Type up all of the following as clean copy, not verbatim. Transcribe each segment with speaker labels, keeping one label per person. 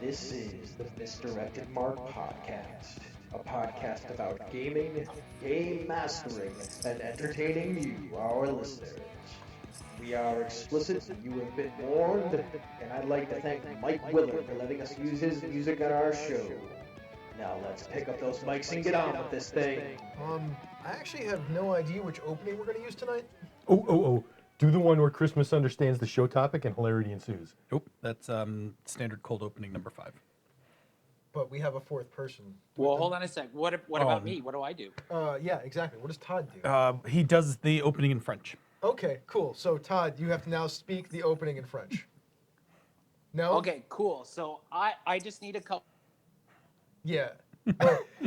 Speaker 1: This is the Misdirected Mark podcast, a podcast about gaming, game mastering, and entertaining you, our listeners. We are explicit, you have been warned, and I'd like to thank Mike Willard for letting us use his music on our show. Now let's pick up those mics and get on with this thing.
Speaker 2: I actually have no idea which opening we're going to use tonight.
Speaker 3: Oh. Do the one where Chris misunderstands the show topic and hilarity ensues.
Speaker 4: Nope, that's standard cold opening number 5.
Speaker 2: But we have a fourth person.
Speaker 5: Well, hold on a sec. What about me? What do I do?
Speaker 2: Yeah, exactly. What does Todd do?
Speaker 4: He does the opening in French.
Speaker 2: Okay, cool. So, Todd, you have to now speak the opening in French. No?
Speaker 5: Okay, cool. So I just need a couple
Speaker 2: Yeah.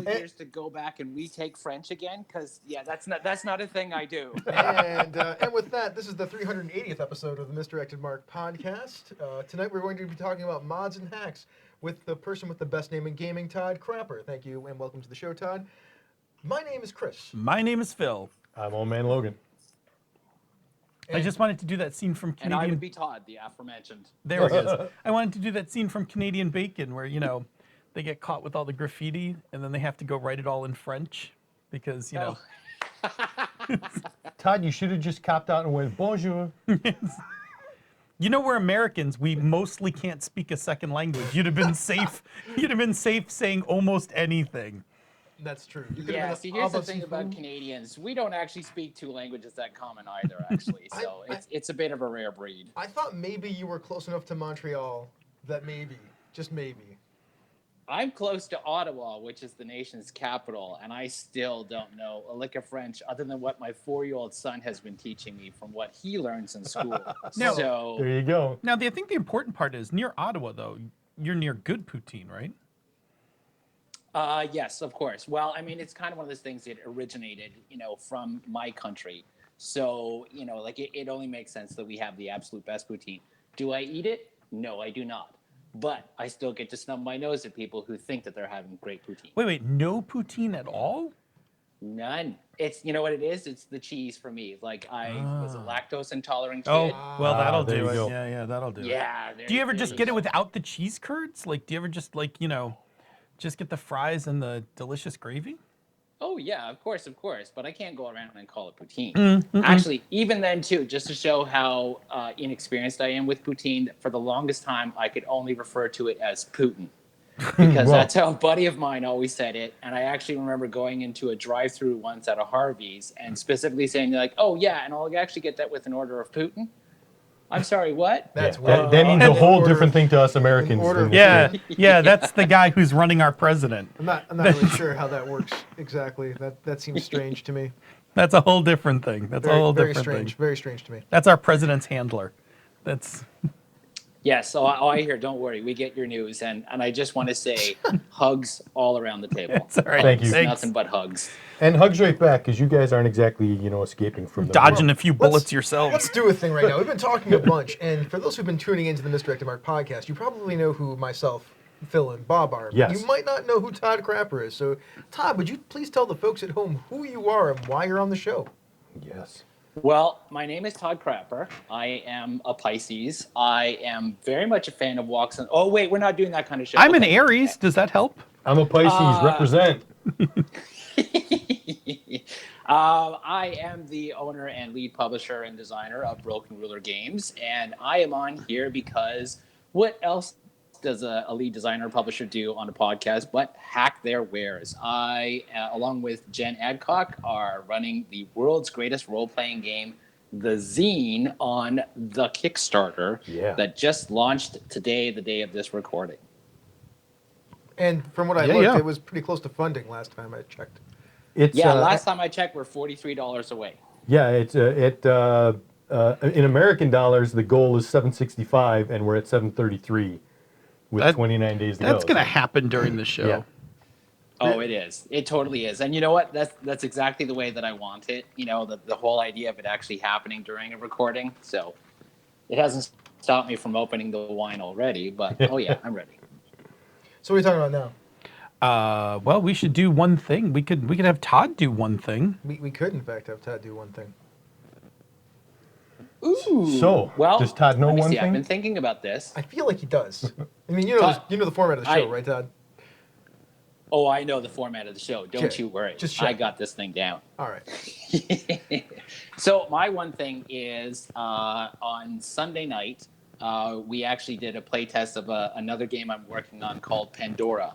Speaker 5: years to go back and retake French again, because that's not a thing I do.
Speaker 2: And with that, this is the 380th episode of the Misdirected Mark podcast. Tonight we're going to be talking about mods and hacks with the person with the best name in gaming, Todd Crapper. Thank you, and welcome to the show, Todd. My name is Chris.
Speaker 4: My name is Phil.
Speaker 3: I'm Old Man Logan.
Speaker 4: I just wanted to do that scene from
Speaker 5: And I
Speaker 4: Canadian...
Speaker 5: would be Todd, the aforementioned.
Speaker 4: There it is. I wanted to do that scene from Canadian Bacon where, they get caught with all the graffiti and then they have to go write it all in French because,
Speaker 3: Todd, you should have just copped out and went, bonjour.
Speaker 4: We're Americans. We mostly can't speak a second language. You'd have been safe. You'd have been safe saying almost anything.
Speaker 2: That's true.
Speaker 5: Yeah, see, here's the thing about Canadians. We don't actually speak two languages that common either, actually. So it's a bit of a rare breed.
Speaker 2: I thought maybe you were close enough to Montreal that maybe, just maybe.
Speaker 5: I'm close to Ottawa, which is the nation's capital, and I still don't know a lick of French other than what my 4-year-old son has been teaching me from what he learns in school. So
Speaker 3: There you go.
Speaker 4: Now, I think the important part is near Ottawa, though, you're near good poutine, right?
Speaker 5: yes, of course. Well, I mean, it's kind of one of those things that originated, from my country. So, it only makes sense that we have the absolute best poutine. Do I eat it? No, I do not. But I still get to snub my nose at people who think that they're having great poutine.
Speaker 4: Wait, no poutine at all?
Speaker 5: None. It's, you know what it is? It's the cheese for me. Like, I was a lactose intolerant kid.
Speaker 4: Oh, well, that'll
Speaker 3: there
Speaker 4: do
Speaker 3: you
Speaker 4: it.
Speaker 3: go.
Speaker 4: Yeah, that'll do it.
Speaker 5: Yeah.
Speaker 4: Do you ever just get it without the cheese curds? Like, do you ever just, just get the fries and the delicious gravy?
Speaker 5: Oh, yeah, of course. But I can't go around and call it poutine. Actually, even then, too, just to show how inexperienced I am with poutine, for the longest time, I could only refer to it as Putin. Because that's how a buddy of mine always said it. And I actually remember going into a drive-thru once at a Harvey's and specifically saying, oh, yeah, and I'll actually get that with an order of Putin. I'm sorry, what?
Speaker 2: That's
Speaker 3: That means a whole different thing to us Americans.
Speaker 4: Yeah, that's the guy who's running our president.
Speaker 2: I'm not really sure how that works exactly. That seems strange to me.
Speaker 4: That's a whole different thing. That's a whole different
Speaker 2: strange.
Speaker 4: thing.
Speaker 2: Very strange to me.
Speaker 4: That's our president's handler. That's...
Speaker 5: Yes, so I hear, don't worry, we get your news. And I just want to say hugs all around the table.
Speaker 4: It's all right.
Speaker 3: Thank you.
Speaker 4: Thanks.
Speaker 5: Nothing but hugs.
Speaker 3: And hugs right back, because you guys aren't exactly, escaping from the...
Speaker 4: Dodging a few bullets yourselves.
Speaker 2: Let's do a thing right now. We've been talking a bunch, and for those who've been tuning into the Misdirected Mark podcast, you probably know who myself, Phil, and Bob are.
Speaker 3: Yes.
Speaker 2: You might not know who Todd Crapper is. So, Todd, would you please tell the folks at home who you are and why you're on the show?
Speaker 3: Yes.
Speaker 5: Well, my name is Todd Crapper. I am a Pisces. I am very much a fan of walks on... Oh, wait, we're not doing that kind of show.
Speaker 4: I'm an Aries. Does that help?
Speaker 3: I'm a Pisces. Represent.
Speaker 5: I am the owner and lead publisher and designer of Broken Ruler Games, and I am on here because what else does a lead designer or publisher do on a podcast but hack their wares? I, along with Jen Adcock, are running the world's greatest role-playing game, The Zine, on the Kickstarter that just launched today, the day of this recording.
Speaker 2: And from what I looked, it was pretty close to funding last time I checked.
Speaker 5: Last time I checked, we're $43 away.
Speaker 3: Yeah, it's in American dollars, the goal is $765, and we're at $733 with 29 days to go.
Speaker 4: That's going to happen during the show.
Speaker 3: Yeah.
Speaker 5: Oh, it is. It totally is. And you know what? That's exactly the way that I want it. The whole idea of it actually happening during a recording. So it hasn't stopped me from opening the wine already, but oh yeah, I'm ready.
Speaker 2: So what are you talking about now?
Speaker 4: Well, we should do one thing. We could have Todd do one thing.
Speaker 2: We could, in fact, have Todd do one thing.
Speaker 5: Ooh.
Speaker 3: So,
Speaker 5: well,
Speaker 3: does Todd know
Speaker 5: let me
Speaker 3: one
Speaker 5: see.
Speaker 3: thing?
Speaker 5: I've been thinking about this.
Speaker 2: I feel like he does. I mean,
Speaker 5: Todd,
Speaker 2: you know the format of the show, right, Todd?
Speaker 5: Oh, I know the format of the show. Don't
Speaker 2: Okay,
Speaker 5: you worry.
Speaker 2: just
Speaker 5: I
Speaker 2: check.
Speaker 5: got this thing down.
Speaker 2: All right.
Speaker 5: So my one thing is on Sunday night, we actually did a play test of another game I'm working on called Pandora.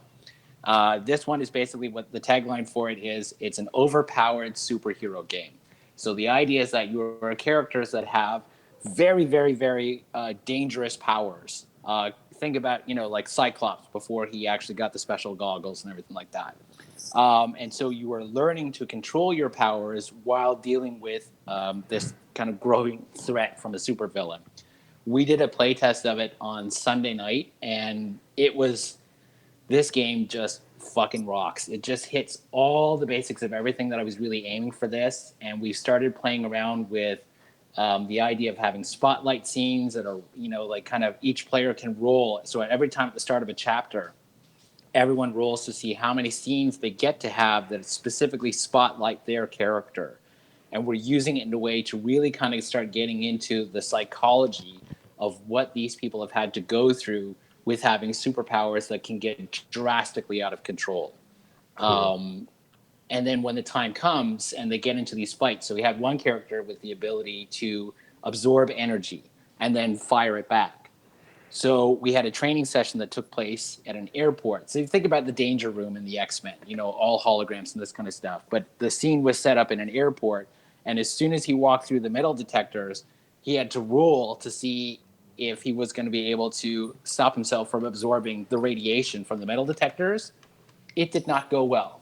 Speaker 5: This one is basically what the tagline for it is. It's an overpowered superhero game. So the idea is that you are characters that have very, very, very dangerous powers. Think about, like Cyclops before he actually got the special goggles and everything like that. And so you are learning to control your powers while dealing with this kind of growing threat from a supervillain. We did a play test of it on Sunday night, and this game just fucking rocks. It just hits all the basics of everything that I was really aiming for this. And we started playing around with the idea of having spotlight scenes that are, like kind of each player can roll. So at every time at the start of a chapter, everyone rolls to see how many scenes they get to have that specifically spotlight their character. And we're using it in a way to really kind of start getting into the psychology of what these people have had to go through with having superpowers that can get drastically out of control. And then when the time comes and they get into these fights, so we had one character with the ability to absorb energy and then fire it back. So we had a training session that took place at an airport. So you think about the danger room in the X-Men, all holograms and this kind of stuff. But the scene was set up in an airport. And as soon as he walked through the metal detectors, he had to roll to see if he was going to be able to stop himself from absorbing the radiation from the metal detectors. It did not go well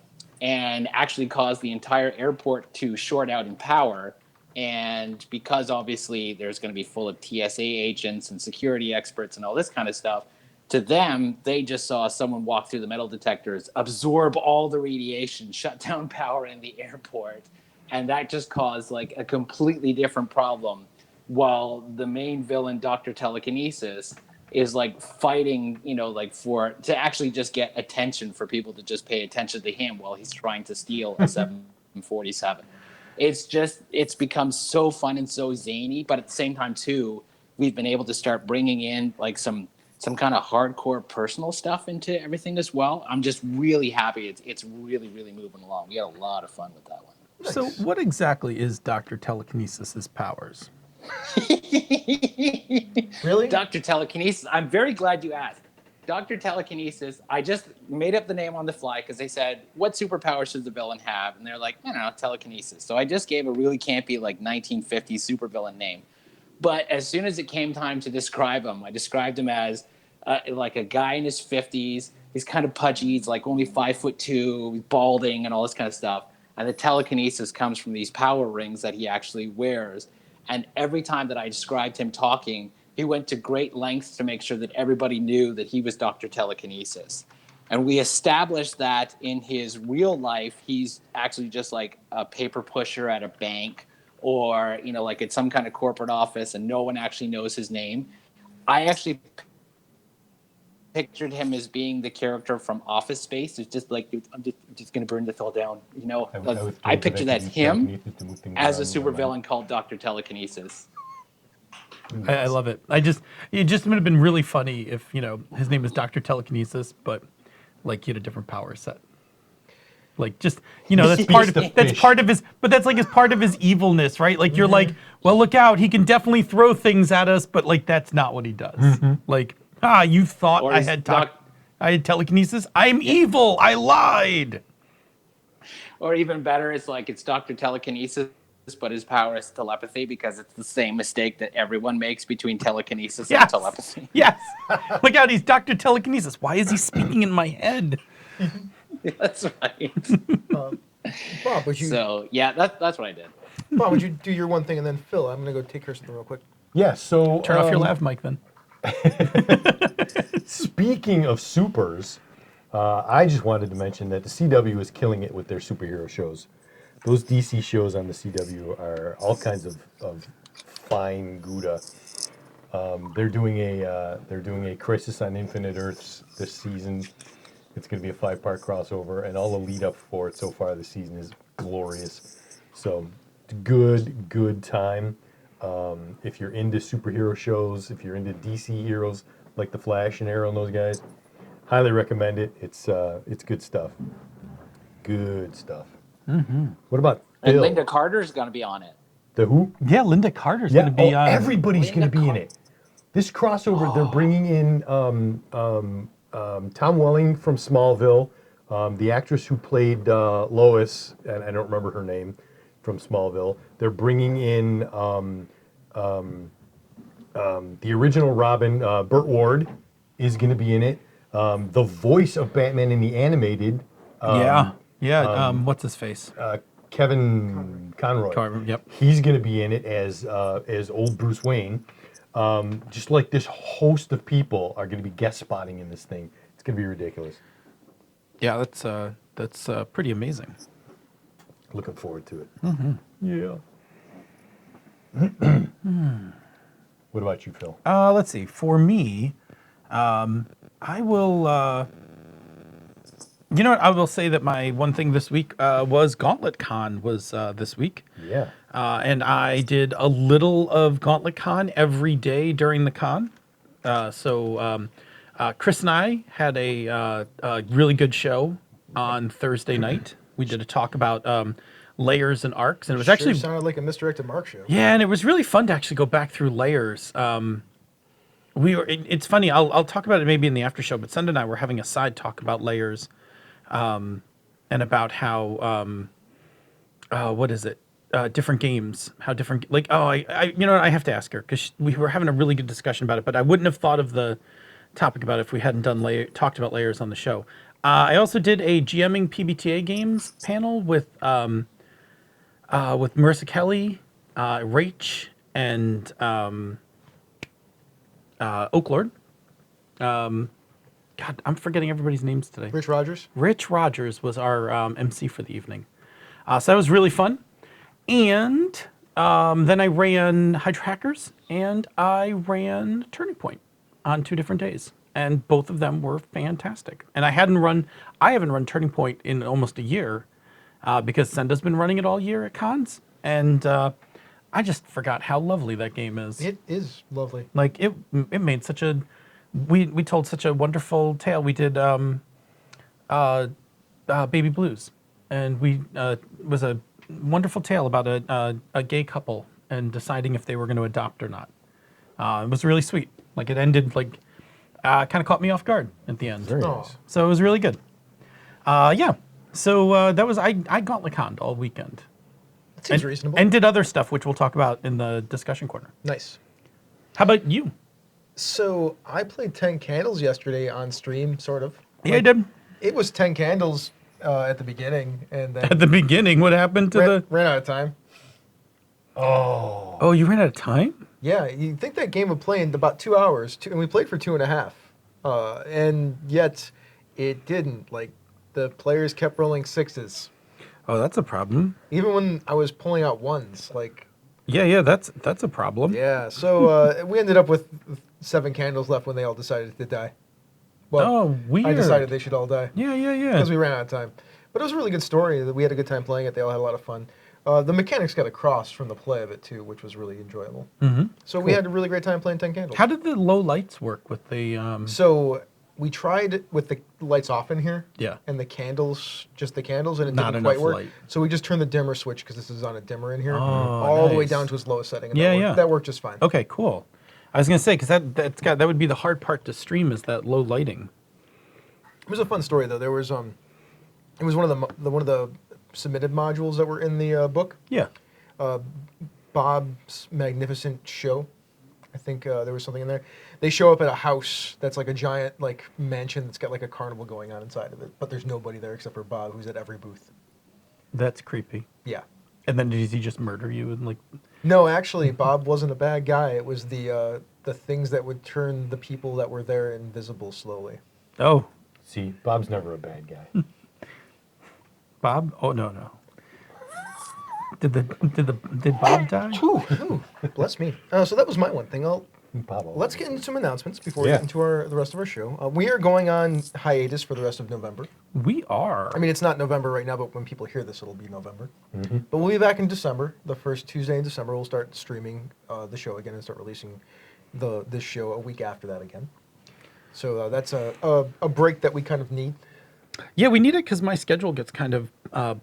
Speaker 5: and actually caused the entire airport to short out in power. And because obviously there's going to be full of TSA agents and security experts and all this kind of stuff, to them, they just saw someone walk through the metal detectors, absorb all the radiation, shut down power in the airport. And that just caused like a completely different problem. While the main villain, Dr. Telekinesis, is like fighting, to actually just get attention for people to just pay attention to him while he's trying to steal a 747. It's become so fun and so zany, but at the same time too, we've been able to start bringing in like some kind of hardcore personal stuff into everything as well. I'm just really happy. It's really, really moving along. We had a lot of fun with that one.
Speaker 2: Nice.
Speaker 4: So, what exactly is Dr. Telekinesis's powers?
Speaker 2: Really?
Speaker 5: Dr. Telekinesis. I'm very glad you asked. Dr. Telekinesis, I just made up the name on the fly because they said, what superpower should the villain have? And they're like, I don't know, telekinesis. So I just gave a really campy, like 1950s supervillain name. But as soon as it came time to describe him, I described him as like a guy in his 50s. He's kind of pudgy. He's like only 5'2", he's balding and all this kind of stuff. And the telekinesis comes from these power rings that he actually wears. And every time that I described him talking, he went to great lengths to make sure that everybody knew that he was Dr. Telekinesis. And we established that in his real life, he's actually just like a paper pusher at a bank or, like at some kind of corporate office and no one actually knows his name. I actually pictured him as being the character from Office Space. It's just like, I'm just going to burn this all down. I picture that's him as a supervillain called Dr. Telekinesis.
Speaker 4: I love it. It just would have been really funny if, his name was Dr. Telekinesis, but like he had a different power set. Like just, that's part of his, but that's like as part of his evilness, right? Like you're like, well, look out, he can definitely throw things at us, but like that's not what he does. Like, you thought I had telekinesis? I'm evil. I lied.
Speaker 5: Or even better, it's like it's Dr. Telekinesis, but his power is telepathy because it's the same mistake that everyone makes between telekinesis and telepathy.
Speaker 4: Yes. Look out, he's Dr. Telekinesis. Why is he speaking in my head?
Speaker 5: That's right.
Speaker 2: Bob, would you?
Speaker 5: So yeah, that's what I did.
Speaker 2: Bob, would you do your one thing and then Phil? I'm gonna go take care of something real quick.
Speaker 3: Yeah, so
Speaker 4: Turn off your lav mic then.
Speaker 3: Speaking of supers, I just wanted to mention that the CW is killing it with their superhero shows. Those DC shows on the CW are all kinds of fine Gouda. They're doing a Crisis on Infinite Earths this season. It's going to be a 5-part crossover, and all the lead up for it so far this season is glorious. So, good time. If you're into superhero shows, if you're into DC heroes, like the Flash and Arrow and those guys. Highly recommend it. It's good stuff. Good stuff. Mm-hmm. What about
Speaker 5: And
Speaker 3: Bill?
Speaker 5: Linda Carter's going to be on it.
Speaker 3: The who?
Speaker 4: Yeah, Linda Carter's going to be on.
Speaker 3: Everybody's going to be in
Speaker 5: Linda
Speaker 3: it. This crossover, they're bringing in Tom Welling from Smallville, the actress who played Lois, and I don't remember her name, from Smallville. They're bringing in the original Robin, Burt Ward, is going to be in it. The voice of Batman in the animated.
Speaker 4: What's his face?
Speaker 3: Kevin Conroy.
Speaker 4: Yep.
Speaker 3: He's going to be in it as old Bruce Wayne. Just like this host of people are going to be guest spotting in this thing. It's going to be ridiculous.
Speaker 4: Yeah, that's pretty amazing.
Speaker 3: Looking forward to it.
Speaker 4: Mm-hmm.
Speaker 3: Yeah. What about you, Phil?
Speaker 4: Let's see. For me, I will. You know what? I will say that my one thing this week was Gauntlet Con was this week.
Speaker 3: Yeah.
Speaker 4: And I did a little of Gauntlet Con every day during the con. So Chris and I had a really good show on Thursday night. We did a talk about layers and arcs, and it was actually
Speaker 2: sounded like a Misdirected Mark show.
Speaker 4: Yeah, and it was really fun to actually go back through layers. It's funny. I'll talk about it maybe in the after show, but Sunday and I were having a side talk about layers, and about how what is it? Different games, how different, like, I you know what, I have to ask her because we were having a really good discussion about it, but I wouldn't have thought of the topic about it if we hadn't talked about layers on the show. I also did a GMing PBTA games panel with Marissa Kelly, Rach, and Oaklord. God, I'm forgetting everybody's names today.
Speaker 2: Rich Rogers?
Speaker 4: Rich Rogers was our MC for the evening. So that was really fun. And then I ran Hydra Hackers and I ran Turning Point on 2 different days. And both of them were fantastic. And I haven't run Turning Point in almost a year because Senda's been running it all year at cons. And I just forgot how lovely that game is.
Speaker 2: It is lovely.
Speaker 4: Like it made such a, we told such a wonderful tale. We did Baby Blues, and we was a wonderful tale about a gay couple and deciding if they were going to adopt or not. It was really sweet. Like it ended like kind of caught me off guard at the end.
Speaker 3: Very nice.
Speaker 4: So it was really good. Yeah. So that was I Gauntlet Conned all weekend.
Speaker 2: That seems reasonable.
Speaker 4: And did other stuff, which we'll talk about in the discussion corner.
Speaker 2: Nice.
Speaker 4: How about you?
Speaker 2: So I played 10 Candles yesterday on stream, sort of.
Speaker 4: Yeah, I did.
Speaker 2: It was 10 Candles at the beginning, and then
Speaker 4: At the beginning, what happened to
Speaker 2: ran out of time.
Speaker 4: Oh, you ran out of time?
Speaker 2: Yeah, you'd think that game would play in about 2 hours, and we played for 2.5. And yet it didn't. Like, the players kept rolling 6s.
Speaker 4: Oh, that's a problem.
Speaker 2: Even when I was pulling out 1s, like...
Speaker 4: Yeah, that's a problem.
Speaker 2: Yeah, so we ended up with 7 candles left when they all decided to die.
Speaker 4: Oh, weird.
Speaker 2: I decided they should all die.
Speaker 4: Yeah.
Speaker 2: Because we ran out of time. But it was a really good story. We had a good time playing it. They all had a lot of fun. The mechanics got across from the play of it, too, which was really enjoyable.
Speaker 4: Mm-hmm.
Speaker 2: So we had a really great time playing 10 Candles.
Speaker 4: How did the low lights work with the...
Speaker 2: So we tried with the lights off in here.
Speaker 4: Yeah.
Speaker 2: And the candles, just the candles, and it
Speaker 4: Not
Speaker 2: didn't quite
Speaker 4: enough
Speaker 2: work.
Speaker 4: light.
Speaker 2: So we just turned the dimmer switch, because this is on a dimmer in here,
Speaker 4: Oh,
Speaker 2: all the way
Speaker 4: nice.
Speaker 2: down to its lowest setting. And
Speaker 4: Yeah.
Speaker 2: that worked just fine.
Speaker 4: Okay, cool. I was going to say, because that would be the hard part to stream is that low lighting.
Speaker 2: It was a fun story, though. There was it was one of the submitted modules that were in the book.
Speaker 4: Yeah.
Speaker 2: Bob's Magnificent Show. I think there was something in there. They show up at a house that's like a giant like mansion that's got like a carnival going on inside of it, but there's nobody there except for Bob, who's at every booth.
Speaker 4: That's creepy.
Speaker 2: Yeah.
Speaker 4: And then did he just murder you and like...
Speaker 2: No, actually, Bob wasn't a bad guy. It was the things that would turn the people that were there invisible slowly.
Speaker 4: Oh,
Speaker 3: See, Bob's never a bad guy.
Speaker 4: Bob? Oh, no. Did Bob die?
Speaker 2: Ooh, bless me. So that was my one thing.
Speaker 3: Bob always-
Speaker 2: Let's get into some announcements before we
Speaker 3: Yeah.
Speaker 2: get into the rest of our show. We are going on hiatus for the rest of November.
Speaker 4: We are.
Speaker 2: I mean, it's not November right now, but when people hear this, it'll be November. But we'll be back in December. The first Tuesday in December, we'll start streaming the show again and start releasing this show a week after that again. So that's a break that we kind of need.
Speaker 4: Yeah, we need it because my schedule gets kind of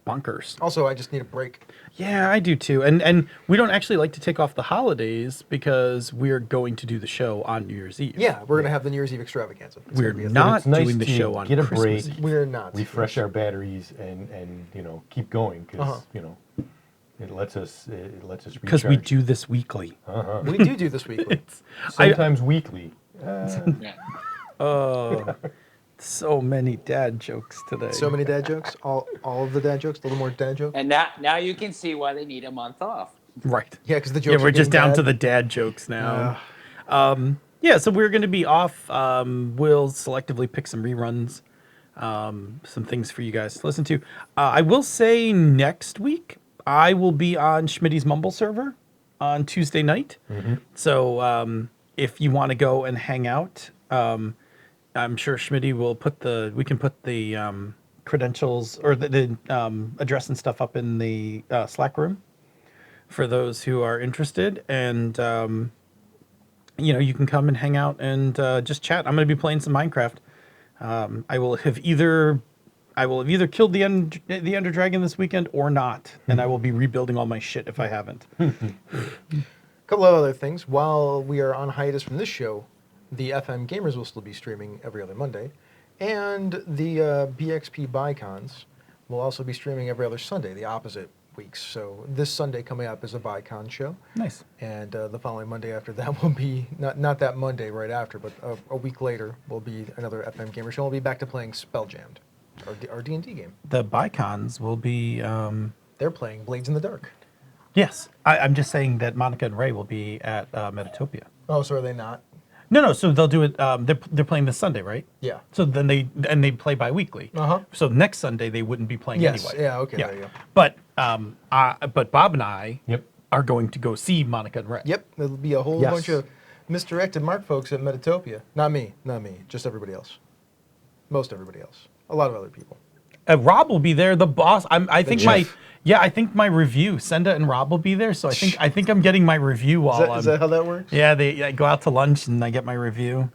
Speaker 4: bonkers.
Speaker 2: Also, I just need a break.
Speaker 4: Yeah, I do too. And we don't actually like to take off the holidays because we're going to do the show on New Year's Eve.
Speaker 2: Yeah, we're going to have the New Year's Eve extravaganza. It's
Speaker 4: We're
Speaker 2: gonna be a
Speaker 4: not
Speaker 3: It's nice
Speaker 4: doing the
Speaker 3: to
Speaker 4: show on
Speaker 3: get a
Speaker 4: Christmas
Speaker 3: break.
Speaker 4: Eve.
Speaker 2: We're not.
Speaker 3: refresh our batteries and keep going because
Speaker 2: Uh-huh.
Speaker 3: it lets us
Speaker 4: Because we
Speaker 3: recharge.
Speaker 4: do this weekly.
Speaker 2: We do this weekly.
Speaker 3: Sometimes weekly.
Speaker 5: Yeah.
Speaker 4: Oh, so many dad jokes today.
Speaker 2: So many dad jokes. All of the dad jokes. A little more dad jokes.
Speaker 5: And now you can see why they need a month off.
Speaker 4: Right.
Speaker 2: Yeah, because the
Speaker 4: Yeah,
Speaker 2: jokes.
Speaker 4: we're
Speaker 2: are
Speaker 4: just
Speaker 2: getting
Speaker 4: down
Speaker 2: bad.
Speaker 4: to the dad jokes now. Yeah, so we're going to be off. We'll selectively pick some reruns, some things for you guys to listen to. I will say next week, I will be on Schmitty's Mumble server on Tuesday night. So if you want to go and hang out, I'm sure Schmitty will we can put the credentials or the address and stuff up in the Slack room for those who are interested. And you can come and hang out and just chat. I'm going to be playing some Minecraft. I will have either killed the Ender Dragon this weekend or not, and I will be rebuilding all my shit if I haven't.
Speaker 2: A couple of other things. While we are on hiatus from this show, the FM Gamers will still be streaming every other Monday, and the BXP Bicons will also be streaming every other Sunday, the opposite weeks. So this Sunday coming up is a Bicon show,
Speaker 4: Nice.
Speaker 2: and the following Monday after that will be not that Monday right after, but a week later will be another FM Gamer show. We'll be back to playing Spelljammed, our D&D game.
Speaker 4: The Bicons will be.
Speaker 2: They're playing Blades in the Dark.
Speaker 4: Yes, I'm just saying that Monica and Ray will be at Metatopia.
Speaker 2: Oh, so are they not?
Speaker 4: No. So they'll do it. They're playing this Sunday, right?
Speaker 2: Yeah.
Speaker 4: So then they play bi-weekly.
Speaker 2: Uh-huh.
Speaker 4: So next Sunday they wouldn't be playing
Speaker 2: Yes.
Speaker 4: anyway.
Speaker 2: Yeah. Okay. There you go.
Speaker 4: But but Bob and I
Speaker 3: Yep.
Speaker 4: are going to go see Monica and Ray.
Speaker 2: Yep, there'll be a whole
Speaker 3: Yes.
Speaker 2: bunch of misdirected Mark folks at Metatopia. Not me, just everybody else. Most everybody else. A lot of other people.
Speaker 4: Rob will be there. The boss. I think
Speaker 2: chief.
Speaker 4: I think my review. Senda and Rob will be there. So I think I'm getting my review while
Speaker 2: Is that how that works?
Speaker 4: Yeah, I go out to lunch and I get my review.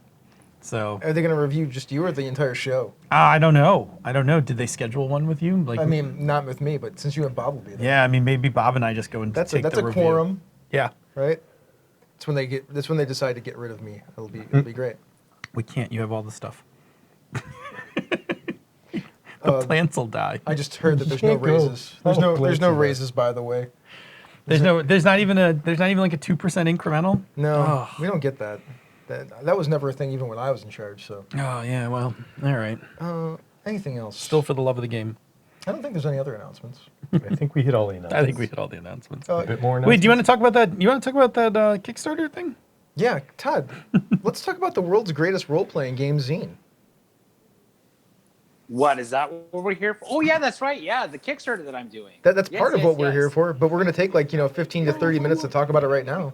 Speaker 4: So
Speaker 2: Are they going to review just you or the entire show?
Speaker 4: I don't know. Did they schedule one with you? Like,
Speaker 2: I mean, not with me, but since you and Bob will be there.
Speaker 4: yeah. I mean, maybe Bob and I just go and
Speaker 2: That's
Speaker 4: take
Speaker 2: a
Speaker 4: the review.
Speaker 2: quorum,
Speaker 4: Yeah,
Speaker 2: right? That's when they decide to get rid of me. It'll be great.
Speaker 4: we can't. You have all the stuff. The plants will die.
Speaker 2: I just heard that there's no
Speaker 3: Can't go.
Speaker 2: raises. There's no
Speaker 3: Plants will die.
Speaker 2: raises, by the way.
Speaker 4: There's not even like a 2% incremental.
Speaker 2: No,
Speaker 4: Oh.
Speaker 2: we don't get that. That was never a thing even when I was in charge. So,
Speaker 4: Oh yeah. Well, all right.
Speaker 2: anything else?
Speaker 4: Still for the love of the game.
Speaker 2: I don't think there's any other announcements.
Speaker 3: I think we hit all the announcements.
Speaker 4: I think we hit all the announcements.
Speaker 3: A bit more
Speaker 4: Wait, do you want
Speaker 3: announcements?
Speaker 4: to talk about that? You want to talk about that Kickstarter thing?
Speaker 2: Yeah, Todd, let's talk about the world's greatest role-playing game, Zine.
Speaker 5: What is that? What we're here for? Oh yeah, that's right. Yeah, the Kickstarter that I'm doing.
Speaker 2: That's
Speaker 5: Yes,
Speaker 2: part of
Speaker 5: yes,
Speaker 2: what we're here
Speaker 5: yes.
Speaker 2: for, but we're going to take 15 to 30 minutes to talk about it right now.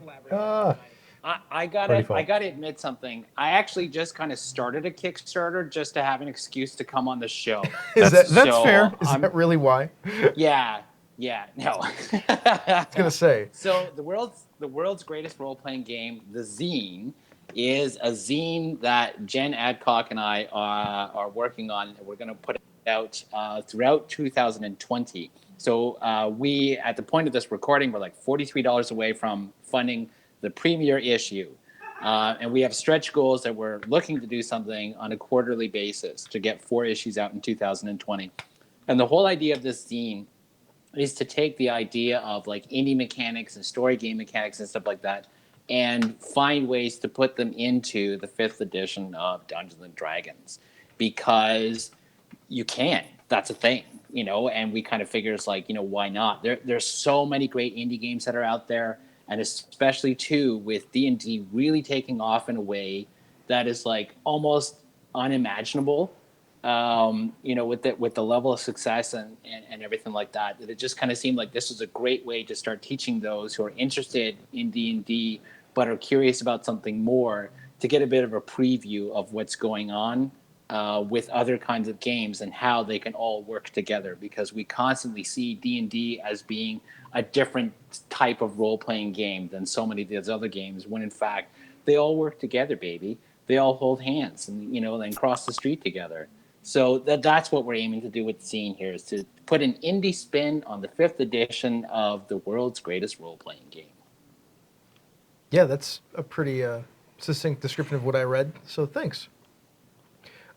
Speaker 5: I
Speaker 3: Party
Speaker 5: gotta
Speaker 3: folk.
Speaker 5: I gotta admit something. I actually just kind of started a Kickstarter just to have an excuse to come on the show.
Speaker 4: That's
Speaker 5: So,
Speaker 4: fair.
Speaker 2: Is
Speaker 5: I'm-
Speaker 2: that really why?
Speaker 5: yeah, no.
Speaker 2: I was going to say.
Speaker 5: So the world's greatest role playing game, the Zine, is a zine that Jen Adcock and I are working on. We're going to put it out throughout 2020. So we, at the point of this recording, we're like $43 away from funding the premiere issue. And we have stretch goals that we're looking to do something on a quarterly basis to get 4 issues out in 2020. And the whole idea of this zine is to take the idea of like indie mechanics and story game mechanics and stuff like that and find ways to put them into the 5th edition of Dungeons and Dragons, because you can. That's a thing, and we kind of figure it's like, why not? There's so many great indie games that are out there, and especially too with D&D really taking off in a way that is like almost unimaginable. With the level of success and everything like that, it just kind of seemed like this was a great way to start teaching those who are interested in D&D but are curious about something more, to get a bit of a preview of what's going on with other kinds of games and how they can all work together, because we constantly see D&D as being a different type of role-playing game than so many of those other games, when in fact they all work together, baby. they all hold hands and then cross the street together. So that's what we're aiming to do with the scene here, is to put an indie spin on the 5th edition of the world's greatest role-playing game.
Speaker 2: Yeah, that's a pretty succinct description of what I read. So thanks.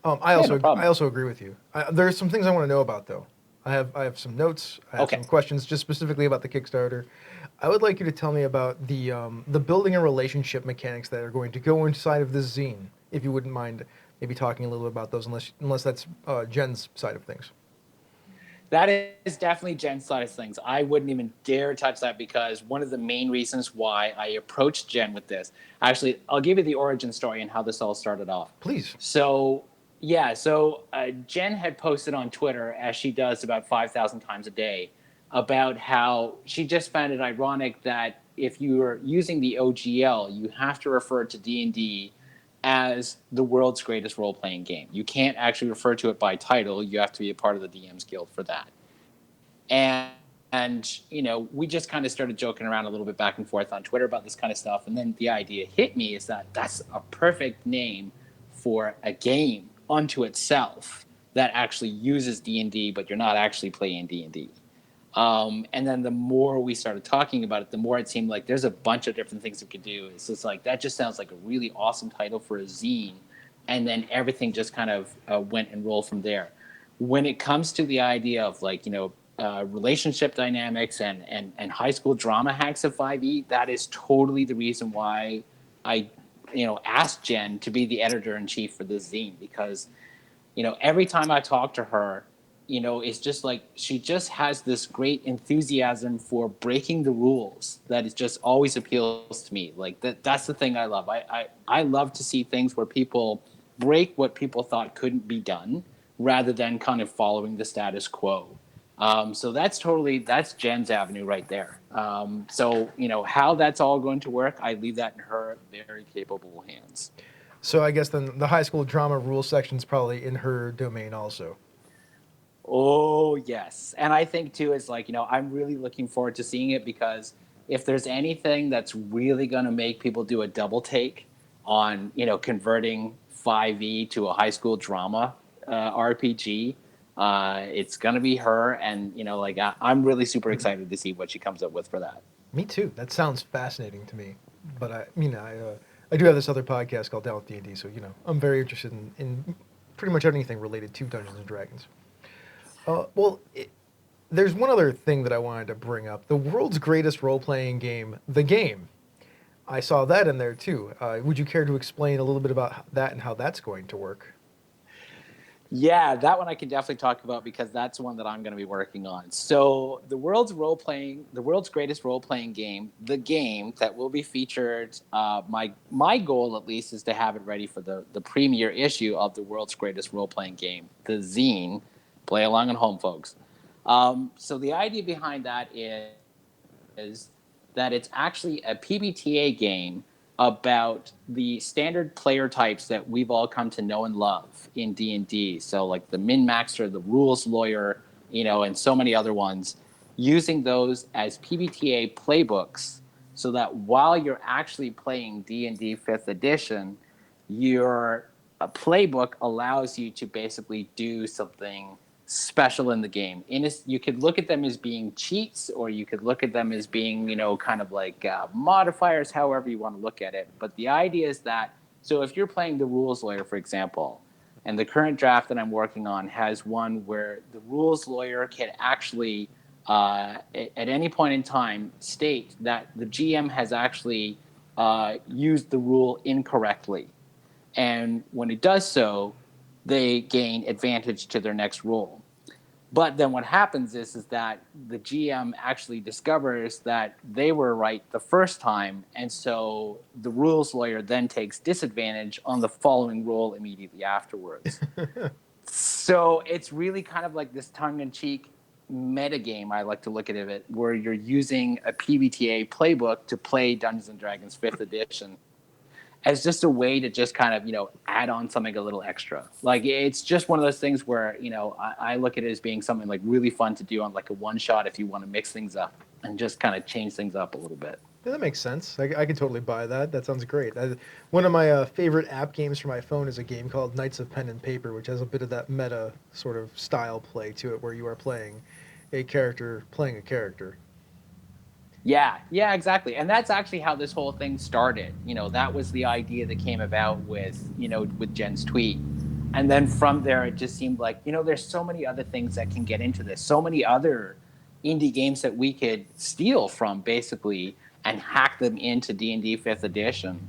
Speaker 2: I
Speaker 5: Yeah,
Speaker 2: also
Speaker 5: no problem.
Speaker 2: I also agree with you. There's some things I want to know about though. I have some notes. I have
Speaker 5: Okay.
Speaker 2: some questions just specifically about the Kickstarter. I would like you to tell me about the building and relationship mechanics that are going to go inside of this zine. If you wouldn't mind, maybe talking a little bit about those, unless that's Jen's side of things.
Speaker 5: That is definitely Jen's side of things. I wouldn't even dare touch that, because one of the main reasons why I approached Jen with this, actually, I'll give you the origin story and how this all started off.
Speaker 2: Please.
Speaker 5: So, Jen had posted on Twitter, as she does about 5,000 times a day, about how she just found it ironic that if you are using the OGL, you have to refer to D&D as the world's greatest role-playing game. You can't actually refer to it by title. You have to be a part of the DM's Guild for that. And we just kind of started joking around a little bit back and forth on Twitter about this kind of stuff. And then the idea hit me, is that that's a perfect name for a game unto itself that actually uses D&D, but you're not actually playing D&D. And then the more we started talking about it, the more it seemed like there's a bunch of different things it could do. It's just like, that just sounds like a really awesome title for a zine. And then everything just kind of went and rolled from there. When it comes to the idea of relationship dynamics and high school drama hacks of 5e, that is totally the reason why I asked Jen to be the editor-in-chief for this zine, because every time I talk to her, it's just like she just has this great enthusiasm for breaking the rules that it just always appeals to me. Like that's the thing I love. I love to see things where people break what people thought couldn't be done, rather than kind of following the status quo. So that's Jen's avenue right there. So how that's all going to work, I leave that in her very capable hands.
Speaker 2: So I guess then the high school drama rule section is probably in her domain also.
Speaker 5: Oh, yes. And I think, too, is I'm really looking forward to seeing it, because if there's anything that's really going to make people do a double take on, converting 5e to a high school drama RPG, it's going to be her. And, I'm really super excited to see what she comes up with for that.
Speaker 2: Me too. That sounds fascinating to me. But I do have this other podcast called Down with D&D, so I'm very interested in pretty much anything related to Dungeons and Dragons. There's one other thing that I wanted to bring up. The world's greatest role-playing game, The Game. I saw that in there too. Would you care to explain a little bit about that and how that's going to work?
Speaker 5: Yeah, that one I can definitely talk about, because that's one that I'm going to be working on. So the world's greatest role-playing game, The Game, that will be featured, my goal at least is to have it ready for the premiere issue of the world's greatest role-playing game, the zine. Play along at home, folks. So the idea behind that is that it's actually a PBTA game about the standard player types that we've all come to know and love in D&D. So like the min-maxer, the rules lawyer, and so many other ones, using those as PBTA playbooks, so that while you're actually playing D&D 5th edition, your playbook allows you to basically do something special in the game. You could look at them as being cheats, or you could look at them as being, kind of like modifiers, however you want to look at it. But the idea is that, so if you're playing the rules lawyer, for example, and the current draft that I'm working on has one where the rules lawyer can actually, at any point in time, state that the GM has actually used the rule incorrectly. And when it does so, they gain advantage to their next roll. But then what happens is that the GM actually discovers that they were right the first time, and so the rules lawyer then takes disadvantage on the following roll immediately afterwards. So it's really kind of like this tongue-in-cheek metagame, I like to look at it, where you're using a PBTA playbook to play Dungeons & Dragons 5th edition as just a way to just kind of, add on something a little extra. Like, it's just one of those things where, I look at it as being something like really fun to do on like a one shot if you want to mix things up and just kind of change things up a little bit.
Speaker 2: Yeah, that makes sense. I can totally buy that. That sounds great. One of my favorite app games for my phone is a game called Knights of Pen and Paper, which has a bit of that meta sort of style play to it, where you are playing a character playing a character.
Speaker 5: Yeah, exactly. And that's actually how this whole thing started. That was the idea that came about with Jen's tweet. And then from there, it just seemed like, there's so many other things that can get into this, so many other indie games that we could steal from, basically, and hack them into D&D 5th edition.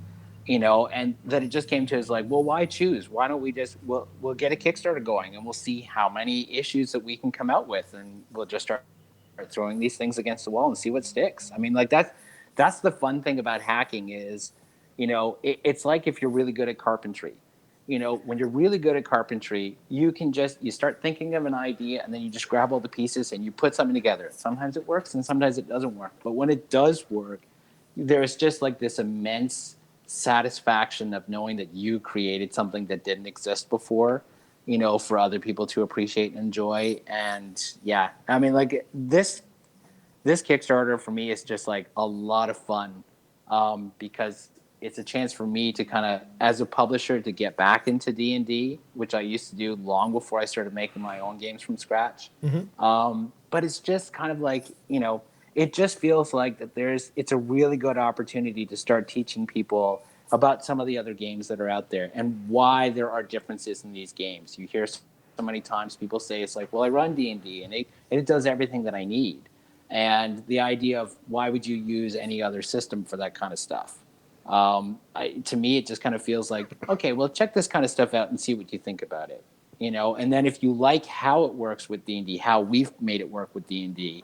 Speaker 5: And that it just came to is like, well, why choose? Why don't we just we'll get a Kickstarter going, and we'll see how many issues that we can come out with, and we'll just start throwing these things against the wall and see what sticks. I mean, like that's the fun thing about hacking is, it's like if you're really good at carpentry. When you're really good at carpentry, you start thinking of an idea, and then you just grab all the pieces and you put something together. Sometimes it works and sometimes it doesn't work. But when it does work, there's just like this immense satisfaction of knowing that you created something that didn't exist before, for other people to appreciate and enjoy. And yeah, I mean, like this Kickstarter for me is just like a lot of fun, because it's a chance for me to kind of, as a publisher, to get back into D&D, which I used to do long before I started making my own games from scratch. But it's just kind of like, it just feels like that it's a really good opportunity to start teaching people about some of the other games that are out there and why there are differences in these games. You hear so many times people say, it's like, well, I run D&D and it does everything that I need. And the idea of why would you use any other system for that kind of stuff? To me, it just kind of feels like, okay, well, check this kind of stuff out and see what you think about it. And then if you like how it works with D&D, how we've made it work with D&D,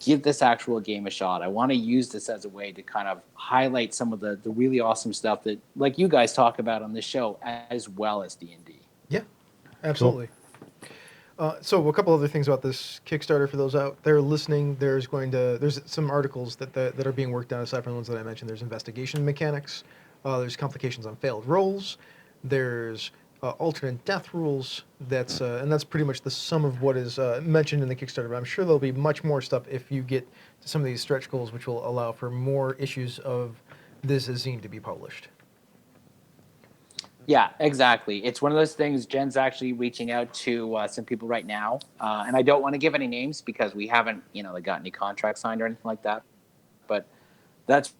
Speaker 5: give this actual game a shot. I want to use this as a way to kind of highlight some of the really awesome stuff that, like you guys talk about on this show, as well as D&D.
Speaker 2: Yeah, absolutely. So a couple other things about this Kickstarter for those out there listening. There's some articles that are being worked on aside from the ones that I mentioned. There's investigation mechanics. There's complications on failed rolls. There's alternate death rules. And that's pretty much the sum of what is mentioned in the Kickstarter. But I'm sure there'll be much more stuff if you get to some of these stretch goals, which will allow for more issues of this zine to be published.
Speaker 5: Yeah, exactly. It's one of those things. Jen's actually reaching out to some people right now, and I don't want to give any names because we haven't, got any contracts signed or anything like that. But that's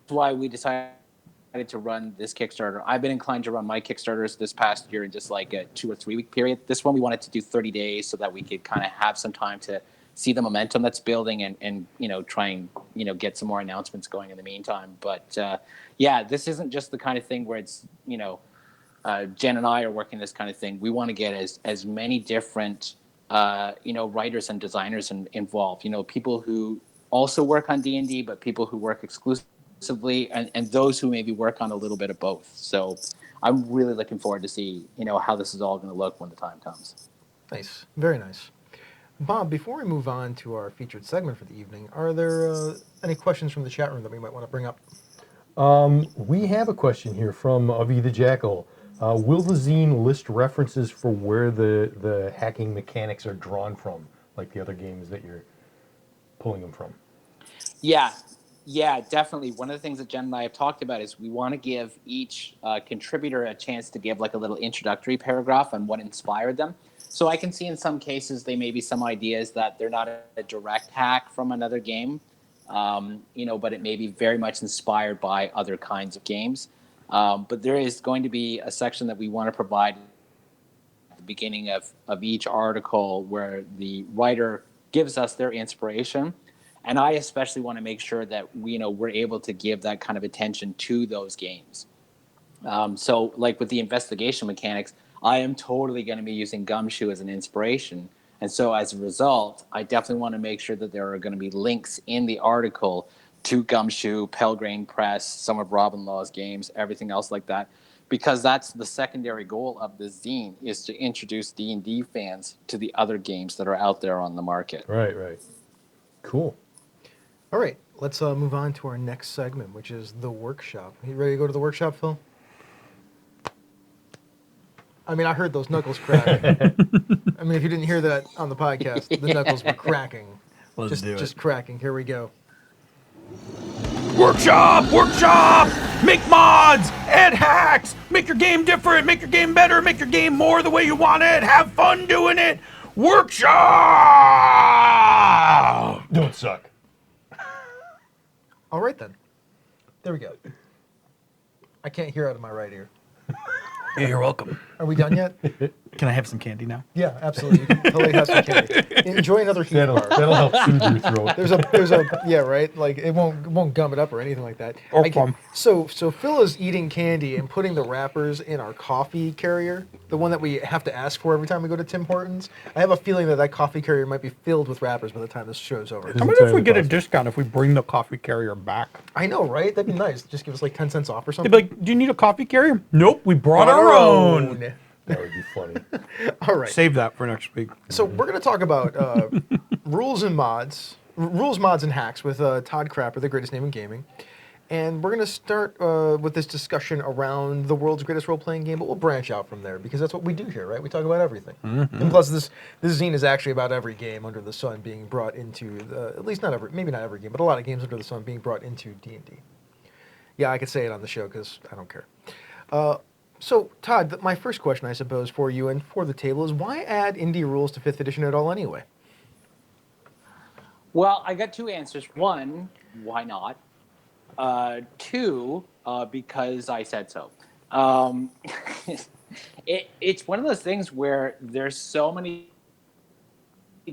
Speaker 5: why we decided to run this Kickstarter. I've been inclined to run my Kickstarters this past year in just like a 2 or 3 week period. This one we wanted to do 30 days so that we could kind of have some time to see the momentum that's building and try and get some more announcements going in the meantime. But yeah, this isn't just the kind of thing where it's Jen and I are working this kind of thing. We want to get as many different writers and designers involved. People who also work on D&D, but people who work exclusively, and those who maybe work on a little bit of both. So I'm really looking forward to see how this is all going to look when the time comes.
Speaker 2: Nice, very nice. Bob, before we move on to our featured segment for the evening, are there any questions from the chat room that we might want to bring up?
Speaker 3: We have a question here from Avi the Jackal. Will the zine list references for where the hacking mechanics are drawn from, like the other games that you're pulling them from?
Speaker 5: Yeah, definitely. One of the things that Jen and I have talked about is we want to give each contributor a chance to give like a little introductory paragraph on what inspired them. So I can see in some cases they may be some ideas that they're not a direct hack from another game, but it may be very much inspired by other kinds of games. But there is going to be a section that we want to provide at the beginning of each article where the writer gives us their inspiration. And I especially want to make sure that we're able to give that kind of attention to those games. So like with the investigation mechanics, I am totally going to be using Gumshoe as an inspiration. And so as a result, I definitely want to make sure that there are going to be links in the article to Gumshoe, Pelgrane Press, some of Robin Law's games, everything else like that. Because that's the secondary goal of this zine, is to introduce D&D fans to the other games that are out there on the market.
Speaker 3: Right. Cool.
Speaker 2: All right, let's move on to our next segment, which is the workshop. You ready to go to the workshop, Phil? I mean, I heard those knuckles crack. I mean, if you didn't hear that on the podcast, the knuckles were cracking.
Speaker 4: Let's do it.
Speaker 2: Just cracking. Here we go.
Speaker 4: Workshop! Workshop! Make mods! Add hacks! Make your game different! Make your game better! Make your game more the way you want it! Have fun doing it! Workshop!
Speaker 3: Don't suck.
Speaker 2: All right then. There we go. I can't hear out of my right ear.
Speaker 4: Yeah, you're welcome.
Speaker 2: Are we done yet?
Speaker 4: Can I have some candy now?
Speaker 2: Yeah, absolutely. You can totally have some candy. Enjoy another heat bar.
Speaker 3: That'll help soothe your throat.
Speaker 2: There's a yeah, right. Like it won't gum it up or anything like that.
Speaker 4: Or
Speaker 2: I can-
Speaker 4: plum.
Speaker 2: So Phil is eating candy and putting the wrappers in our coffee carrier, the one that we have to ask for every time we go to Tim Hortons. I have a feeling that coffee carrier might be filled with wrappers by the time this show's over.
Speaker 4: I wonder if we get a discount if we bring the coffee carrier back.
Speaker 2: I know, right? That'd be nice. Just give us like 10 cents off or
Speaker 4: They'd
Speaker 2: something.
Speaker 4: be like, do you need a coffee carrier? Nope, we brought our own.
Speaker 3: That would be funny.
Speaker 2: All right.
Speaker 4: Save that for next week.
Speaker 2: So we're going to talk about rules, mods, and hacks with Todd Crapper, the greatest name in gaming. And we're going to start with this discussion around the world's greatest role-playing game, but we'll branch out from there because that's what we do here, right? We talk about everything. And plus, this zine is actually about every game under the sun being brought into, at least maybe not every game, but a lot of games under the sun being brought into D&D. Yeah, I could say it on the show because I don't care. So, Todd, my first question, I suppose, for you and for the table is why add indie rules to 5th edition at all anyway?
Speaker 5: Well, I got two answers. One, why not? Two, because I said so. It's one of those things where there's so many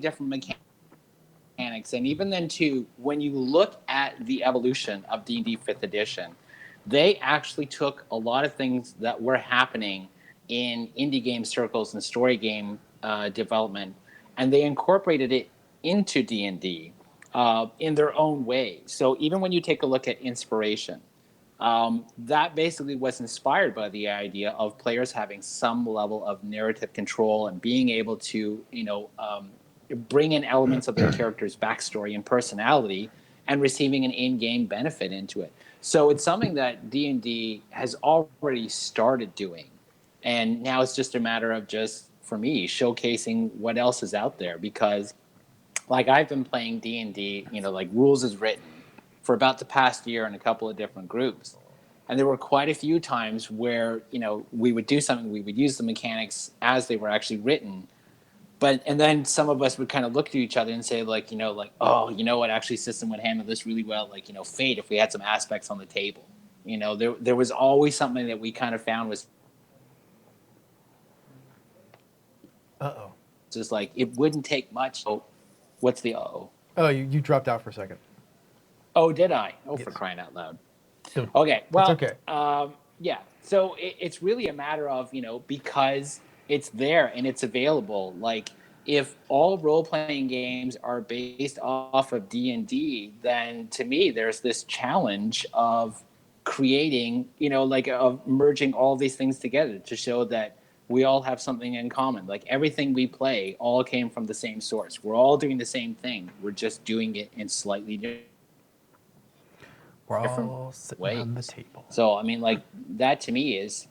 Speaker 5: different mechanics, and even then, too, when you look at the evolution of D&D 5th edition, they actually took a lot of things that were happening in indie game circles and story game development, and they incorporated it into D&D in their own way. So even when you take a look at inspiration, that basically was inspired by the idea of players having some level of narrative control and being able to, bring in elements of their character's backstory and personality and receiving an in-game benefit into it. So it's something that D&D has already started doing. And now it's just a matter of just, for me, showcasing what else is out there. Because, like, I've been playing D&D, like Rules is Written, for about the past year in a couple of different groups. And there were quite a few times where, we would do something, we would use the mechanics as they were actually written. And then some of us would kind of look to each other and say, oh, you know what, actually system would handle this really well. Fate, if we had some aspects on the table. There was always something that we kind of found was
Speaker 2: Uh-oh.
Speaker 5: just like, it wouldn't take much. Oh, what's the uh-oh?
Speaker 2: Oh, you dropped out for a second.
Speaker 5: Oh, did I? Oh,
Speaker 2: Yes.
Speaker 5: for crying out loud.
Speaker 4: Dude.
Speaker 5: Okay, well,
Speaker 2: It's okay.
Speaker 5: yeah. So it's really a matter of, because it's there and it's available. Like, if all role-playing games are based off of D&D, then to me, there's this challenge of creating, of merging all these things together to show that we all have something in common. Like, everything we play all came from the same source. We're all doing the same thing. We're just doing it in slightly different
Speaker 4: We're all sitting
Speaker 5: ways.
Speaker 4: on the table.
Speaker 5: So, that to me is,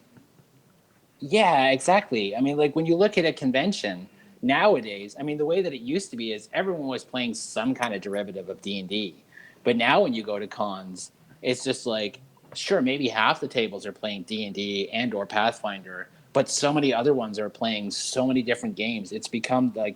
Speaker 5: yeah, exactly. When you look at a convention nowadays, the way that it used to be is everyone was playing some kind of derivative of D&D. But now when you go to cons, it's just like, sure, maybe half the tables are playing D&D and or Pathfinder, but so many other ones are playing so many different games. It's become like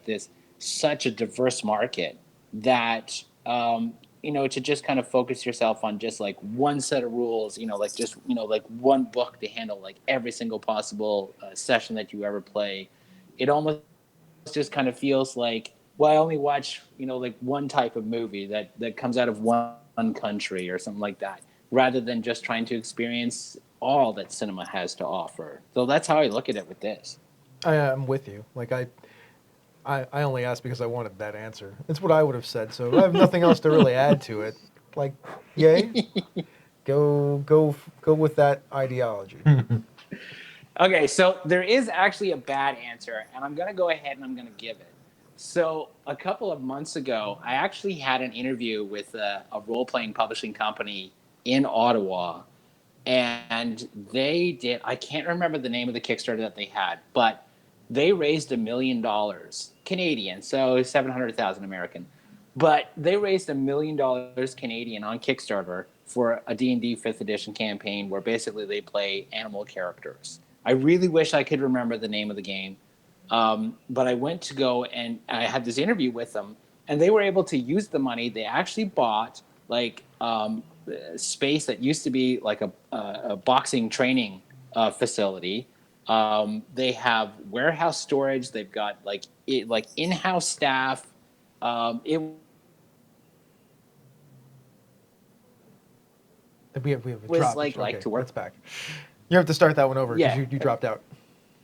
Speaker 5: such a diverse market that, to just kind of focus yourself on just like one set of rules, like one book to handle like every single possible session that you ever play. It almost just kind of feels like, well, I only watch, like one type of movie that comes out of one country or something like that, rather than just trying to experience all that cinema has to offer. So that's how I look at it with this.
Speaker 2: I am with you. Like I only asked because I wanted that answer. It's what I would have said, so I have nothing else to really add to it. Like, yay. Go with that ideology.
Speaker 5: Okay, so there is actually a bad answer, and I'm going to go ahead and I'm going to give it. So a couple of months ago, I actually had an interview with a role-playing publishing company in Ottawa, and they did, I can't remember the name of the Kickstarter that they had, but they raised $1 million Canadian, so 700,000 American. But they raised $1 million Canadian on Kickstarter for a D&D 5th edition campaign where basically they play animal characters. I really wish I could remember the name of the game. But I went to go and I had this interview with them, and they were able to use the money. They actually bought like space that used to be like a boxing training facility. They have warehouse storage. They've got like in-house staff. It
Speaker 2: We have a
Speaker 5: was
Speaker 2: drop.
Speaker 5: like
Speaker 2: Okay,
Speaker 5: to work.
Speaker 2: that's back. You have to start that one over because
Speaker 5: Yeah.
Speaker 2: you dropped out.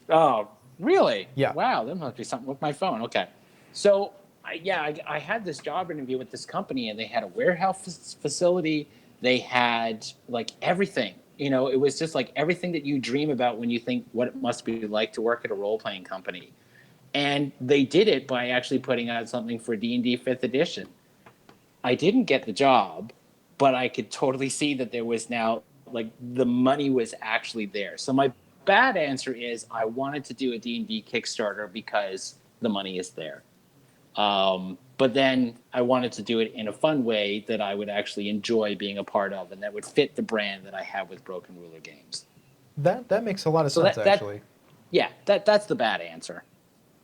Speaker 5: Oh, really?
Speaker 2: Yeah.
Speaker 5: Wow, there must be something with my phone. Okay. So, I had this job interview with this company, and they had a warehouse facility. They had like everything. You know, it was just like everything that you dream about when you think what it must be like to work at a role playing company. And they did it by actually putting out something for D&D 5th edition. I didn't get the job, but I could totally see that there was now like the money was actually there. So my bad answer is I wanted to do a D&D Kickstarter because the money is there. But then I wanted to do it in a fun way that I would actually enjoy being a part of, and that would fit the brand that I have with Broken Ruler Games.
Speaker 2: That makes a lot of
Speaker 5: So
Speaker 2: sense,
Speaker 5: that
Speaker 2: actually.
Speaker 5: Yeah, that's the bad answer.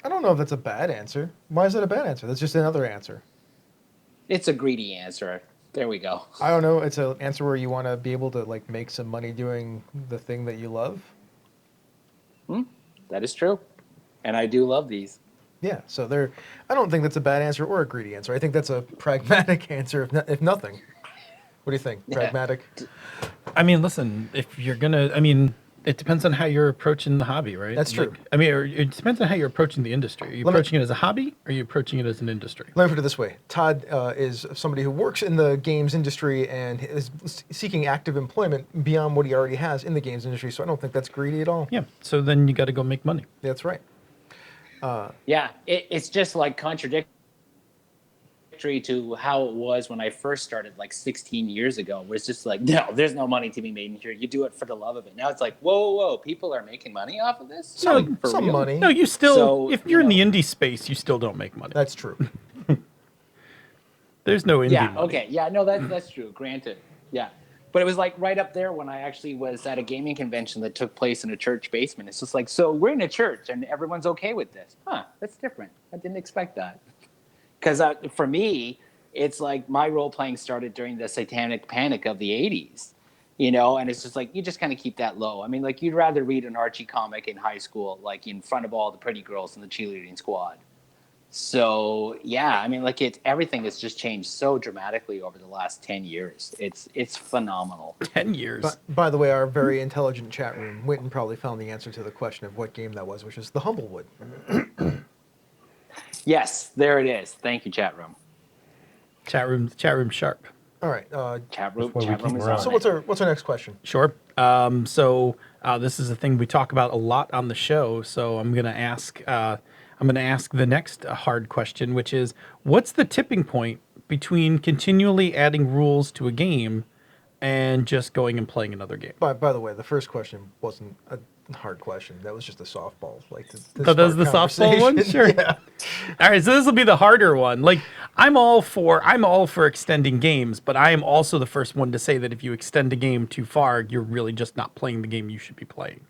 Speaker 2: I don't know if that's a bad answer. Why is that a bad answer? That's just another answer.
Speaker 5: It's a greedy answer. There we go.
Speaker 2: I don't know. It's an answer where you want to be able to like make some money doing the thing that you love.
Speaker 5: That is true. And I do love these.
Speaker 2: Yeah. So there, I don't think that's a bad answer or a greedy answer. I think that's a pragmatic answer, if nothing. What do you think?
Speaker 5: Yeah.
Speaker 2: Pragmatic.
Speaker 4: I mean, listen, if you're gonna, I mean, it depends on how you're approaching the hobby, right?
Speaker 2: That's true.
Speaker 4: I mean, it depends on how you're approaching the industry. Are you approaching it as a hobby, or are you approaching it as an industry?
Speaker 2: Let me put it this way: Todd is somebody who works in the games industry and is seeking active employment beyond what he already has in the games industry. So I don't think that's greedy at all.
Speaker 4: Yeah. So then you got to go make money.
Speaker 2: That's right.
Speaker 5: Yeah, it's just like contradictory to how it was when I first started like 16 years ago, where it's just like, no, there's no money to be made in here. You do it for the love of it. Now it's like, whoa, people are making money off of this?
Speaker 2: Some
Speaker 5: For real?
Speaker 2: money.
Speaker 4: No, you still,
Speaker 5: So,
Speaker 4: if you're in
Speaker 5: you
Speaker 4: the indie space, you still don't make money.
Speaker 2: That's true.
Speaker 4: There's no indie
Speaker 5: Yeah,
Speaker 4: money.
Speaker 5: okay. Yeah, no, that's true. Granted. Yeah. But it was like right up there when I actually was at a gaming convention that took place in a church basement. It's just like, so we're in a church and everyone's okay with this. Huh, that's different. I didn't expect that. Because for me, it's like my role playing started during the satanic panic of the 80s, you know, and it's just like, you just kind of keep that low. I mean, like, you'd rather read an Archie comic in high school, like in front of all the pretty girls in the cheerleading squad. So, yeah, I mean, like, everything has just changed so dramatically over the last 10 years. It's phenomenal.
Speaker 4: 10 years.
Speaker 2: But by the way, our very intelligent chat room, Winton probably found the answer to the question of what game that was, which is the Humblewood.
Speaker 5: Yes, there it is. Thank you, chat room.
Speaker 4: Chat room sharp.
Speaker 2: All right.
Speaker 5: Chat room
Speaker 3: why we keep
Speaker 5: is
Speaker 3: them
Speaker 5: on
Speaker 2: So
Speaker 5: it.
Speaker 2: what's our next question?
Speaker 4: Sure. This is a thing we talk about a lot on the show. So I'm gonna ask the next hard question, which is, what's the tipping point between continually adding rules to a game and just going and playing another game?
Speaker 2: By the way, the first question wasn't a hard question. That was just a softball. Like to
Speaker 4: Oh, that was the
Speaker 2: spark
Speaker 4: softball one?
Speaker 2: conversation.
Speaker 4: Sure.
Speaker 2: Yeah.
Speaker 4: All right, so this will be the harder one. Like, I'm all for extending games, but I am also the first one to say that if you extend a game too far, you're really just not playing the game you should be playing.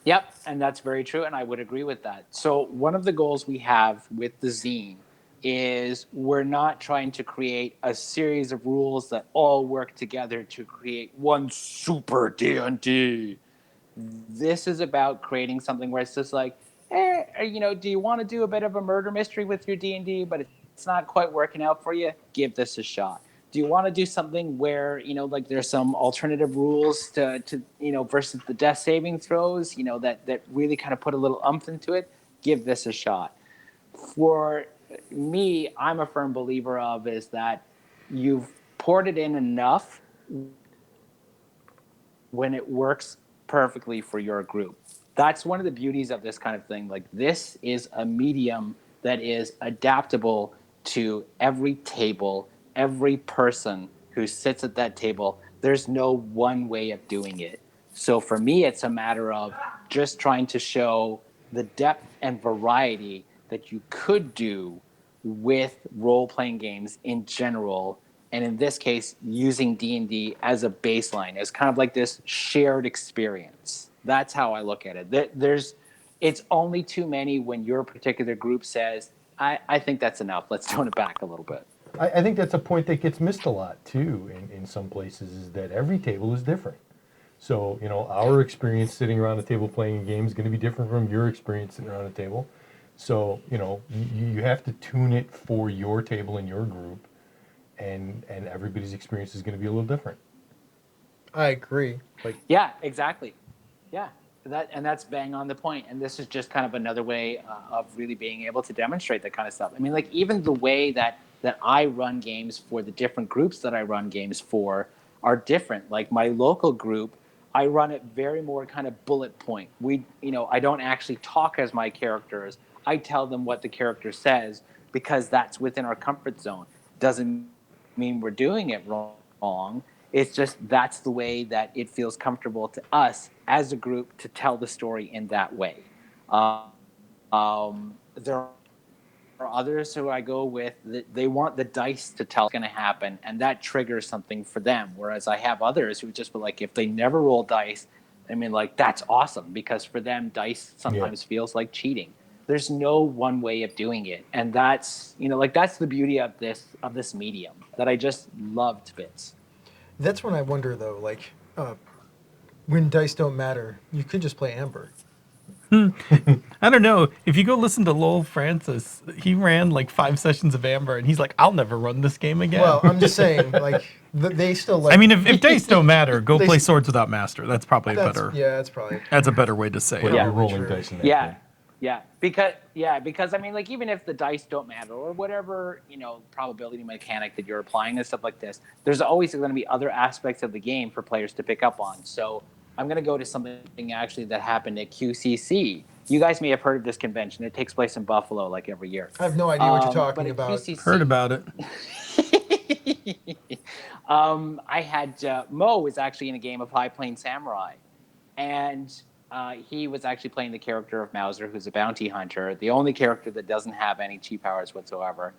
Speaker 5: Yep, and that's very true, and I would agree with that. So one of the goals we have with the zine is we're not trying to create a series of rules that all work together to create one super D&D. This is about creating something where it's just like, you know, do you want to do a bit of a murder mystery with your D&D, but it's not quite working out for you? Give this a shot. Do you want to do something where, you know, like there's some alternative rules to you know, versus the death saving throws, you know, that really kind of put a little umph into it? Give this a shot. For me, I'm a firm believer of is that you've poured it in enough when it works perfectly for your group. That's one of the beauties of this kind of thing. Like, this is a medium that is adaptable to every table, every person who sits at that table. There's no one way of doing it. So for me, it's a matter of just trying to show the depth and variety that you could do with role-playing games in general, and in this case, using D&D as a baseline, as kind of like this shared experience. That's how I look at it. It's only too many when your particular group says, I think that's enough. Let's tone it back a little bit.
Speaker 3: I think that's a point that gets missed a lot too in some places, is that every table is different. So, our experience sitting around a table playing a game is going to be different from your experience sitting around a table. So, you have to tune it for your table and your group, and everybody's experience is going to be a little different.
Speaker 2: I agree.
Speaker 5: Yeah, exactly. Yeah, that's bang on the point. And this is just kind of another way of really being able to demonstrate that kind of stuff. I mean, like even the way that I run games for the different groups that I run games for are different. Like my local group, I run it very more kind of bullet point. I don't actually talk as my characters. I tell them what the character says because that's within our comfort zone. Doesn't mean we're doing it wrong. It's just that's the way that it feels comfortable to us as a group to tell the story in that way. There are others who I go with that they want the dice to tell what's going to happen, and that triggers something for them. Whereas I have others who just feel like if they never roll dice, I mean, like that's awesome because for them, dice sometimes feels like cheating. There's no one way of doing it, and that's that's the beauty of this medium that I just love to bits.
Speaker 2: That's when I wonder, though, when dice don't matter, you could just play Amber.
Speaker 4: I don't know. If you go listen to Lowell Francis, he ran like 5 sessions of Amber, and he's like, "I'll never run this game again."
Speaker 2: Well, I'm just saying, they still like.
Speaker 4: I mean, if dice don't matter, go play Swords Without Master. That's probably better.
Speaker 2: Yeah, that's probably.
Speaker 4: That's a better way to say it.
Speaker 3: You're rolling dice in that game.
Speaker 5: Because I mean, like even if the dice don't matter or whatever probability mechanic that you're applying and stuff like this, there's always going to be other aspects of the game for players to pick up on. So I'm going to go to something actually that happened at QCC. You guys may have heard of this convention. It takes place in Buffalo like every year.
Speaker 2: I have no idea what you're talking about.
Speaker 5: QCC,
Speaker 4: Heard about it.
Speaker 5: I had Mo was actually in a game of High Plains Samurai, and he was actually playing the character of Mauser, who's a bounty hunter, the only character that doesn't have any chi powers whatsoever.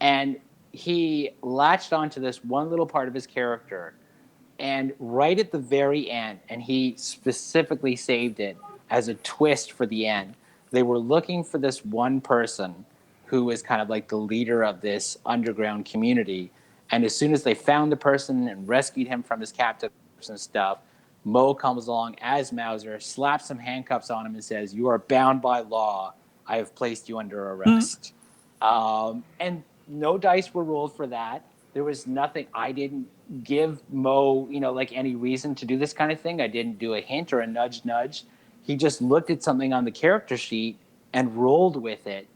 Speaker 5: And he latched onto this one little part of his character, and right at the very end, and he specifically saved it as a twist for the end, they were looking for this one person who was kind of like the leader of this underground community. And as soon as they found the person and rescued him from his captives and stuff, Mo comes along as Mauser, slaps some handcuffs on him and says, "You are bound by law. I have placed you under arrest." And no dice were rolled for that. There was nothing. I didn't give Mo, like any reason to do this kind of thing. I didn't do a hint or a nudge. He just looked at something on the character sheet and rolled with it,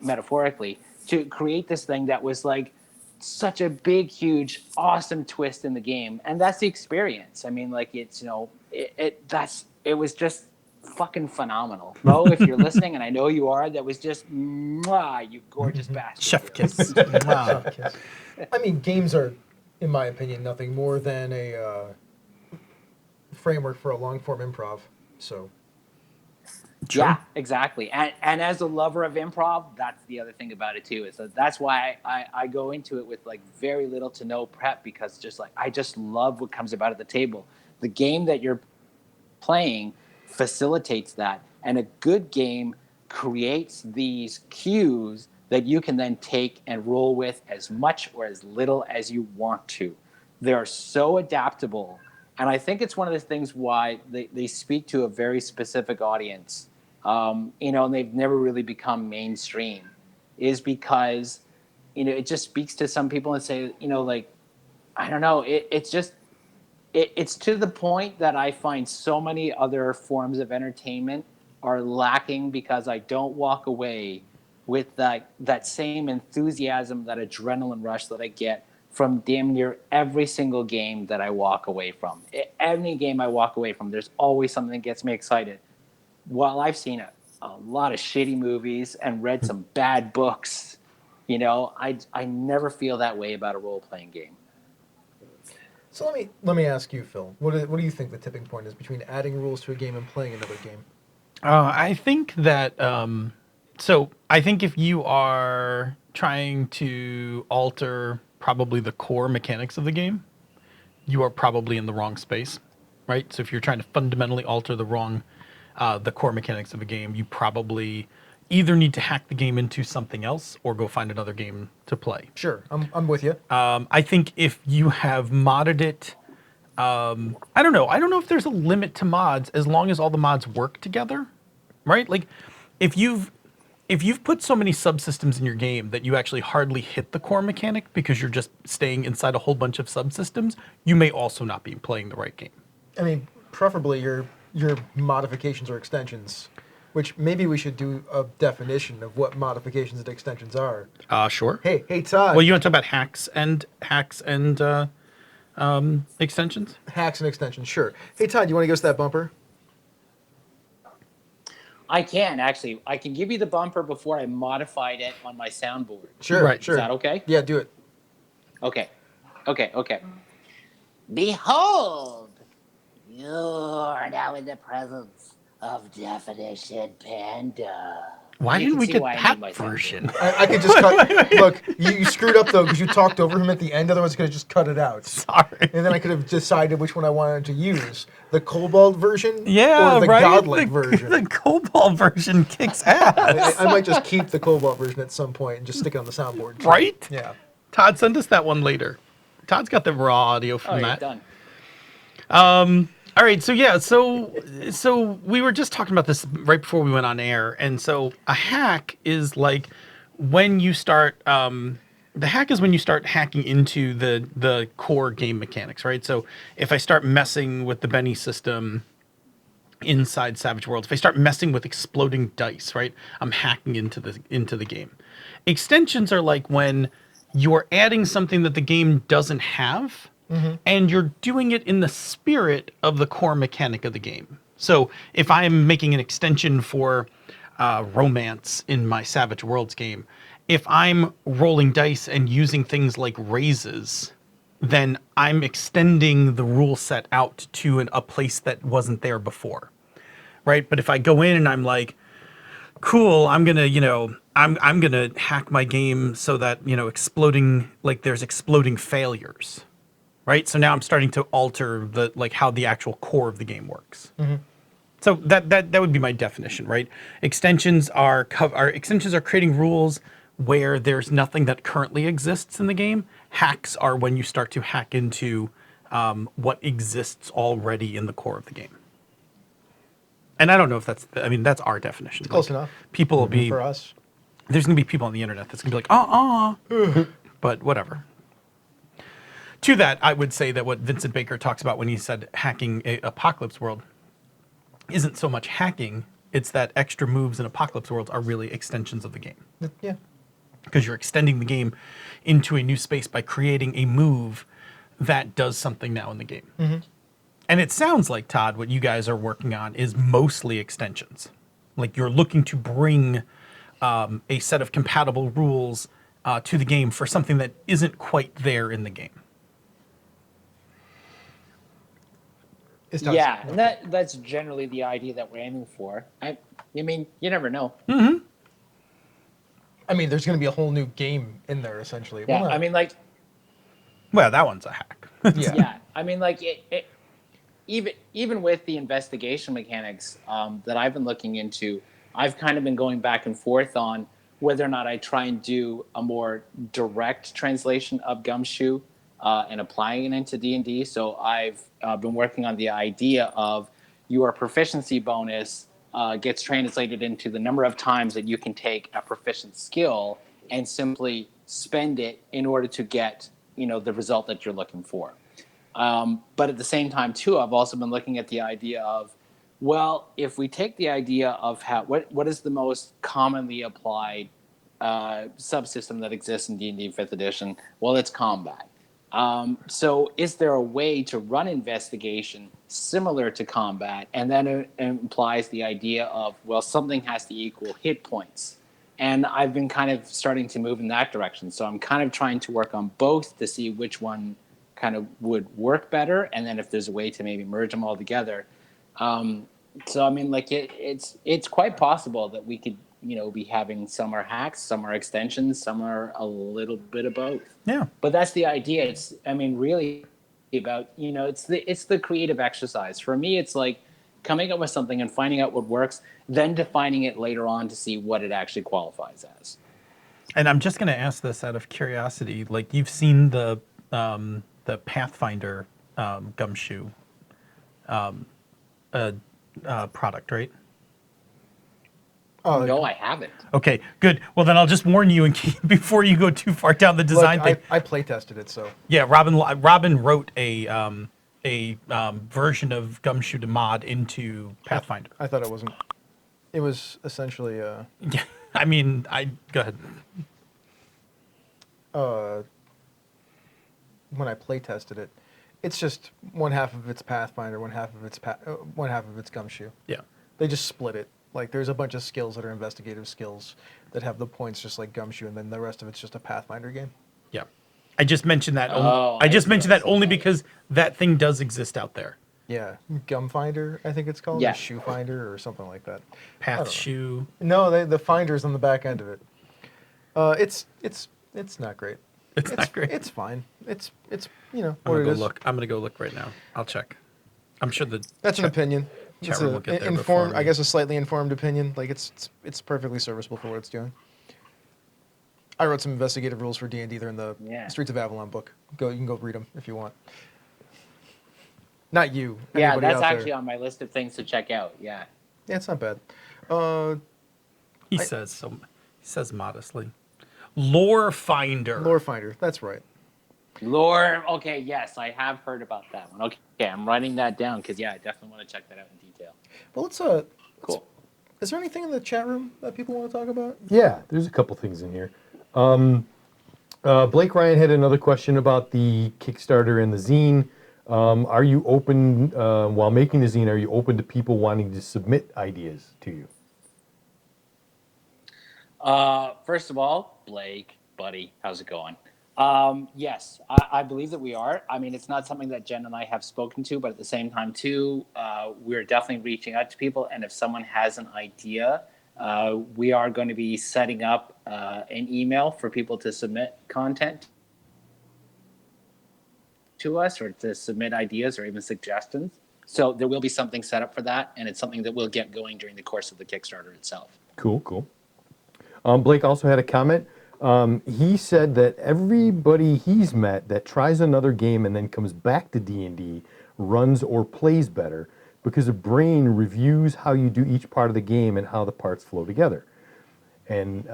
Speaker 5: metaphorically, to create this thing that was like such a big, huge, awesome twist in the game. And that's the experience. I mean, like it's, it was just fucking phenomenal. Mo, if you're listening, and I know you are, that was just, mwah, you gorgeous bastard.
Speaker 4: Chef kiss.
Speaker 2: Wow. I mean, games are, in my opinion, nothing more than a framework for a long-form improv. So.
Speaker 4: True.
Speaker 5: Yeah, exactly. And as a lover of improv, that's the other thing about it too. Is that that's why I go into it with like very little to no prep, because just like I just love what comes about at the table. The game that you're playing facilitates that, and a good game creates these cues that you can then take and roll with as much or as little as you want to. They're so adaptable, and I think it's one of the things why they speak to a very specific audience. And they've never really become mainstream, is because, it just speaks to some people and say, like, I don't know, it's to the point that I find so many other forms of entertainment are lacking because I don't walk away with that same enthusiasm, that adrenaline rush that I get from damn near every single game that I walk away from. Any game I walk away from, there's always something that gets me excited. While I've seen a lot of shitty movies and read some bad books, I never feel that way about a role-playing game.
Speaker 2: So let me ask you, Phil. What do you think the tipping point is between adding rules to a game and playing another game?
Speaker 4: I think that I think if you are trying to alter probably the core mechanics of the game, you are probably in the wrong space, right? So if you're trying to fundamentally alter the core mechanics of a game, you probably either need to hack the game into something else or go find another game to play.
Speaker 2: Sure, I'm with you.
Speaker 4: I think if you have modded it, I don't know. I don't know if there's a limit to mods as long as all the mods work together, right? Like if you've put so many subsystems in your game that you actually hardly hit the core mechanic because you're just staying inside a whole bunch of subsystems, you may also not be playing the right game.
Speaker 2: I mean, preferably your modifications or extensions, which maybe we should do a definition of what modifications and extensions are.
Speaker 4: Sure.
Speaker 2: Hey, Todd.
Speaker 4: Well, you want to talk about hacks and extensions?
Speaker 2: Hacks and extensions, sure. Hey, Todd, you want to give us that bumper?
Speaker 5: I can actually. I can give you the bumper before I modified it on my soundboard.
Speaker 2: Sure,
Speaker 4: Right.
Speaker 2: sure.
Speaker 5: Is that okay?
Speaker 2: Yeah, do it.
Speaker 5: Okay. Behold, you are now in the presence of Definition Panda.
Speaker 4: Why
Speaker 5: You
Speaker 4: didn't
Speaker 5: can
Speaker 4: we
Speaker 5: see
Speaker 4: get
Speaker 5: why I
Speaker 4: that
Speaker 5: need my
Speaker 4: version?
Speaker 2: I could just cut. Look, you screwed up though because you talked over him at the end. Otherwise, I could have just cut it out.
Speaker 4: Sorry.
Speaker 2: And then I could have decided which one I wanted to use: the Cobalt version,
Speaker 4: Yeah,
Speaker 2: or the
Speaker 4: right.
Speaker 2: Godlike version.
Speaker 4: The Cobalt version kicks ass,
Speaker 2: I might just keep the Cobalt version at some point and just stick it on the soundboard. too.
Speaker 4: right?
Speaker 2: Yeah.
Speaker 4: Todd, send us that one later. Todd's got the raw audio
Speaker 5: Oh,
Speaker 4: from
Speaker 5: you're
Speaker 4: that.
Speaker 5: done.
Speaker 4: All right, so we were just talking about this right before we went on air, and so a hack is like when you start. The hack is when you start hacking into the core game mechanics, right? So if I start messing with the Benny system inside Savage Worlds, if I start messing with exploding dice, right, I'm hacking into the game. Extensions are like when you're adding something that the game doesn't have, and you're doing it in the spirit of the core mechanic of the game. So if I'm making an extension for romance in my Savage Worlds game, if I'm rolling dice and using things like raises, then I'm extending the rule set out to a place that wasn't there before, right? But if I go in and I'm like, cool, I'm gonna, I'm gonna hack my game so that exploding, like there's exploding failures, right? So now I'm starting to alter how the actual core of the game works. So that would be my definition, right? Extensions are creating rules where there's nothing that currently exists in the game. Hacks are when you start to hack into what exists already in the core of the game. And I don't know if that's our definition.
Speaker 2: Close enough.
Speaker 4: People will be,
Speaker 2: For us.
Speaker 4: there's going to be people on the internet that's going to be like, but whatever. To that, I would say that what Vincent Baker talks about when he said hacking Apocalypse World isn't so much hacking, it's that extra moves in Apocalypse Worlds are really extensions of the game.
Speaker 2: Yeah.
Speaker 4: Because you're extending the game into a new space by creating a move that does something now in the game. And it sounds like, Todd, what you guys are working on is mostly extensions. Like you're looking to bring a set of compatible rules to the game for something that isn't quite there in the game.
Speaker 5: Yeah, and that's generally the idea that we're aiming for. I mean, you never know.
Speaker 2: I mean, there's going to be a whole new game in there, essentially.
Speaker 5: Yeah,
Speaker 2: Well,
Speaker 5: I mean, like,
Speaker 4: Well, that one's a hack.
Speaker 2: yeah.
Speaker 5: yeah, I mean, like, even with the investigation mechanics that I've been looking into, I've kind of been going back and forth on whether or not I try and do a more direct translation of Gumshoe and applying it into D&D. So I've been working on the idea of your proficiency bonus gets translated into the number of times that you can take a proficient skill and simply spend it in order to get the result that you're looking for. But at the same time, too, I've also been looking at the idea of, well, if we take the idea of what is the most commonly applied subsystem that exists in D&D 5th edition, well, it's combat. So is there a way to run investigation similar to combat? And then it implies the idea of, well, something has to equal hit points. And I've been kind of starting to move in that direction. So I'm kind of trying to work on both to see which one kind of would work better. And then if there's a way to maybe merge them all together. So, I mean, like it's quite possible that we could be having some are hacks, some are extensions, some are a little bit of both.
Speaker 4: Yeah.
Speaker 5: But that's the idea. It's, I mean, really about, it's the creative exercise. For me, it's like coming up with something and finding out what works, then defining it later on to see what it actually qualifies as.
Speaker 4: And I'm just going to ask this out of curiosity. Like, you've seen the Pathfinder gumshoe product, right?
Speaker 5: No, I haven't.
Speaker 4: Okay, good. Well, then I'll just warn you before you go too far down the design
Speaker 2: Look,
Speaker 4: thing.
Speaker 2: I play tested it, so
Speaker 4: Yeah, Robin wrote a version of Gumshoe to mod into Pathfinder.
Speaker 2: I thought it wasn't. It was essentially
Speaker 4: Yeah, I mean, go ahead.
Speaker 2: when I play tested it, it's just one half of its Pathfinder, one half of its Gumshoe.
Speaker 4: Yeah,
Speaker 2: They just split it. Like there's a bunch of skills that are investigative skills that have the points just like Gumshoe, and then the rest of it's just a Pathfinder game.
Speaker 4: yeah. I just mentioned that.
Speaker 5: Oh,
Speaker 4: I just
Speaker 5: I see,
Speaker 4: mentioned
Speaker 5: I
Speaker 4: that
Speaker 5: see.
Speaker 4: only because that thing does exist out there.
Speaker 2: Yeah, Gumfinder, I think it's called,
Speaker 5: Yeah.
Speaker 2: or Shoe Finder, or something like that.
Speaker 4: Path shoe.
Speaker 2: No, the finder's on the back end of it. It's not great.
Speaker 4: It's not great.
Speaker 2: It's fine. It's
Speaker 4: I'm
Speaker 2: what
Speaker 4: gonna
Speaker 2: it
Speaker 4: go
Speaker 2: is.
Speaker 4: look. I'm gonna go look right now. I'll check. I'm sure the
Speaker 2: That's an opinion.
Speaker 4: chat
Speaker 2: It's
Speaker 4: room
Speaker 2: a
Speaker 4: will get there before
Speaker 2: informed, I
Speaker 4: me.
Speaker 2: guess, a slightly informed opinion. Like it's perfectly serviceable for what it's doing. I wrote some investigative rules for D&D. They're in the
Speaker 5: Yeah.
Speaker 2: Streets of Avalon book. You can go read them if you want. Not you.
Speaker 5: Yeah,
Speaker 2: anybody
Speaker 5: that's
Speaker 2: out there.
Speaker 5: actually on my list of things to check out. Yeah.
Speaker 2: Yeah, it's not bad.
Speaker 4: He says modestly. Lore Finder.
Speaker 2: Lore Finder. That's right.
Speaker 5: Lore. Okay, yes, I have heard about that one. Okay, I'm writing that down because I definitely want to check that out in detail.
Speaker 2: Well,
Speaker 5: Cool.
Speaker 2: Is there anything in the chat room that people want to talk about?
Speaker 3: Yeah, there's a couple things in here. Blake Ryan had another question about the Kickstarter and the zine. Are you open, while making the zine, are you open to people wanting to submit ideas to you?
Speaker 5: First of all, Blake, buddy, how's it going? Yes, I believe that we are. I mean, it's not something that Jen and I have spoken to, but at the same time, too, we're definitely reaching out to people. And if someone has an idea, we are going to be setting up an email for people to submit content to us or to submit ideas or even suggestions. So there will be something set up for that, and it's something that we'll get going during the course of the Kickstarter itself.
Speaker 3: Cool. Blake also had a comment. He said that everybody he's met that tries another game and then comes back to D&D runs or plays better because the brain reviews how you do each part of the game and how the parts flow together. And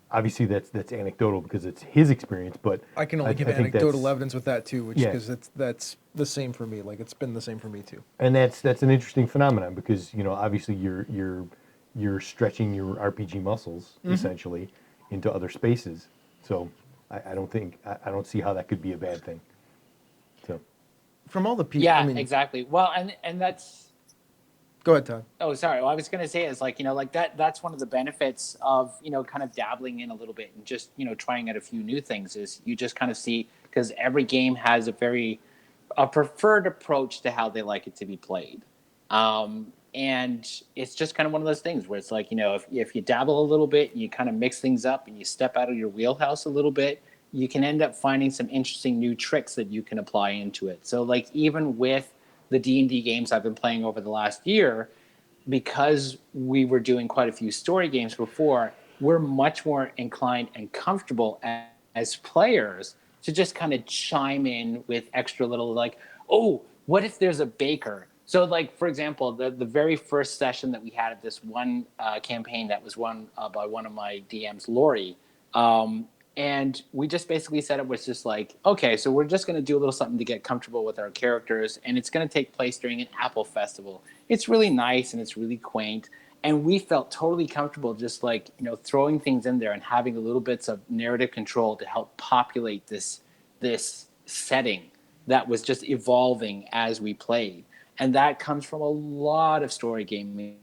Speaker 3: obviously that's anecdotal because it's his experience, but
Speaker 2: I can only give
Speaker 3: think
Speaker 2: anecdotal
Speaker 3: that's-
Speaker 2: evidence with that too,
Speaker 3: Yeah.
Speaker 2: because that's the same for me. Like it's been the same for me too.
Speaker 3: And that's an interesting phenomenon because obviously you're stretching your RPG muscles essentially into other spaces. So I don't see how that could be a bad thing. So
Speaker 2: From all the people,
Speaker 5: Yeah,
Speaker 2: I mean,
Speaker 5: exactly. Well, and that's
Speaker 2: go ahead, Todd.
Speaker 5: Oh, sorry. What I was going to say is that's one of the benefits of, kind of dabbling in a little bit and just, trying out a few new things is you just kind of see, because every game has a preferred approach to how they like it to be played. And it's just kind of one of those things where it's like, if you dabble a little bit, you kind of mix things up and you step out of your wheelhouse a little bit, you can end up finding some interesting new tricks that you can apply into it. So like even with the D&D games I've been playing over the last year, because we were doing quite a few story games before, we're much more inclined and comfortable as players to just kind of chime in with extra little like, oh, what if there's a baker? So like, for example, the very first session that we had at this one campaign that was run by one of my DMs, Lori, and we just basically said it was just like, okay, so we're just going to do a little something to get comfortable with our characters, and it's going to take place during an apple festival. It's really nice and it's really quaint, and we felt totally comfortable just like, throwing things in there and having a little bits of narrative control to help populate this setting that was just evolving as we played. And that comes from a lot of story gaming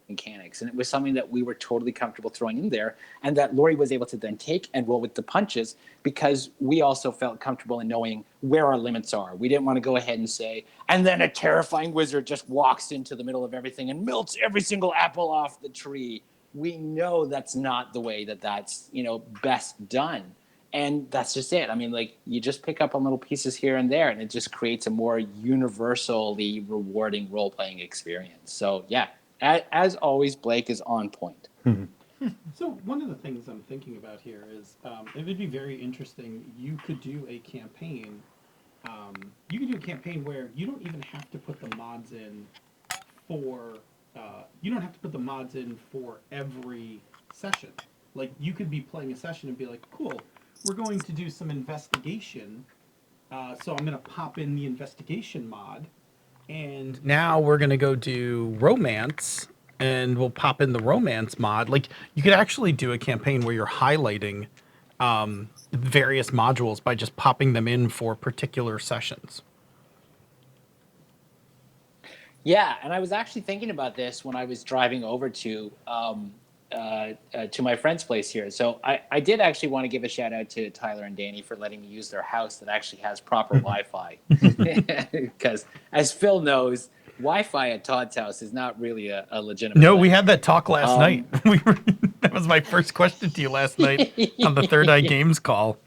Speaker 5: mechanics, and it was something that we were totally comfortable throwing in there, and that Lori was able to then take and roll with the punches, because we also felt comfortable in knowing where our limits are. We didn't want to go ahead and say, and then a terrifying wizard just walks into the middle of everything and melts every single apple off the tree. We know that's not the way that's best done. And that's just it. I mean, like, you just pick up on little pieces here and there, and it just creates a more universally rewarding role-playing experience. So, yeah, as always, Blake is on point.
Speaker 4: So one of the things I'm thinking about here is it would be very interesting. You could do a campaign. You could do a campaign where you don't even have to put the mods in for. You don't have to put the mods in for every session. Like, you could be playing a session and be like, cool, we're going to do some investigation. So I'm going to pop in the investigation mod. And now we're going to go do romance, and we'll pop in the romance mod. Like, you could actually do a campaign where you're highlighting various modules by just popping them in for particular sessions.
Speaker 5: Yeah, and I was actually thinking about this when I was driving over to my friend's place here. So I did actually want to give a shout out to Tyler and Danny for letting me use their house that actually has proper Wi-Fi. Because as Phil knows, Wi-Fi at Todd's house is not really a legitimate
Speaker 4: No,
Speaker 5: thing.
Speaker 4: we had that talk last night. That was my first question to you last night on the Third Eye Games call.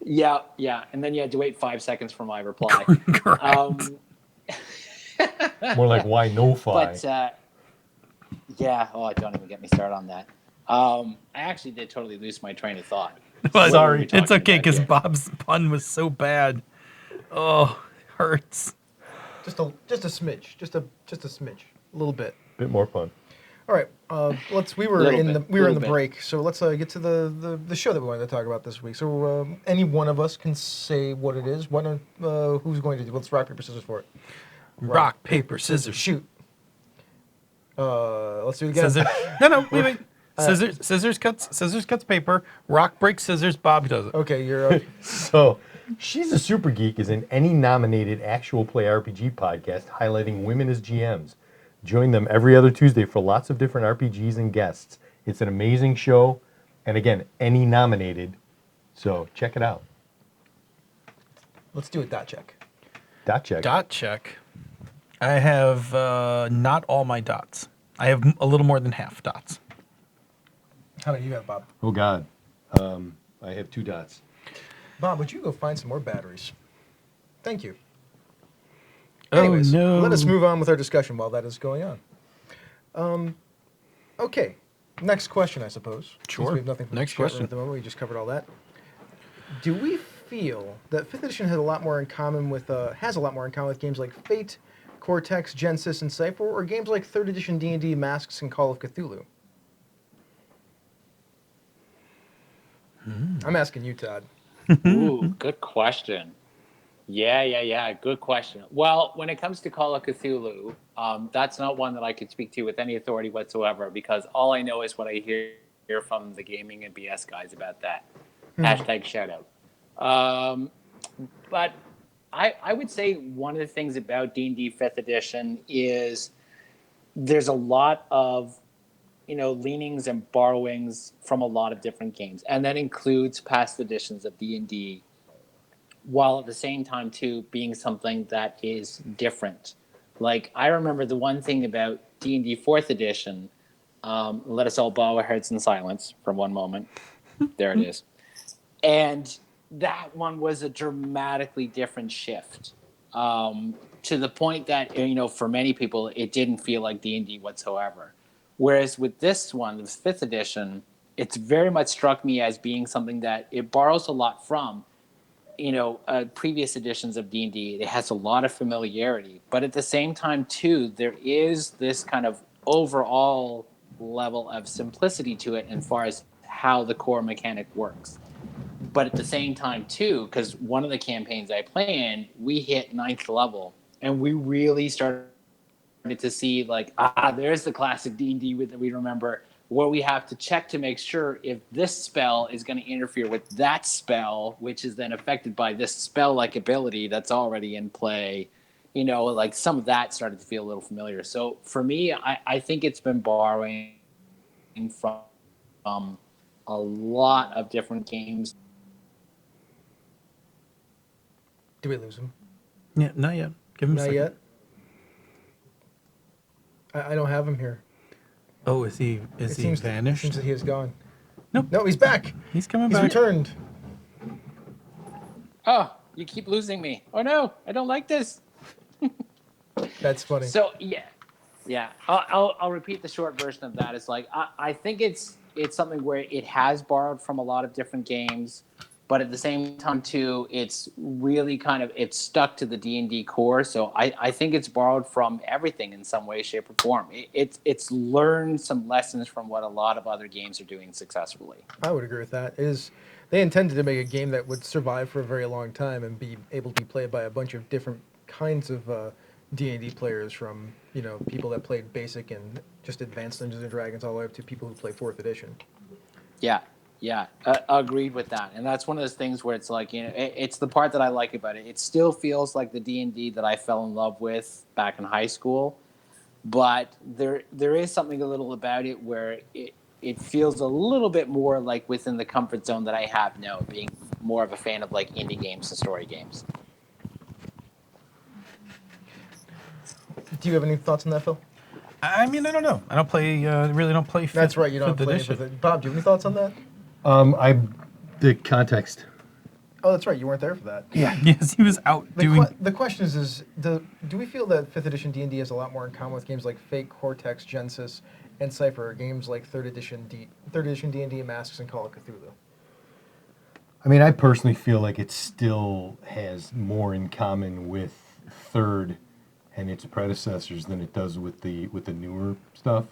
Speaker 5: Yeah, and then you had to wait 5 seconds for my reply.
Speaker 4: Correct.
Speaker 3: More like why no fi?
Speaker 5: But yeah, don't even get me started on that. I actually did totally lose my train of thought.
Speaker 4: But
Speaker 3: Sorry.
Speaker 4: it's okay because
Speaker 5: here?
Speaker 4: Bob's pun was so bad. Oh, hurts.
Speaker 2: Just a smidge, just a smidge, a little bit.
Speaker 3: Bit more fun.
Speaker 2: All right, we were
Speaker 5: Little
Speaker 2: in
Speaker 5: bit,
Speaker 2: the
Speaker 5: bit.
Speaker 2: break, so let's get to the show that we wanted to talk about this week. So any one of us can say what it is. Who's going to do? Let's rock paper scissors for it.
Speaker 4: Rock, paper, scissors.
Speaker 2: Shoot. Let's do it again.
Speaker 4: Scissors. No, wait. Scissors cuts paper. Rock breaks scissors. Bob does it.
Speaker 2: Okay, you're up.
Speaker 3: So, She's a Super Geek is an any nominated actual play RPG podcast highlighting women as GMs. Join them every other Tuesday for lots of different RPGs and guests. It's an amazing show, and again, any nominated. So check it out.
Speaker 2: Let's do a dot check.
Speaker 3: Dot check.
Speaker 4: Dot check. I have not all my dots. I have a little more than half dots.
Speaker 2: How many do you have, Bob?
Speaker 3: Oh God, I have 2 dots.
Speaker 2: Bob, would you go find some more batteries? Thank you.
Speaker 4: Oh,
Speaker 2: Anyways,
Speaker 4: no.
Speaker 2: let us move on with our discussion while that is going on. Okay, next question, I suppose.
Speaker 4: Sure.
Speaker 2: Since we have nothing from
Speaker 4: Next
Speaker 2: the chat room
Speaker 4: question.
Speaker 2: at the moment. We just covered all that. Do we feel that 5th edition has a lot more in common with games like Fate, Cortex, Genesis, and Cypher, or games like 3rd edition D&D, Masks, and Call of Cthulhu? I'm asking you, Todd.
Speaker 5: Ooh, good question. Yeah. Good question. Well, when it comes to Call of Cthulhu, that's not one that I could speak to with any authority whatsoever, because all I know is what I hear from the gaming and BS guys about that. Hashtag shout out. But I would say one of the things about D&D 5th edition is there's a lot of leanings and borrowings from a lot of different games, and that includes past editions of D&D, while at the same time too being something that is different. Like, I remember the one thing about D&D 4th edition, let us all bow our heads in silence for one moment. There it is. And that one was a dramatically different shift, to the point that, for many people, it didn't feel like D&D whatsoever. Whereas with this one, the 5th edition, it's very much struck me as being something that it borrows a lot from, previous editions of D&D. It has a lot of familiarity, but at the same time, too, there is this kind of overall level of simplicity to it as far as how the core mechanic works. But at the same time, too, because one of the campaigns I play in, we hit 9th level, and we really started to see, like, there's the classic D&D that we remember, where we have to check to make sure if this spell is going to interfere with that spell, which is then affected by this spell-like ability that's already in play. like some of that started to feel a little familiar. So for me, I think it's been borrowing from a lot of different games.
Speaker 2: Do we lose him?
Speaker 4: Yeah, not yet. Give him a
Speaker 2: Not
Speaker 4: second.
Speaker 2: yet. I don't have him here.
Speaker 4: Oh, is he
Speaker 2: It seems
Speaker 4: vanished?
Speaker 2: that he is gone.
Speaker 4: Nope.
Speaker 2: No, he's back.
Speaker 4: He's coming
Speaker 2: He's
Speaker 4: back.
Speaker 2: returned.
Speaker 5: Oh, you keep losing me. Oh no, I don't like this.
Speaker 2: That's funny.
Speaker 5: So yeah. I'll repeat the short version of that. It's like I think it's something where it has borrowed from a lot of different games, but at the same time too, it's really it's stuck to the D&D core. So I think it's borrowed from everything in some way, shape, or form. It's learned some lessons from what a lot of other games are doing successfully.
Speaker 2: I would agree with that. They intended to make a game that would survive for a very long time and be able to be played by a bunch of different kinds of D&D players, from people that played basic and just advanced Dungeons and Dragons all the way up to people who play 4th edition.
Speaker 5: Yeah, agreed with that. And that's one of those things where it's like, it's the part that I like about it. It still feels like the D&D that I fell in love with back in high school, but there is something a little about it where it feels a little bit more like within the comfort zone that I have now, being more of a fan of like indie games and story games.
Speaker 2: Do you have any thoughts on that, Phil?
Speaker 4: I mean, I don't know. I don't play. Really don't play.
Speaker 2: That's right, you don't play with it. Bob, do you have any thoughts on that?
Speaker 3: The context.
Speaker 2: Oh, that's right, you weren't there for that.
Speaker 3: Yeah.
Speaker 4: Yes, he was out doing.
Speaker 2: The question is do we feel that 5th edition D&D has a lot more in common with games like Fate, Cortex, Genesis, and Cypher, or games like 3rd edition D&D, Masks, and Call of Cthulhu?
Speaker 3: I mean, I personally feel like it still has more in common with Third and its predecessors than it does with the newer stuff.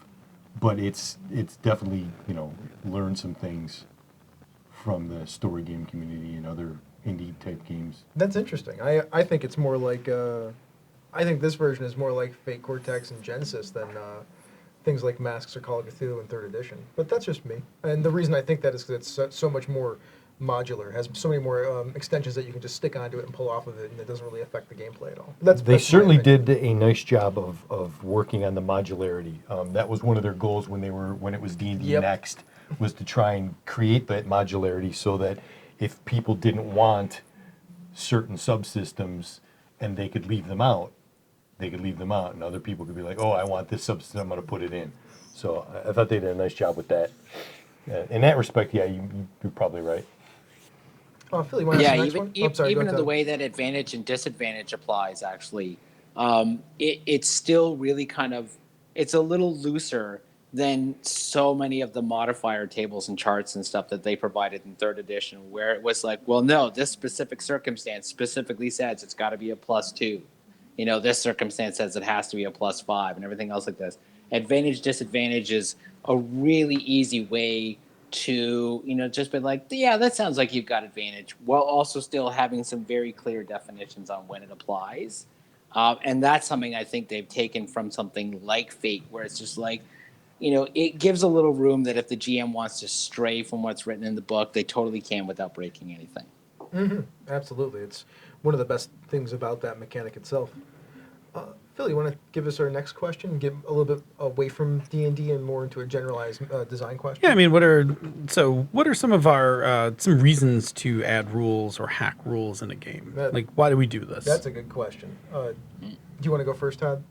Speaker 3: But it's definitely learned some things from the story game community and other indie type games.
Speaker 2: That's interesting. I think it's more like I think this version is more like Fate, Cortex, and Genesis than things like Masks or Call of Cthulhu in 3rd edition. But that's just me. And the reason I think that is because it's so much more modular, has so many more extensions that you can just stick onto it and pull off of it, and it doesn't really affect the gameplay at all.
Speaker 3: They certainly did a nice job of working on the modularity. That was one of their goals when it was D&D
Speaker 2: Yep.
Speaker 3: Next, was to try and create that modularity so that if people didn't want certain subsystems and they could leave them out, and other people could be like, oh, I want this subsystem, I'm going to put it in. So I thought they did a nice job with that. In that respect, yeah, you're probably right.
Speaker 2: Phil, you want to ask the next one?
Speaker 5: Even,
Speaker 2: I'm sorry,
Speaker 5: even
Speaker 2: go
Speaker 5: in
Speaker 2: ahead,
Speaker 5: the
Speaker 2: Todd.
Speaker 5: way that advantage and disadvantage applies, actually, it's still really it's a little looser than so many of the modifier tables and charts and stuff that they provided in 3rd edition, where it was like, well, no, this specific circumstance specifically says it's got to be a +2. This circumstance says it has to be a +5, and everything else like this. Advantage, disadvantage is a really easy way to just be like, yeah, that sounds like you've got advantage, while also still having some very clear definitions on when it applies. And that's something I think they've taken from something like Fate, where it's just like, it gives a little room that if the GM wants to stray from what's written in the book, they totally can without breaking anything.
Speaker 2: Mm-hmm. Absolutely. It's one of the best things about that mechanic itself. Phil, you want to give us our next question and get a little bit away from D&D and more into a generalized design question?
Speaker 4: Yeah, I mean, what are some of our some reasons to add rules or hack rules in a game? Like, why do we do this?
Speaker 2: That's a good question. Do you want to go first, Todd?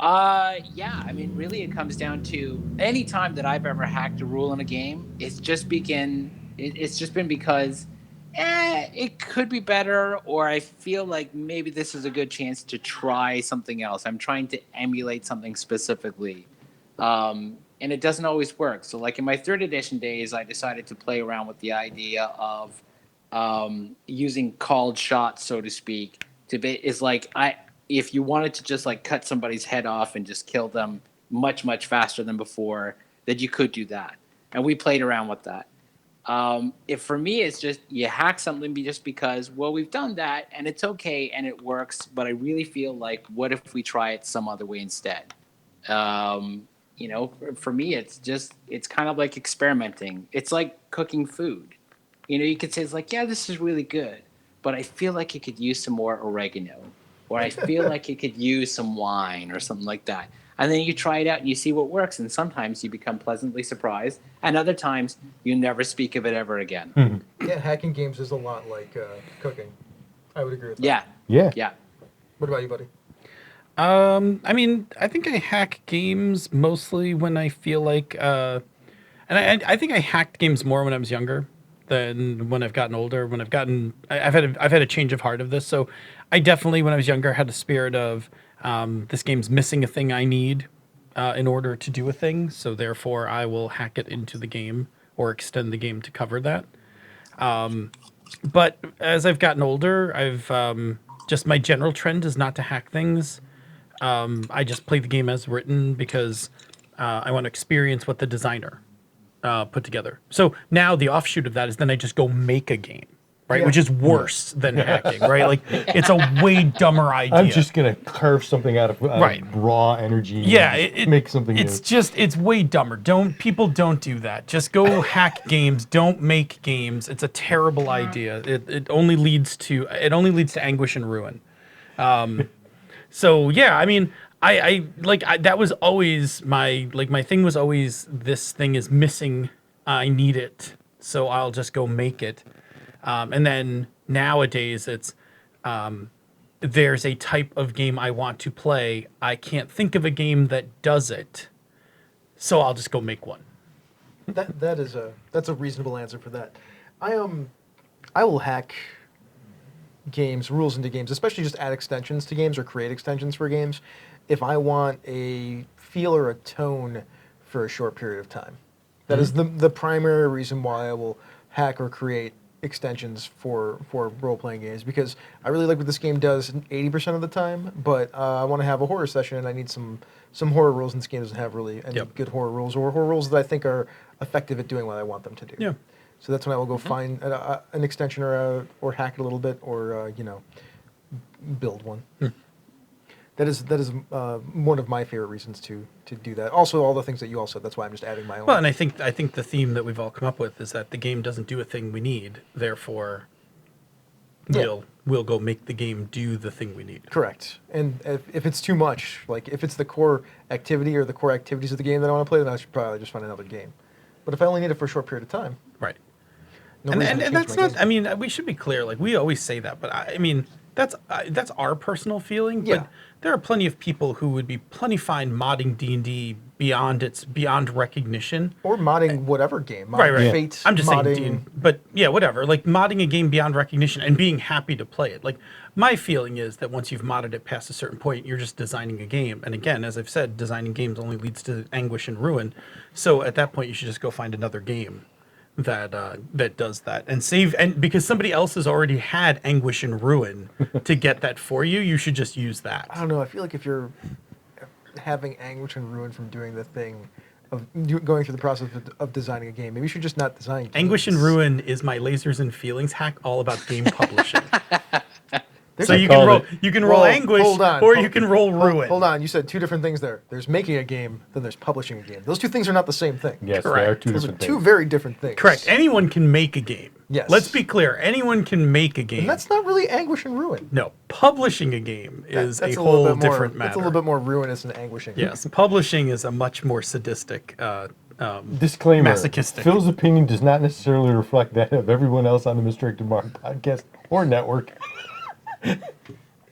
Speaker 5: Yeah, I mean, really it comes down to any time that I've ever hacked a rule in a game, it's just been because it could be better, or I feel like maybe this is a good chance to try something else. I'm trying to emulate something specifically. And it doesn't always work. So like in my 3rd edition days, I decided to play around with the idea of using called shots, so to speak, if you wanted to just like cut somebody's head off and just kill them much, much faster than before, that you could do that. And we played around with that. If for me, it's just you hack something just because, well, we've done that and it's okay and it works, but I really feel like, what if we try it some other way instead? For me, it's kind of like experimenting. It's like cooking food. You could say it's like, yeah, this is really good, but I feel like it could use some more oregano. or I feel like it could use some wine or something like that. And then you try it out and you see what works. And sometimes you become pleasantly surprised. And other times you never speak of it ever again.
Speaker 2: Yeah, hacking games is a lot like cooking. I would agree with that.
Speaker 5: Yeah.
Speaker 3: Yeah.
Speaker 5: Yeah.
Speaker 2: What about you, buddy?
Speaker 4: I mean, I think I hack games mostly when I feel like, and I think I hacked games more when I was younger than when I've gotten older. When I've had a change of heart of this. So I definitely, when I was younger, had the spirit of this game's missing a thing I need in order to do a thing. So therefore, I will hack it into the game or extend the game to cover that. But as I've gotten older, I've just my general trend is not to hack things. I just play the game as written because I want to experience what the designer put together. So now the offshoot of that is then I just go make a game, right?
Speaker 2: Yeah.
Speaker 4: Which is worse than hacking, right? Like it's a way dumber idea.
Speaker 3: I'm just gonna carve something out of
Speaker 4: Right.
Speaker 3: raw energy.
Speaker 4: Yeah,
Speaker 3: and make something.
Speaker 4: it's way dumber. People don't do that. Just go hack games. Don't make games. It's a terrible idea. It only leads to anguish and ruin. So yeah, I mean, that was always my thing was always this thing is missing. I need it, so I'll just go make it. And then nowadays it's there's a type of game I want to play. I can't think of a game that does it, so I'll just go make one.
Speaker 2: That's a reasonable answer for that. I will hack games, rules into games, especially just add extensions to games or create extensions for games if I want a feel or a tone for a short period of time. That is the primary reason why I will hack or create extensions for role-playing games, because I really like what this game does 80% of the time, but I want to have a horror session and I need some horror rules, and this game doesn't have really any good horror rules or horror rules that I think are effective at doing what I want them to do.
Speaker 4: Yeah.
Speaker 2: So that's when I will go find an extension or hack it a little bit or build one. That is one of my favorite reasons to do that. Also, all the things that you all said. That's why I'm just adding my own.
Speaker 4: Well, and I think the theme that we've all come up with is that the game doesn't do a thing we need. Therefore, we'll go make the game do the thing we need.
Speaker 2: Correct. And if it's too much, like if it's the core activity or the core activities of the game that I want to play, then I should probably just find another game. But if I only need it for a short period of time,
Speaker 4: Right.
Speaker 2: no
Speaker 4: And
Speaker 2: reason to change
Speaker 4: that's
Speaker 2: my
Speaker 4: not.
Speaker 2: game.
Speaker 4: I mean, we should be clear. Like we always say that, but I mean, that's our personal feeling.
Speaker 2: Yeah.
Speaker 4: But there are plenty of people who would be plenty fine modding D&D beyond recognition.
Speaker 2: Or modding whatever game.
Speaker 4: Right.
Speaker 2: Fate,
Speaker 4: I'm just
Speaker 2: modding,
Speaker 4: saying, but yeah, whatever. Like modding a game beyond recognition and being happy to play it. Like my feeling is that once you've modded it past a certain point, you're just designing a game. And again, as I've said, designing games only leads to anguish and ruin. So at that point, you should just go find another game that does that and save. And because somebody else has already had anguish and ruin to get that for you, you should just use that.
Speaker 2: I don't know. I feel like if you're having anguish and ruin from doing the thing of going through the process of designing a game, maybe you should just not design games.
Speaker 4: Anguish and Ruin is my lasers and feelings hack all about game publishing.
Speaker 2: There's
Speaker 4: So
Speaker 2: a-
Speaker 4: you can roll
Speaker 2: Well,
Speaker 4: anguish
Speaker 2: hold on,
Speaker 4: or
Speaker 2: hold-
Speaker 4: you can roll ruin.
Speaker 2: Hold on, you said two different things there. There's making a game, then there's publishing a game. Those two things are not the same thing.
Speaker 3: Yes,
Speaker 4: Correct.
Speaker 3: they are two
Speaker 2: Those are
Speaker 3: different
Speaker 2: two
Speaker 3: things.
Speaker 2: very different things.
Speaker 4: Correct. Anyone can make a game.
Speaker 2: Yes.
Speaker 4: Let's be clear. Anyone can make a game.
Speaker 2: And that's not really anguish and ruin.
Speaker 4: No, publishing a game is
Speaker 2: That's
Speaker 4: a
Speaker 2: little
Speaker 4: whole
Speaker 2: bit more-
Speaker 4: different matter.
Speaker 2: That's a little bit more ruinous than anguishing.
Speaker 4: Yes, publishing is a much more sadistic.
Speaker 3: Disclaimer:
Speaker 4: Masochistic.
Speaker 3: Phil's opinion does not necessarily reflect that of everyone else on the Misdirected Mark podcast or network.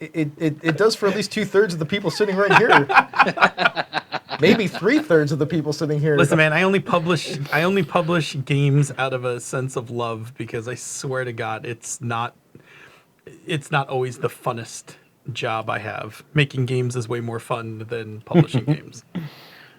Speaker 2: It does for at least 2/3 of the people sitting right here. Maybe 3/3 of the people sitting here.
Speaker 4: Listen, man, I only publish games out of a sense of love because I swear to God, it's not always the funnest job I have. Making games is way more fun than publishing games.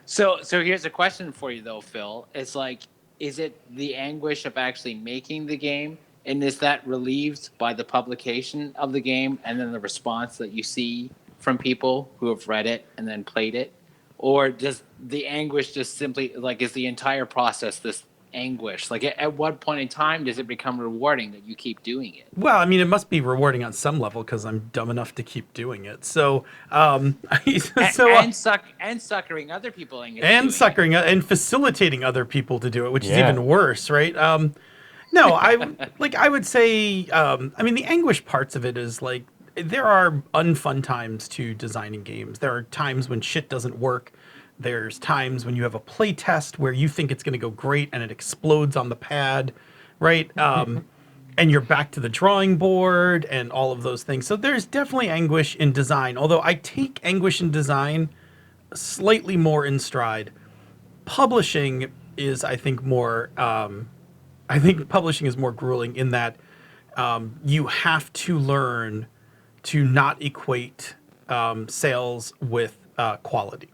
Speaker 5: So here's a question for you though, Phil. It's like, is it the anguish of actually making the game, and is that relieved by the publication of the game and then the response that you see from people who have read it and then played it? Or does the anguish just simply, like, is the entire process this anguish? Like, at what point in time does it become rewarding that you keep doing it?
Speaker 4: Well, I mean, it must be rewarding on some level because I'm dumb enough to keep doing it. So, and
Speaker 5: Suckering other people into
Speaker 4: and
Speaker 5: doing
Speaker 4: suckering and facilitating other people to do it, which is
Speaker 3: Yeah.
Speaker 4: even worse, right? No, I would say, I mean, the anguish parts of it is like there are unfun times to designing games. There are times when shit doesn't work. There's times when you have a play test where you think it's going to go great and it explodes on the pad, right? And you're back to the drawing board and all of those things. So there's definitely anguish in design, although I take anguish in design slightly more in stride. Publishing is, I think, more. I think publishing is more grueling in that you have to learn to not equate sales with quality.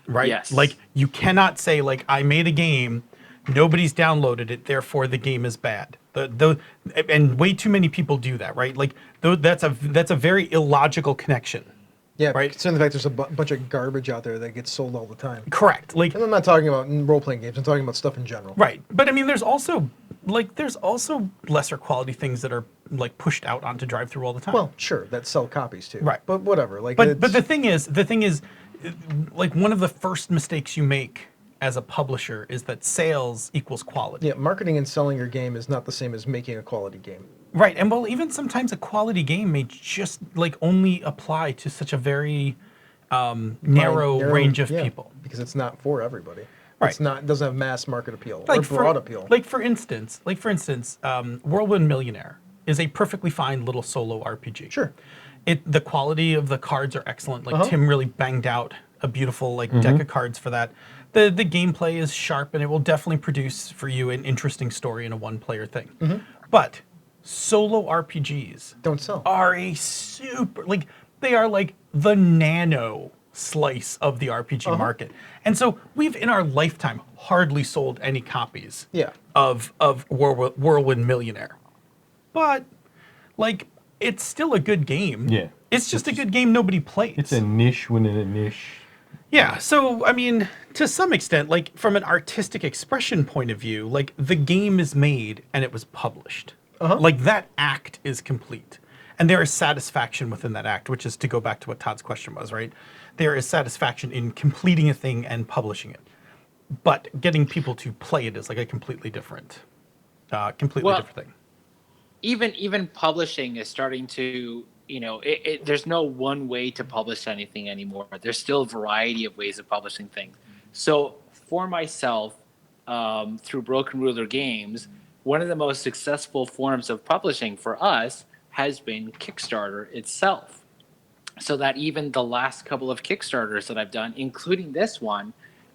Speaker 4: Right?
Speaker 5: Yes.
Speaker 4: Like you cannot say like I made a game, nobody's downloaded it, therefore the game is bad. And way too many people do that, right? Like that's a very illogical connection.
Speaker 2: Yeah,
Speaker 4: Right.
Speaker 2: considering the fact there's a bunch of garbage out there that gets sold all the time.
Speaker 4: Correct. Like
Speaker 2: And I'm not talking about role-playing games. I'm talking about stuff in general.
Speaker 4: right. But I mean there's also lesser quality things that are like pushed out onto drive through all the time.
Speaker 2: Well, sure, that sell copies too.
Speaker 4: Right.
Speaker 2: But whatever. Like,
Speaker 4: But
Speaker 2: it's-
Speaker 4: the thing is, like one of the first mistakes you make as a publisher is that sales equals quality.
Speaker 2: yeah, marketing and selling your game is not the same as making a quality game.
Speaker 4: Right, and well, even sometimes a quality game may just like only apply to such a very narrow range of
Speaker 2: yeah,
Speaker 4: people.
Speaker 2: because it's not for everybody.
Speaker 4: Right.
Speaker 2: It's not. It doesn't have mass market appeal
Speaker 4: Like
Speaker 2: or broad appeal.
Speaker 4: Like for instance, Whirlwind Millionaire is a perfectly fine little solo RPG.
Speaker 2: Sure.
Speaker 4: The quality of the cards are excellent. Like Tim really banged out a beautiful deck of cards for that. The gameplay is sharp and it will definitely produce for you an interesting story in a one-player thing. But solo RPGs
Speaker 2: Don't sell.
Speaker 4: are a super they are like the nano slice of the RPG market. And so we've in our lifetime hardly sold any copies
Speaker 2: Yeah.
Speaker 4: of Whirlwind Millionaire. But like it's still a good game.
Speaker 3: Yeah.
Speaker 4: It's just a good game nobody plays.
Speaker 3: It's a niche within a niche.
Speaker 4: Yeah, so I mean, to some extent, like from an artistic expression point of view, like the game is made and it was published. Like that act is complete. And there is satisfaction within that act, which is to go back to what Todd's question was, right? There is satisfaction in completing a thing and publishing it. But getting people to play it is like a completely different different thing.
Speaker 5: Even publishing is starting to, there's no one way to publish anything anymore. There's still a variety of ways of publishing things. So for myself, through Broken Ruler Games, one of the most successful forms of publishing for us has been Kickstarter itself. So that even the last couple of Kickstarters that I've done, including this one,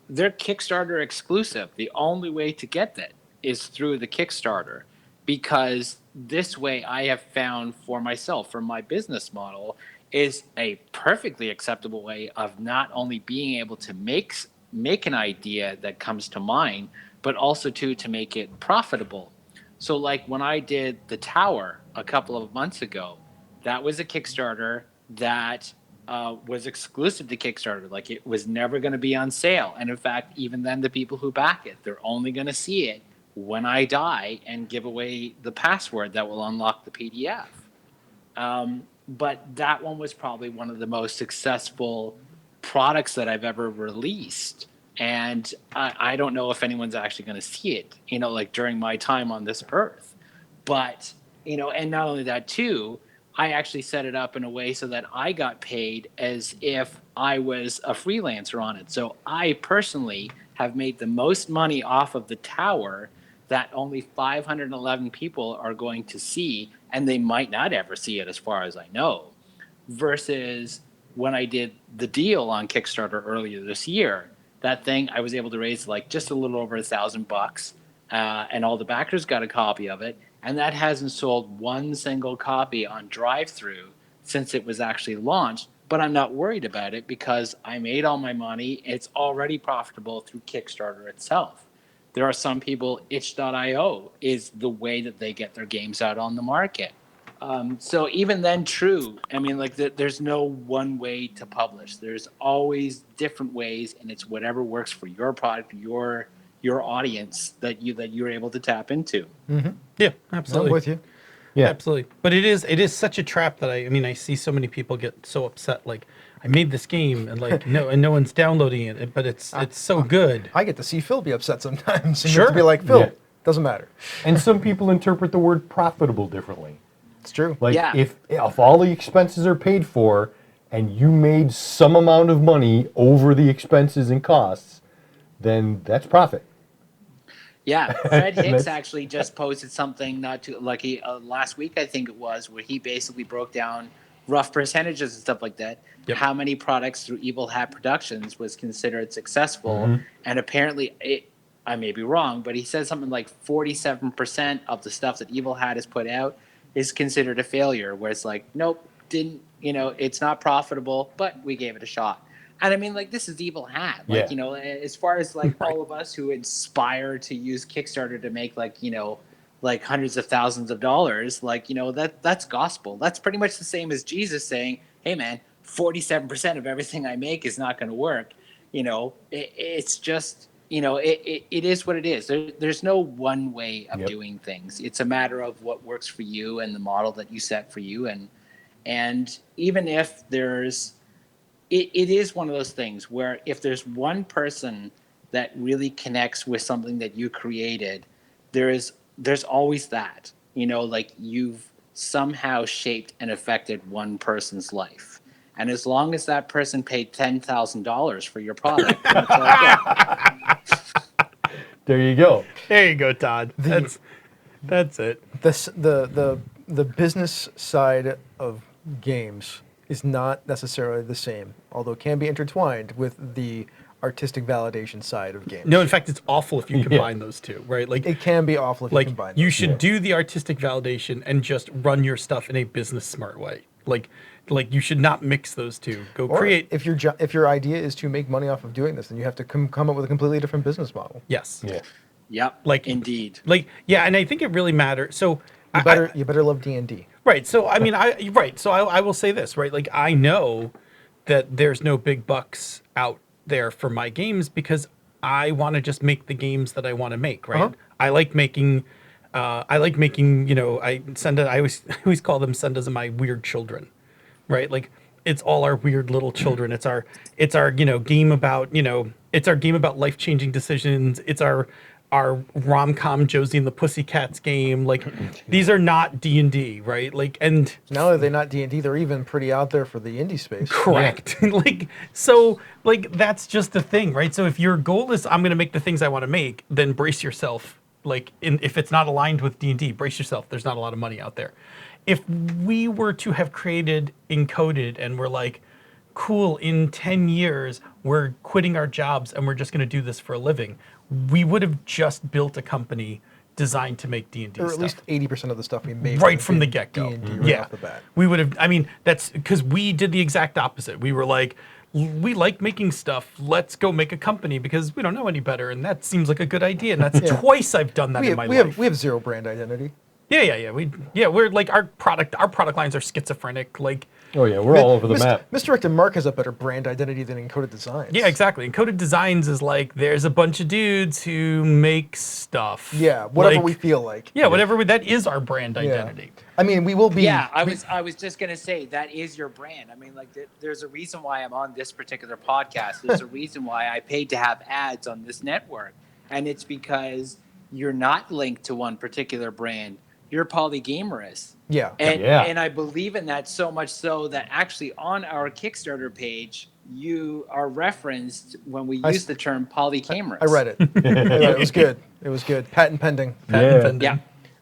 Speaker 5: they're Kickstarter exclusive. The only way to get that is through the Kickstarter, because this way I have found for myself, for my business model, is a perfectly acceptable way of not only being able to make an idea that comes to mind, but also to make it profitable. So like when I did The Tower a couple of months ago, that was a Kickstarter that was exclusive to Kickstarter. Like it was never going to be on sale. And in fact, even then the people who back it, they're only going to see it when I die and give away the password that will unlock the PDF. But that one was probably one of the most successful products that I've ever released. And I don't know if anyone's actually going to see it, like during my time on this earth. But, and not only that too, I actually set it up in a way so that I got paid as if I was a freelancer on it. So I personally have made the most money off of The Tower that only 511 people are going to see, and they might not ever see it as far as I know, versus when I did The Deal on Kickstarter earlier this year. That thing I was able to raise like just a little over $1,000, and all the backers got a copy of it, and that hasn't sold one single copy on drive-through since it was actually launched. But I'm not worried about it because I made all my money. It's already profitable through Kickstarter itself. There are some people, itch.io is the way that they get their games out on the market. So even then, true. I mean, like there's no one way to publish. There's always different ways, and it's whatever works for your product, your audience that you're able to tap into.
Speaker 4: Yeah, absolutely.
Speaker 2: I'm with you.
Speaker 3: Yeah.
Speaker 4: Absolutely. But it is such a trap that I see so many people get so upset. Like, I made this game and no one's downloading it, but it's so good.
Speaker 2: I get to see Phil be upset sometimes. And
Speaker 4: Sure.
Speaker 2: to be like, Phil,
Speaker 3: Yeah.
Speaker 2: doesn't matter.
Speaker 3: And some people interpret the word profitable differently.
Speaker 2: It's true.
Speaker 3: Like
Speaker 5: Yeah.
Speaker 3: if all the expenses are paid for, and you made some amount of money over the expenses and costs, then that's profit.
Speaker 5: Yeah, Fred Hicks
Speaker 3: That's-
Speaker 5: actually just posted something not too lucky last week, I think it was, where he basically broke down rough percentages and stuff like that.
Speaker 4: Yep.
Speaker 5: How many products through Evil Hat Productions was considered successful, and apparently, I may be wrong, but he said something like 47% of the stuff that Evil Hat has put out is considered a failure, where it's like, nope, didn't, it's not profitable, but we gave it a shot. And I mean, like, this is Evil Hat. Like,
Speaker 3: Yeah.
Speaker 5: as far as like all of us who inspire to use Kickstarter to make like, like hundreds of thousands of dollars, like, that's gospel. That's pretty much the same as Jesus saying, hey man, 47% of everything I make is not going to work. It's just, it is what it is. There's no one way of
Speaker 3: Yep.
Speaker 5: doing things. It's a matter of what works for you and the model that you set for you. And even if it is one of those things where if there's one person that really connects with something that you created, there's always that, like you've somehow shaped and affected one person's life. And as long as that person paid $10,000 for your product, then it's all good.
Speaker 3: There you go.
Speaker 4: There you go, Todd. That's it.
Speaker 2: The business side of games is not necessarily the same, although it can be intertwined with the artistic validation side of games.
Speaker 4: No, in fact, it's awful if you combine those two, right? Like,
Speaker 2: It can be awful if you combine
Speaker 4: you
Speaker 2: those.
Speaker 4: should do the artistic validation and just run your stuff in a business smart way. Like you should not mix those two. Go
Speaker 2: Or
Speaker 4: create.
Speaker 2: if your idea is to make money off of doing this, then you have to come up with a completely different business model.
Speaker 4: Yes.
Speaker 3: Yeah.
Speaker 5: Yep.
Speaker 4: Like
Speaker 5: indeed.
Speaker 4: Like yeah, and I think it really matters. So
Speaker 2: You better love D&D.
Speaker 4: Right. So I mean, I will say this, right? Like I know that there's no big bucks out there for my games because I want to just make the games that I want to make, right?
Speaker 2: Uh-huh.
Speaker 4: I like making, I always call them Sendas my weird children, right? Like it's all our weird little children. It's our game about, it's our game about life-changing decisions. It's our rom-com Josie and the Pussycats game. Like these are not D&D, right? Like, and
Speaker 2: Not only are they not D&D, they're even pretty out there for the indie space.
Speaker 4: correct. Like that's just the thing, right? So if your goal is I'm going to make the things I want to make, then brace yourself. Like if it's not aligned with D&D, brace yourself. There's not a lot of money out there. If we were to have created Encoded and we're like, cool, in 10 years, we're quitting our jobs and we're just going to do this for a living, we would have just built a company designed to make D&D
Speaker 2: Or
Speaker 4: stuff.
Speaker 2: at least 80% of the stuff we made
Speaker 4: Right from the get-go.
Speaker 2: D&D right off the bat.
Speaker 4: We would have, I mean, that's because we did the exact opposite. We were like, we like making stuff. Let's go make a company because we don't know any better. And that seems like a good idea. And that's
Speaker 2: Yeah.
Speaker 4: twice I've done that
Speaker 2: We
Speaker 4: in
Speaker 2: have,
Speaker 4: my
Speaker 2: we
Speaker 4: life.
Speaker 2: have we have zero brand identity.
Speaker 4: Yeah. We're like, our product lines are schizophrenic. Like,
Speaker 3: Oh yeah, we're all over the map.
Speaker 2: Misdirected Mark has a better brand identity than Encoded Designs.
Speaker 4: yeah, exactly. Encoded Designs is like, there's a bunch of dudes who make stuff.
Speaker 2: Yeah, whatever
Speaker 4: Like,
Speaker 2: we feel like.
Speaker 4: Yeah, whatever. That is our brand identity.
Speaker 2: I mean, we will be.
Speaker 5: Yeah, I was just gonna say that is your brand. I mean, like there's a reason why I'm on this particular podcast. There's a reason why I paid to have ads on this network, and it's because you're not linked to one particular brand. You're polygamerous.
Speaker 2: Yeah.
Speaker 5: And I believe in that so much so that actually on our Kickstarter page you are referenced when we use the term polygamerous.
Speaker 2: I read it. It was good. It was good. Patent pending.
Speaker 5: Yeah.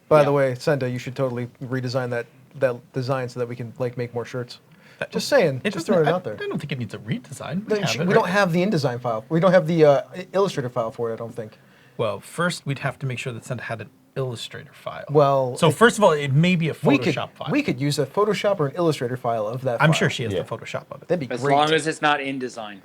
Speaker 2: By
Speaker 5: Yeah.
Speaker 2: the way, Senda, you should totally redesign that design so that we can like make more shirts. Just saying. Just throwing it out there.
Speaker 4: I don't think it needs a redesign.
Speaker 2: We don't have the InDesign file. We don't have the Illustrator file for it, I don't think.
Speaker 4: Well, first we'd have to make sure that Senda had an Illustrator file.
Speaker 2: Well,
Speaker 4: so first of all, it may be a
Speaker 2: we could
Speaker 4: Photoshop file.
Speaker 2: we could use a Photoshop or an Illustrator file of that.
Speaker 4: I'm
Speaker 2: file.
Speaker 4: sure she has
Speaker 3: Yeah.
Speaker 4: the Photoshop of it.
Speaker 2: That'd be
Speaker 5: As
Speaker 2: great.
Speaker 5: long as it's not InDesign.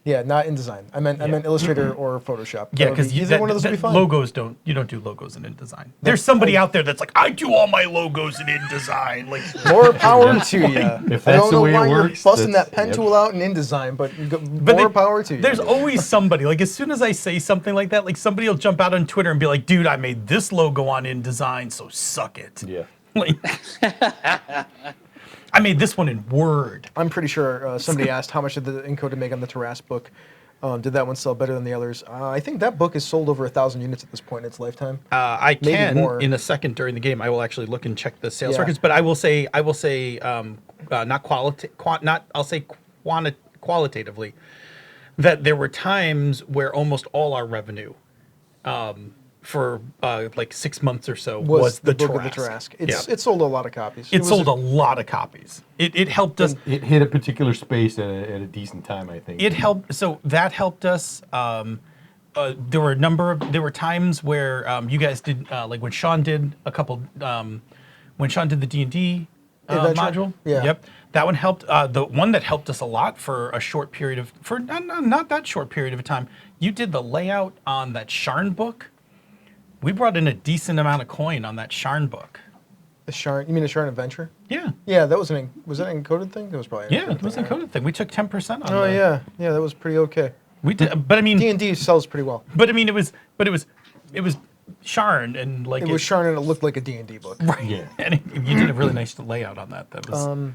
Speaker 2: Yeah, not InDesign. I meant Illustrator or Photoshop.
Speaker 4: Yeah,
Speaker 2: That would be-
Speaker 4: because
Speaker 2: either one of those would be fine.
Speaker 4: logos you don't do logos in InDesign. There's somebody out there that's like, I do all my logos in InDesign. Like,
Speaker 2: More power to you.
Speaker 3: If
Speaker 2: I
Speaker 3: that's
Speaker 2: don't
Speaker 3: the
Speaker 2: know
Speaker 3: way it
Speaker 2: why you're
Speaker 3: works,
Speaker 2: busting
Speaker 3: that's-
Speaker 2: that pen
Speaker 3: yep.
Speaker 2: tool out in InDesign, but
Speaker 4: But
Speaker 2: more power to you.
Speaker 4: There's always somebody, like as soon as I say something like that, like somebody will jump out on Twitter and be like, dude, I made this logo on InDesign, so suck it.
Speaker 3: Yeah.
Speaker 4: Like, I made this one in Word.
Speaker 2: I'm pretty sure somebody asked how much did the Encoded make on the Taras book. Did that one sell better than the others? I think that book has sold over 1,000 units at this point in its lifetime.
Speaker 4: I
Speaker 2: Maybe
Speaker 4: can
Speaker 2: more.
Speaker 4: in a second during the game. I will actually look and check the sales
Speaker 2: Yeah.
Speaker 4: records, but I will say, not qualitatively, that there were times where almost all our revenue, for like 6 months or so, was the
Speaker 2: Book of the
Speaker 4: Tarrasque.
Speaker 2: Tarrasque.
Speaker 4: Yeah.
Speaker 2: It sold a lot of copies.
Speaker 4: It
Speaker 2: was
Speaker 4: sold a lot of copies. It helped us.
Speaker 3: It hit a particular space at a decent time, I think.
Speaker 4: It helped. So that helped us. There were times where you guys did, like when Sean did when Sean did the D&D
Speaker 2: Adventure?
Speaker 4: module.
Speaker 2: Yeah.
Speaker 4: Yep. That one helped. The one that helped us a lot for a short period of, for not that short period of time. You did the layout on that Sharn book. We brought in a decent amount of coin on that Sharn book.
Speaker 2: The Sharn. You mean the Sharn Adventure?
Speaker 4: Yeah.
Speaker 2: Yeah, that was was that an encoded thing? That was probably an
Speaker 4: Yeah, it was a
Speaker 2: thing, right?
Speaker 4: encoded thing. We took 10% on
Speaker 2: Oh
Speaker 4: the,
Speaker 2: yeah, that was pretty okay.
Speaker 4: We did, but I mean,
Speaker 2: D&D sells pretty well.
Speaker 4: but I mean, it was Sharn and like
Speaker 2: It was Sharn and it looked like a D&D book.
Speaker 4: right.
Speaker 3: Yeah.
Speaker 4: And you did a really nice layout on that. That was.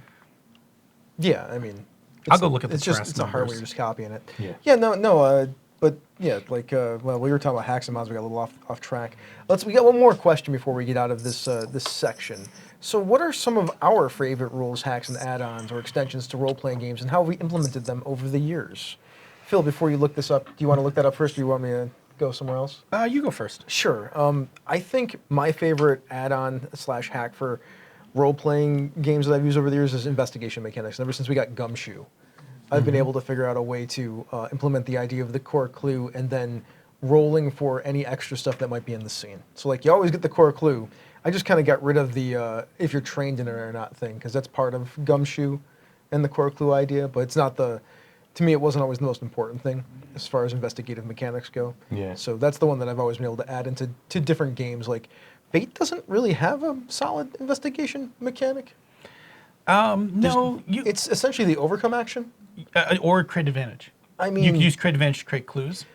Speaker 2: Yeah, I mean,
Speaker 4: I'll go look at the
Speaker 2: it's just
Speaker 4: Tarrasque
Speaker 2: it's a hardware,
Speaker 4: numbers.
Speaker 2: you're just copying it.
Speaker 3: Yeah.
Speaker 2: Yeah, no. But yeah, like well, we were talking about hacks and mods. We got a little off track. We got one more question before we get out of this this section. So, what are some of our favorite rules, hacks, and add-ons or extensions to role-playing games, and how have we implemented them over the years? Phil, before you look this up, do you want to look that up first, or do you want me to go somewhere else?
Speaker 4: You go first.
Speaker 2: Sure. I think my favorite add-on / hack for role-playing games that I've used over the years is investigation mechanics. And ever since we got Gumshoe, I've been able to figure out a way to implement the idea of the core clue and then rolling for any extra stuff that might be in the scene. So like you always get the core clue. I just kind of got rid of the if you're trained in it or not thing, because that's part of Gumshoe and the core clue idea, but it's not to me, it wasn't always the most important thing as far as investigative mechanics go.
Speaker 3: Yeah.
Speaker 2: So that's the one that I've always been able to add into different games. Like Fate doesn't really have a solid investigation mechanic.
Speaker 4: No,
Speaker 2: It's essentially the overcome action.
Speaker 4: or create advantage.
Speaker 2: I
Speaker 4: You
Speaker 2: mean,
Speaker 4: can use create advantage to create clues.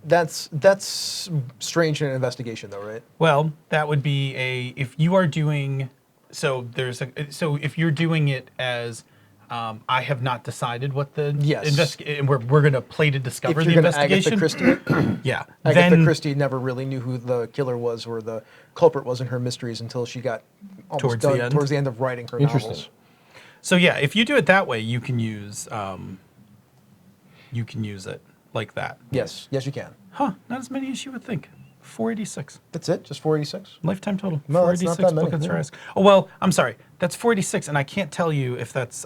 Speaker 2: that's strange in an investigation, though, right?
Speaker 4: Well, that would be if you are doing so if you're doing it as I have not decided what the
Speaker 2: Yes.
Speaker 4: we're going to play to discover
Speaker 2: If
Speaker 4: the
Speaker 2: you're going to
Speaker 4: investigation.
Speaker 2: Agatha Christie,
Speaker 4: Yeah.
Speaker 2: Agatha
Speaker 4: then
Speaker 2: Christie never really knew who the killer was or the culprit was in her mysteries until she got almost
Speaker 4: Towards the end?
Speaker 2: towards the end of writing her
Speaker 3: Interesting.
Speaker 2: novels.
Speaker 4: so yeah, if you do it that way, you can use it like that.
Speaker 2: Yes, you can.
Speaker 4: Huh, not as many as you would think. 486.
Speaker 2: That's it, just 486.
Speaker 4: Lifetime total.
Speaker 2: No, that's not that many,
Speaker 4: book of
Speaker 2: yeah.
Speaker 4: Tarrasque. Oh, well, I'm sorry. That's 486, and I can't tell you if that's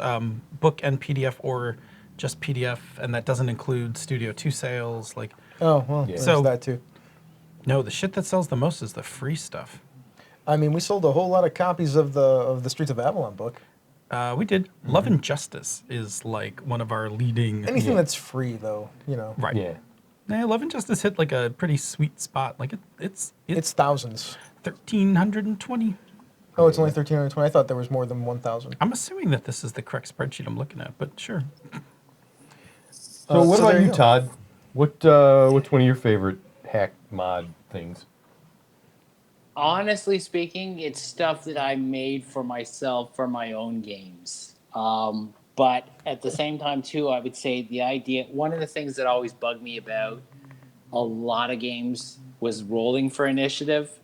Speaker 4: book and PDF or just PDF, and that doesn't include Studio 2 sales. Like,
Speaker 2: Oh well, there's
Speaker 4: So-
Speaker 2: that too.
Speaker 4: no, the shit that sells the most is the free stuff.
Speaker 2: I mean, we sold a whole lot of copies of the Streets of Avalon book.
Speaker 4: We did. Love and Justice is like one of our leading.
Speaker 2: Anything that's free, though,
Speaker 4: Right.
Speaker 3: Yeah.
Speaker 4: Yeah, Love and Justice hit like a pretty sweet spot. Like it's
Speaker 2: it's thousands.
Speaker 4: 1,320.
Speaker 2: Oh, it's only 1,320. I thought there was more than 1,000.
Speaker 4: I'm assuming that this is the correct spreadsheet I'm looking at, but sure.
Speaker 3: So what
Speaker 2: so
Speaker 3: about
Speaker 2: there
Speaker 3: you,
Speaker 2: you go.
Speaker 3: Todd? What's one of your favorite hack mod things?
Speaker 5: Honestly speaking, it's stuff that I made for myself for my own games. But at the same time, too, I would say one of the things that always bugged me about a lot of games was rolling for initiative.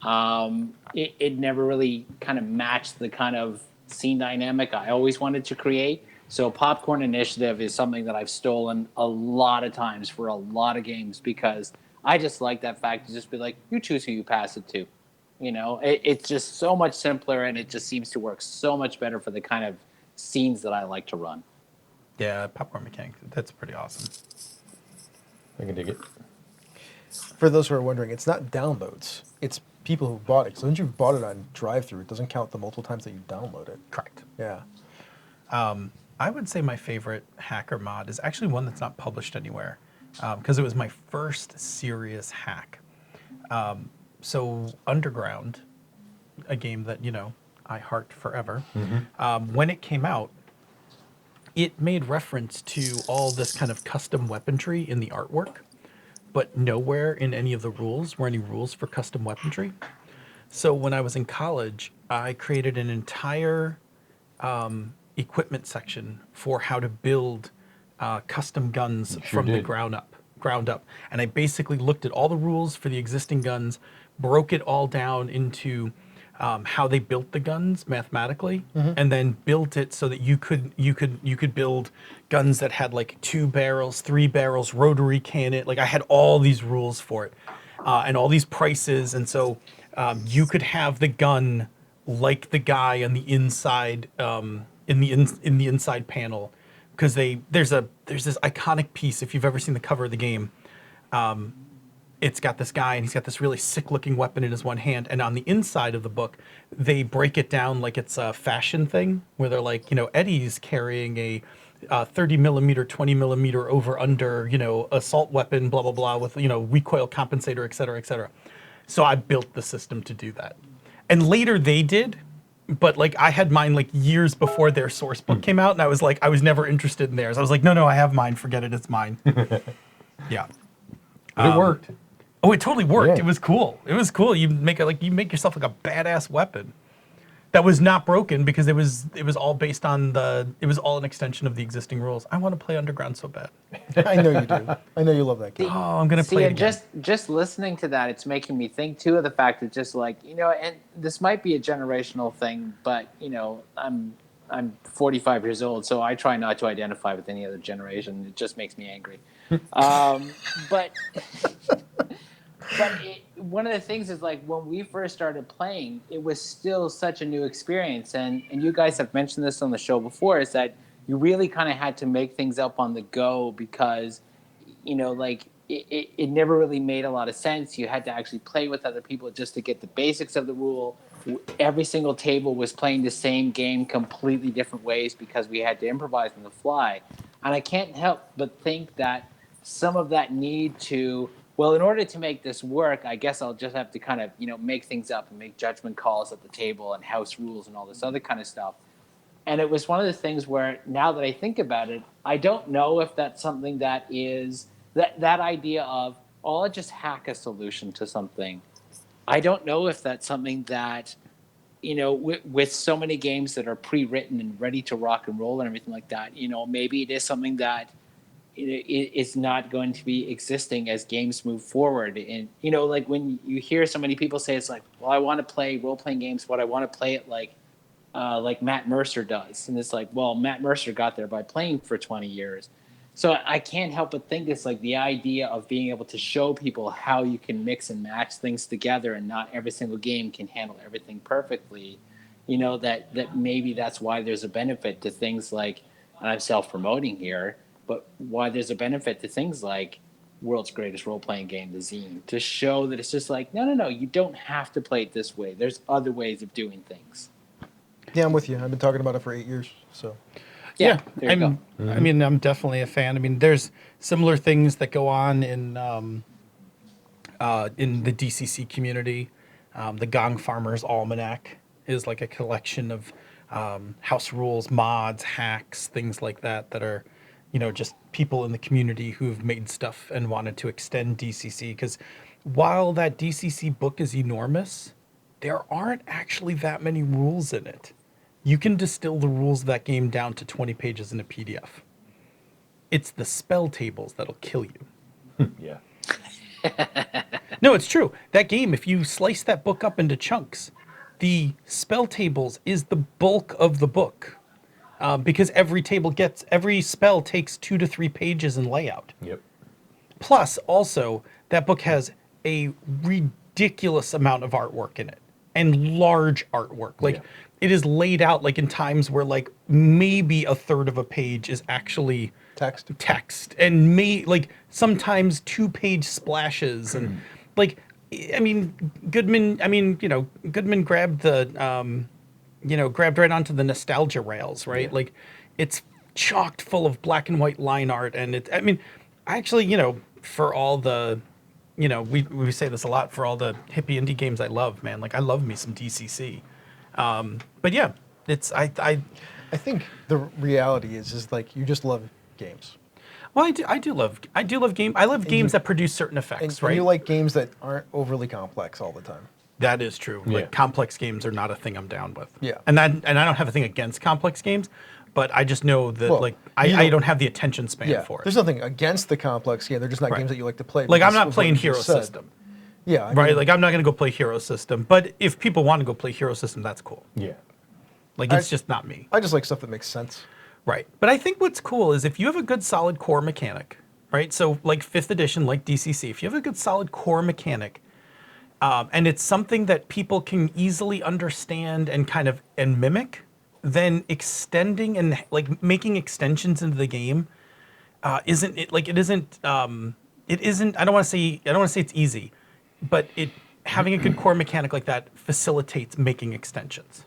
Speaker 5: It never really kind of matched the kind of scene dynamic I always wanted to create. So Popcorn Initiative is something that I've stolen a lot of times for a lot of games because I just like that fact to just be like, you choose who you pass it to. It's just so much simpler, and it just seems to work so much better for the kind of scenes that I like to run.
Speaker 4: Yeah, popcorn mechanic. That's pretty awesome.
Speaker 3: I can dig it.
Speaker 2: For those who are wondering, it's not downloads. It's people who bought it. So once you've bought it on drive-through, it doesn't count the multiple times that you download it.
Speaker 4: Correct.
Speaker 2: Yeah.
Speaker 4: I would say my favorite hacker mod is actually one that's not published anywhere because it was my first serious hack. So Underground, a game that, I heart forever, when it came out, it made reference to all this kind of custom weaponry in the artwork, but nowhere in any of the rules were any rules for custom weaponry. So when I was in college, I created an entire equipment section for how to build custom guns
Speaker 3: Sure
Speaker 4: from the
Speaker 3: did.
Speaker 4: ground up. And I basically looked at all the rules for the existing guns, broke it all down into how they built the guns mathematically, and then built it so that you could build guns that had like 2 barrels, 3 barrels, rotary cannon. Like I had all these rules for it, and all these prices, and so you could have the gun like the guy on the inside, in the inside panel, because there's this iconic piece. If you've ever seen the cover of the game, it's got this guy and he's got this really sick looking weapon in his one hand, and on the inside of the book they break it down like it's a fashion thing, where they're like, Eddie's carrying a 30 millimeter, 20 millimeter over under, assault weapon, blah blah blah, with recoil compensator, et cetera, et cetera. So I built the system to do that, and later they did, but like I had mine like years before their source book came out, and I was never interested in theirs. I was like, no, I have mine, forget it, it's mine. Yeah.
Speaker 3: But it worked.
Speaker 4: Oh, it totally worked.
Speaker 3: Yeah.
Speaker 4: It was cool. You make yourself like a badass weapon that was not broken, because it was all based on it was all an extension of the existing rules. I want to play Underground so bad.
Speaker 2: I know you do. I know you love that game.
Speaker 4: Oh, I'm gonna
Speaker 5: See,
Speaker 4: play it
Speaker 5: and
Speaker 4: again.
Speaker 5: just listening to that, it's making me think too of the fact that just like, and this might be a generational thing, but I'm 45 years old, so I try not to identify with any other generation. It just makes me angry. But one of the things is, like, when we first started playing, it was still such a new experience, and you guys have mentioned this on the show before, is that you really kind of had to make things up on the go, because like it never really made a lot of sense. You had to actually play with other people just to get the basics of the rule. Every single table was playing the same game completely different ways, because we had to improvise on the fly. And I can't help but think that some of that need to, well, in order to make this work, I guess I'll just have to kind of, make things up and make judgment calls at the table and house rules and all this other kind of stuff. And it was one of the things where, now that I think about it, I don't know if that's something that is, that idea of, oh, I'll just hack a solution to something. I don't know if that's something that, with so many games that are pre-written and ready to rock and roll and everything like that, maybe it is something that it's not going to be existing as games move forward. And like when you hear so many people say, it's like, well, I want to play role-playing games, but I want to play it like Matt Mercer does, and it's like, well, Matt Mercer got there by playing for 20 years. So I can't help but think it's like the idea of being able to show people how you can mix and match things together, and not every single game can handle everything perfectly. That maybe that's why there's a benefit to things like, and I'm self-promoting here, but why there's a benefit to things like World's Greatest Role-Playing Game, the Zine, to show that it's just like, no, you don't have to play it this way. There's other ways of doing things.
Speaker 2: Yeah, I'm with you. I've been talking about it for 8 years. So
Speaker 5: Yeah, there you go.
Speaker 4: I mean, I'm definitely a fan. I mean, there's similar things that go on in the DCC community. The Gong Farmer's Almanac is like a collection of house rules, mods, hacks, things like that are, just people in the community who've made stuff and wanted to extend DCC. Because while that DCC book is enormous, there aren't actually that many rules in it. You can distill the rules of that game down to 20 pages in a PDF. It's the spell tables that'll kill you.
Speaker 3: Yeah.
Speaker 4: No, it's true. That game, if you slice that book up into chunks, the spell tables is the bulk of the book. Because every spell takes 2 to 3 pages in layout.
Speaker 3: Yep.
Speaker 4: Plus, also, that book has a ridiculous amount of artwork in it, and large artwork. Like,
Speaker 3: Yeah.
Speaker 4: it is laid out like in times where like maybe a third of a page is actually
Speaker 2: text,
Speaker 4: and like sometimes 2-page splashes, and like, I mean, Goodman grabbed grabbed right onto the nostalgia rails, right?
Speaker 3: Yeah.
Speaker 4: Like, it's chocked full of black and white line art, and I mean, actually, for all the, we say this a lot, for all the hippie indie games I love, man, like I love me some DCC. But yeah, it's I
Speaker 2: think the reality is like you just love games.
Speaker 4: Well, I do love game. I love games that produce certain effects,
Speaker 2: And
Speaker 4: right?
Speaker 2: you like games that aren't overly complex all the time.
Speaker 4: That is true.
Speaker 3: Yeah.
Speaker 4: Like, complex games are not a thing I'm down with.
Speaker 2: Yeah.
Speaker 4: And I don't have a thing against complex games, but I just know that
Speaker 2: Well,
Speaker 4: like
Speaker 2: you
Speaker 4: I
Speaker 2: don't-
Speaker 4: don't have the attention span for it.
Speaker 2: There's nothing against the complex game. They're just not
Speaker 4: Right.
Speaker 2: games that you like to play.
Speaker 4: Like I'm
Speaker 2: because
Speaker 4: not
Speaker 2: of
Speaker 4: playing
Speaker 2: what you
Speaker 4: Hero
Speaker 2: just said.
Speaker 4: System,
Speaker 2: Yeah. I
Speaker 4: right?
Speaker 2: mean,
Speaker 4: Like I'm not gonna go play Hero System, but if people want to go play Hero System, that's cool.
Speaker 3: Yeah.
Speaker 4: Like it's just not me.
Speaker 2: I just like stuff that makes sense.
Speaker 4: Right. But I think what's cool is if you have a good solid core mechanic, right? So like 5th edition, like DCC, if you have a good solid core mechanic, and it's something that people can easily understand and kind of and mimic, then extending and like making extensions into the game isn't it like it isn't I don't want to say it's easy, but it having a good core mechanic like that facilitates making extensions.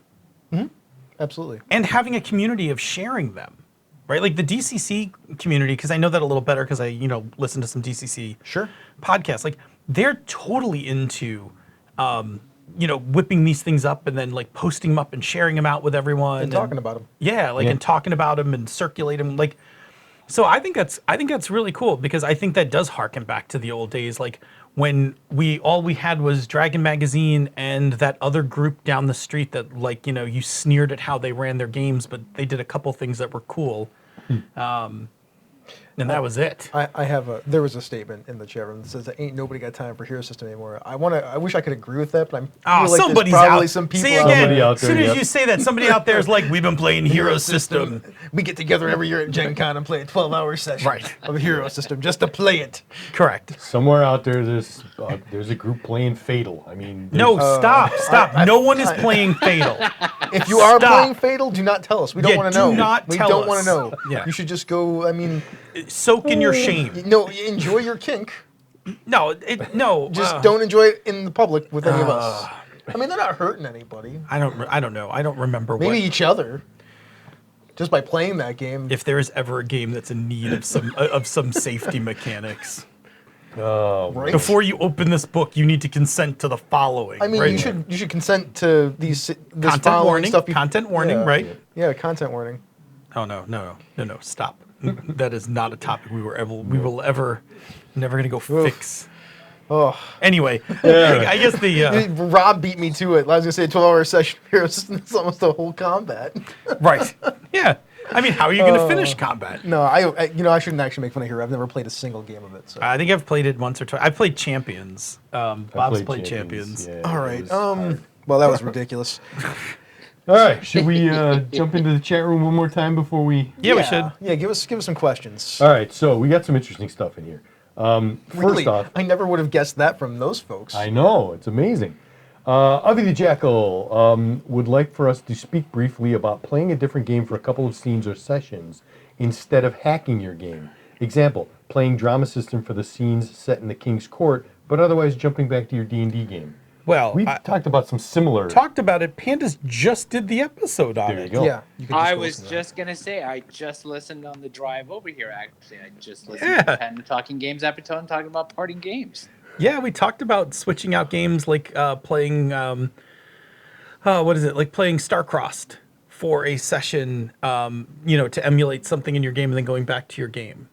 Speaker 2: Absolutely.
Speaker 4: And having a community of sharing them, right? Like the DCC community, because I know that a little better because I, listen to some DCC
Speaker 2: Sure.
Speaker 4: podcasts. Like they're totally into, whipping these things up and then like posting them up and sharing them out with everyone
Speaker 2: And talking about them.
Speaker 4: Yeah, like and talking about them and circulate them. Like, so I think that's really cool because I think that does harken back to the old days, like when all we had was Dragon Magazine and that other group down the street that like you sneered at how they ran their games, but they did a couple things that were cool, and that was it.
Speaker 2: There was a statement in the chat room that says that ain't nobody got time for Hero System anymore. I wish I could agree with that, but I feel like
Speaker 4: Somebody's
Speaker 2: there's probably
Speaker 4: out.
Speaker 2: some people
Speaker 4: See
Speaker 2: out
Speaker 4: again,
Speaker 2: there.
Speaker 3: out
Speaker 4: as soon
Speaker 3: there,
Speaker 4: as
Speaker 3: yep.
Speaker 4: you say that, somebody out there is like, we've been playing Hero System.
Speaker 2: We get together every year at Gen Con and play a 12-hour session
Speaker 4: Right.
Speaker 2: of Hero System just to play it.
Speaker 4: Correct.
Speaker 3: Somewhere out there, there's a group playing Fatal. I mean,
Speaker 4: No, stop. No one is playing Fatal.
Speaker 2: If you are
Speaker 4: Stop.
Speaker 2: playing Fatal, do not tell us. We don't
Speaker 4: Yeah,
Speaker 2: want to
Speaker 4: do
Speaker 2: know.
Speaker 4: not
Speaker 2: we
Speaker 4: tell
Speaker 2: don't
Speaker 4: us.
Speaker 2: want to know.
Speaker 4: Yeah.
Speaker 2: You should just go. I mean,
Speaker 4: Soak in your shame.
Speaker 2: no, enjoy your kink.
Speaker 4: No.
Speaker 2: Just don't enjoy it in the public with any of us. I mean, they're not hurting anybody.
Speaker 4: I don't know. I don't remember
Speaker 2: Maybe
Speaker 4: what.
Speaker 2: each other. Just by playing that game.
Speaker 4: If there is ever a game that's in need of some safety mechanics.
Speaker 3: oh,
Speaker 2: Right?
Speaker 4: Before you open this book, you need to consent to the following.
Speaker 2: I mean,
Speaker 4: right?
Speaker 2: you should consent to this
Speaker 4: Content
Speaker 2: following
Speaker 4: warning.
Speaker 2: stuff.
Speaker 4: Content warning,
Speaker 2: Yeah.
Speaker 4: right?
Speaker 2: Yeah, content warning.
Speaker 4: Oh no! Stop. That is not a topic we will ever never gonna go fix.
Speaker 2: Oh,
Speaker 4: Anyway, I guess
Speaker 2: Rob beat me to it. I was gonna say a 12-hour session here. It's almost a whole combat.
Speaker 4: right. Yeah. I mean, how are you gonna finish combat?
Speaker 2: No, I shouldn't actually make fun of Hero. I've never played a single game of it. So.
Speaker 4: I think I've played it once or twice. I played Champions. Bob's played Champions.
Speaker 3: Yeah,
Speaker 2: All
Speaker 3: it
Speaker 2: right.
Speaker 3: was hard.
Speaker 2: Well, that was ridiculous.
Speaker 3: All right. Should we jump into the chat room one more time before we?
Speaker 4: Yeah, we should.
Speaker 2: Yeah, give us some questions.
Speaker 3: All right. So we got some interesting stuff in here.
Speaker 2: Really,
Speaker 3: First off,
Speaker 2: I never would have guessed that from those folks.
Speaker 3: I know it's amazing. Avi the Jackal would like for us to speak briefly about playing a different game for a couple of scenes or sessions instead of hacking your game. Example: playing drama system for the scenes set in the King's Court, but otherwise jumping back to your D&D game.
Speaker 4: Well,
Speaker 3: We talked about some similar.
Speaker 4: talked about it. Pandas just did the episode on
Speaker 3: There you
Speaker 4: it.
Speaker 3: go.
Speaker 2: Yeah, you could
Speaker 5: I
Speaker 2: go
Speaker 5: was
Speaker 2: listen to
Speaker 5: just gonna say I just listened on the drive over here. Actually, I just listened to Panda Talking Games episode talking about parting games.
Speaker 4: Yeah, we talked about switching out games like playing, what is it? Like playing Starcrossed for a session, to emulate something in your game and then going back to your game.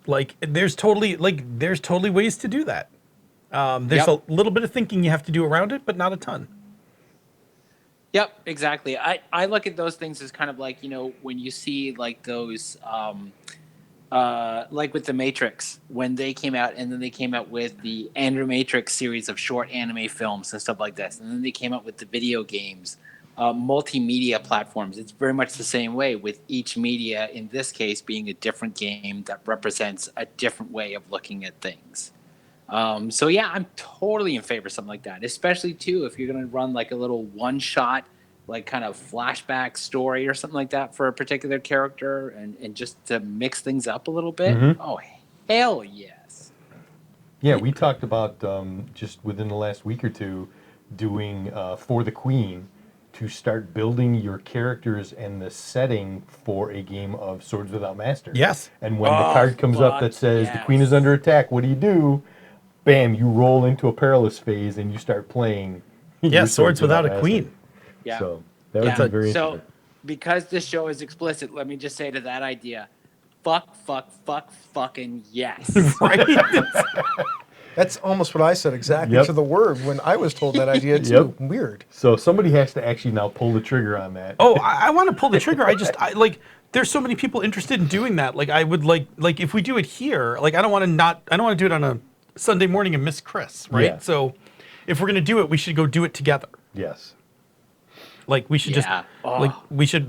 Speaker 4: Like there's totally ways to do that. There's
Speaker 5: Yep.
Speaker 4: a little bit of thinking you have to do around it, but not a ton.
Speaker 5: Yep, exactly. I look at those things as kind of like, when you see like those, like with the Matrix, when they came out, and then they came out with the Animatrix series of short anime films and stuff like this, and then they came out with the video games, multimedia platforms. It's very much the same way, with each media, in this case, being a different game that represents a different way of looking at things. So yeah, I'm totally in favor of something like that, especially too if you're going to run like a little one-shot, like kind of flashback story or something like that for a particular character, and just to mix things up a little bit.
Speaker 3: Mhm.
Speaker 5: Oh, hell yes.
Speaker 3: Yeah, we talked about just within the last week or two doing For the Queen to start building your characters and the setting for a game of Swords Without Master.
Speaker 4: Yes.
Speaker 3: And when the card comes up that says the queen is under attack, what do? Bam, you roll into a perilous phase and you start playing.
Speaker 4: Yeah,
Speaker 3: your
Speaker 4: Swords Without a
Speaker 3: Master.
Speaker 4: Queen.
Speaker 5: Yeah.
Speaker 3: So that would be very
Speaker 5: So,
Speaker 3: interesting.
Speaker 5: because this show is explicit, let me just say to that idea, fucking yes.
Speaker 4: Right?
Speaker 2: That's almost what I said exactly
Speaker 3: Yep.
Speaker 2: to the word when I was told that idea too. Weird.
Speaker 3: So somebody has to actually now pull the trigger on that.
Speaker 4: Oh, I want to pull the trigger. there's so many people interested in doing that. Like I would like if we do it here, like I don't want to do it on a Sunday morning and miss Chris, right?
Speaker 3: Yeah.
Speaker 4: So if we're gonna do it, we should go do it together.
Speaker 3: Yes.
Speaker 4: Like we should
Speaker 5: Yeah.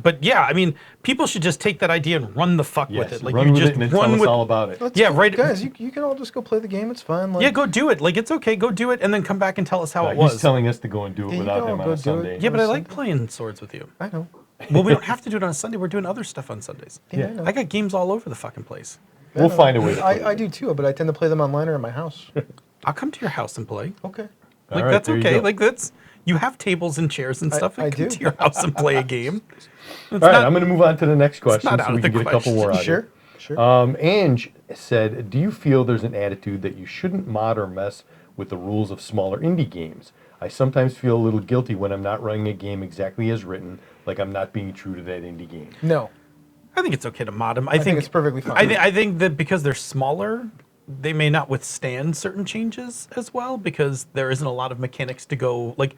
Speaker 4: but yeah, I mean, people should just take that idea and run the fuck
Speaker 3: Yes.
Speaker 4: with it. Like
Speaker 3: run
Speaker 4: you
Speaker 3: with
Speaker 4: just
Speaker 3: it and then
Speaker 4: run
Speaker 3: tell us
Speaker 4: with
Speaker 3: all about it.
Speaker 2: Let's
Speaker 4: Yeah,
Speaker 2: go-
Speaker 4: right.
Speaker 2: Guys, you can all just go play the game. It's fine. Like,
Speaker 4: yeah, go do it. Like it's okay, go do it, and then come back and tell us how it
Speaker 3: He's
Speaker 4: was.
Speaker 3: telling us to go and do it
Speaker 2: Yeah, you
Speaker 3: without
Speaker 2: can
Speaker 3: him
Speaker 2: all
Speaker 3: on a
Speaker 2: go do it.
Speaker 3: Sunday.
Speaker 4: Yeah, but I
Speaker 2: on
Speaker 4: like
Speaker 2: Sunday.
Speaker 4: playing Swords with you.
Speaker 2: I know.
Speaker 4: Well, we don't have to do it on a Sunday. We're doing other stuff on Sundays.
Speaker 2: Yeah, I know.
Speaker 4: I got games all over the fucking place.
Speaker 3: We'll find a way to play
Speaker 2: I
Speaker 3: it.
Speaker 2: do too, but I tend to play them online or at my house.
Speaker 4: I'll come to your house and play.
Speaker 2: Okay.
Speaker 3: All
Speaker 4: Like
Speaker 3: right,
Speaker 4: that's
Speaker 3: there you
Speaker 4: okay.
Speaker 3: go.
Speaker 4: Like that's you have tables and chairs and stuff.
Speaker 2: I
Speaker 4: come
Speaker 2: do.
Speaker 4: to your house and play a game.
Speaker 3: All right, I'm going to move on to the next question
Speaker 4: not
Speaker 3: so
Speaker 4: out
Speaker 3: we
Speaker 4: of
Speaker 3: can
Speaker 4: the
Speaker 3: get a couple more out
Speaker 2: Sure.
Speaker 3: of
Speaker 2: Sure.
Speaker 3: here. Ange said, do you feel there's an attitude that you shouldn't mod or mess with the rules of smaller indie games? I sometimes feel a little guilty when I'm not running a game exactly as written, like I'm not being true to that indie game.
Speaker 2: No.
Speaker 4: I think it's okay to mod them.
Speaker 2: I think it's perfectly fine.
Speaker 4: I think that because they're smaller, they may not withstand certain changes as well because there isn't a lot of mechanics to go like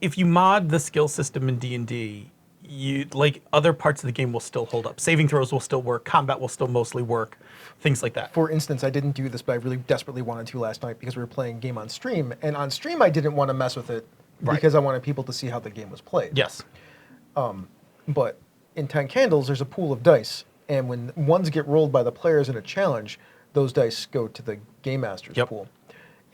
Speaker 4: if you mod the skill system in D&D, you like other parts of the game will still hold up. Saving throws will still work, combat will still mostly work, things like that.
Speaker 2: For instance, I didn't do this, but I really desperately wanted to last night because we were playing a game on stream, and on stream I didn't want to mess with it
Speaker 4: Right.
Speaker 2: because I wanted people to see how the game was played.
Speaker 4: Yes.
Speaker 2: But in 10 Candles, there's a pool of dice, and when ones get rolled by the players in a challenge, those dice go to the game master's
Speaker 4: Yep.
Speaker 2: pool.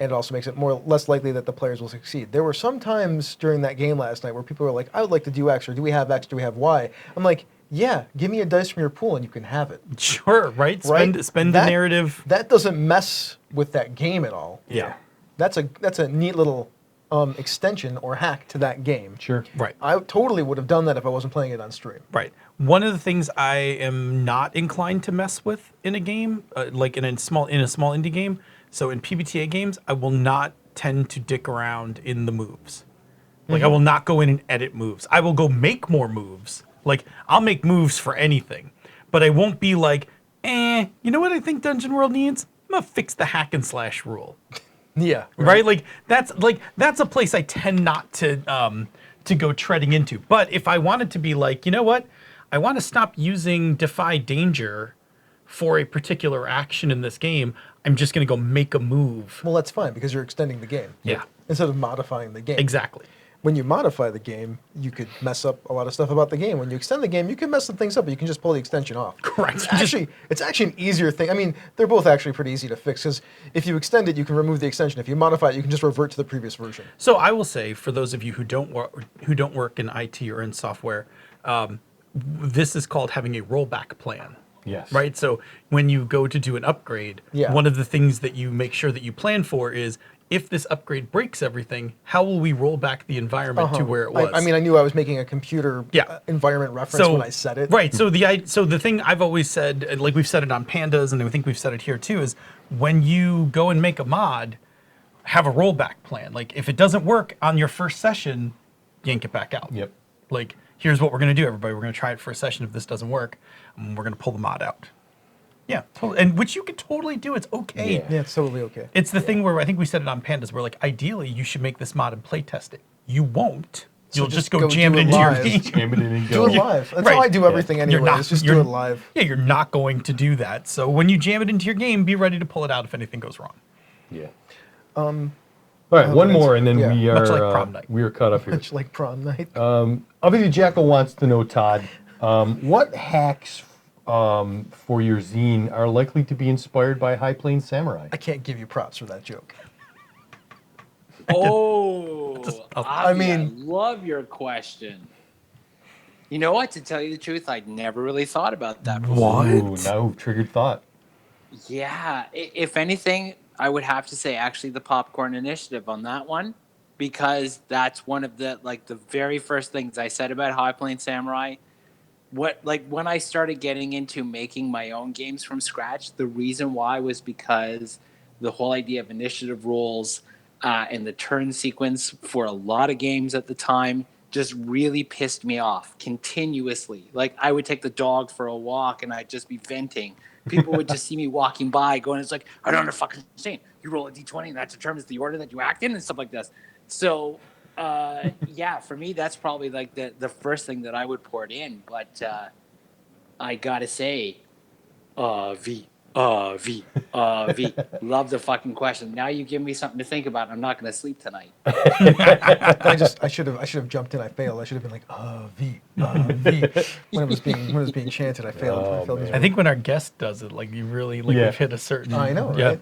Speaker 2: And it also makes it less likely that the players will succeed. There were some times during that game last night where people were like, I would like to do X, or do we have X, do we have Y? I'm like, yeah, give me a dice from your pool and you can have it.
Speaker 4: Sure, right?
Speaker 2: Right?
Speaker 4: Spend the
Speaker 2: That-
Speaker 4: narrative.
Speaker 2: That doesn't mess with that game at all.
Speaker 4: Yeah.
Speaker 2: That's a neat little extension or hack to that game.
Speaker 3: Sure.
Speaker 4: Right.
Speaker 2: I totally would have done that if I wasn't playing it on stream.
Speaker 4: Right. One of the things I am not inclined to mess with in a game, like in a small indie game. So in PBTA games, I will not tend to dick around in the moves. Like I will not go in and edit moves. I will go make more moves. Like I'll make moves for anything, but I won't be like, you know what I think Dungeon World needs? I'm gonna fix the hack and slash rule.
Speaker 2: Yeah.
Speaker 4: Right? Like that's a place I tend not to go treading into. But if I wanted to be like, you know what? I want to stop using Defy Danger for a particular action in this game. I'm just going to go make a move.
Speaker 2: Well, that's fine because you're extending the game.
Speaker 4: Yeah.
Speaker 2: Instead of modifying the game.
Speaker 4: Exactly.
Speaker 2: When you modify the game, you could mess up a lot of stuff about the game. When you extend the game, you can mess some things up, but you can just pull the extension off.
Speaker 4: Correct.
Speaker 2: It's actually an easier thing. I mean, they're both actually pretty easy to fix because if you extend it, you can remove the extension. If you modify it, you can just revert to the previous version.
Speaker 4: So I will say, for those of you who don't work in IT or in software, this is called having a rollback plan.
Speaker 3: Yes.
Speaker 4: Right. So when you go to do an upgrade,
Speaker 2: Yeah.
Speaker 4: one of the things that you make sure that you plan for is if this upgrade breaks everything, how will we roll back the environment to where it was?
Speaker 2: I mean, I knew I was making a computer
Speaker 4: Yeah.
Speaker 2: environment reference when I said it.
Speaker 4: Right. So the thing I've always said, and like we've said it on Pandas, and I think we've said it here too, is when you go and make a mod, have a rollback plan. Like if it doesn't work on your first session, yank it back out.
Speaker 3: Yep.
Speaker 4: Like here's what we're gonna do, everybody. We're gonna try it for a session. If this doesn't work, we're gonna pull the mod out. Yeah, totally. And which you can totally do. It's okay.
Speaker 3: Yeah.
Speaker 2: Yeah, it's totally okay.
Speaker 4: It's the thing where I think we said it on Pandas, where like ideally you should make this mod and play test it. You won't.
Speaker 2: So
Speaker 4: You'll
Speaker 2: just
Speaker 4: just go
Speaker 2: go
Speaker 4: jam
Speaker 2: do
Speaker 4: it
Speaker 2: it
Speaker 4: into your
Speaker 2: live.
Speaker 4: game.
Speaker 3: Jam it in and
Speaker 2: Do
Speaker 3: go.
Speaker 2: it live. That's
Speaker 4: Right.
Speaker 2: how I do everything
Speaker 4: You're
Speaker 2: anyway.
Speaker 4: not-
Speaker 2: It's just
Speaker 4: you're-
Speaker 2: do it live.
Speaker 4: Yeah, you're not going to do that. So when you jam it into your game, be ready to pull it out if anything goes wrong.
Speaker 3: Yeah. All right, one more, and then
Speaker 2: yeah.
Speaker 3: we are
Speaker 4: Much like prom night.
Speaker 2: Uh,
Speaker 3: caught up here.
Speaker 2: Much like prom night.
Speaker 3: Obviously, Jackal wants to know, Todd, what hacks for your zine are likely to be inspired by High Plains Samurai?
Speaker 2: I can't give you props for that joke.
Speaker 5: Oh,
Speaker 2: I
Speaker 5: Avi,
Speaker 2: mean-
Speaker 5: I love your question. You know what? To tell you the truth, I'd never really thought about that before.
Speaker 3: Ooh, now triggered thought.
Speaker 5: Yeah, if anything, I would have to say actually the Popcorn Initiative on that one, because that's one of the the very first things I said about High Plains Samurai. When I started getting into making my own games from scratch, the reason why was because the whole idea of initiative rules and the turn sequence for a lot of games at the time just really pissed me off continuously. Like I would take the dog for a walk and I'd just be venting. People would just see me walking by going, it's like, I don't understand. You roll a d20 and that determines the order that you act in and stuff like this. So, yeah, for me, that's probably like the first thing that I would pour it in. But I gotta say, V, V, V. Love the fucking question. Now you give me something to think about. I'm not gonna sleep tonight.
Speaker 2: I should have jumped in. I failed. I should have been like, V, V. When it was being chanted, I failed.
Speaker 3: Oh,
Speaker 2: I failed.
Speaker 3: man.
Speaker 4: I think when our guest does it, like you really like
Speaker 3: Yeah.
Speaker 4: we've hit a certain.
Speaker 2: I know,
Speaker 4: Yeah.
Speaker 2: right?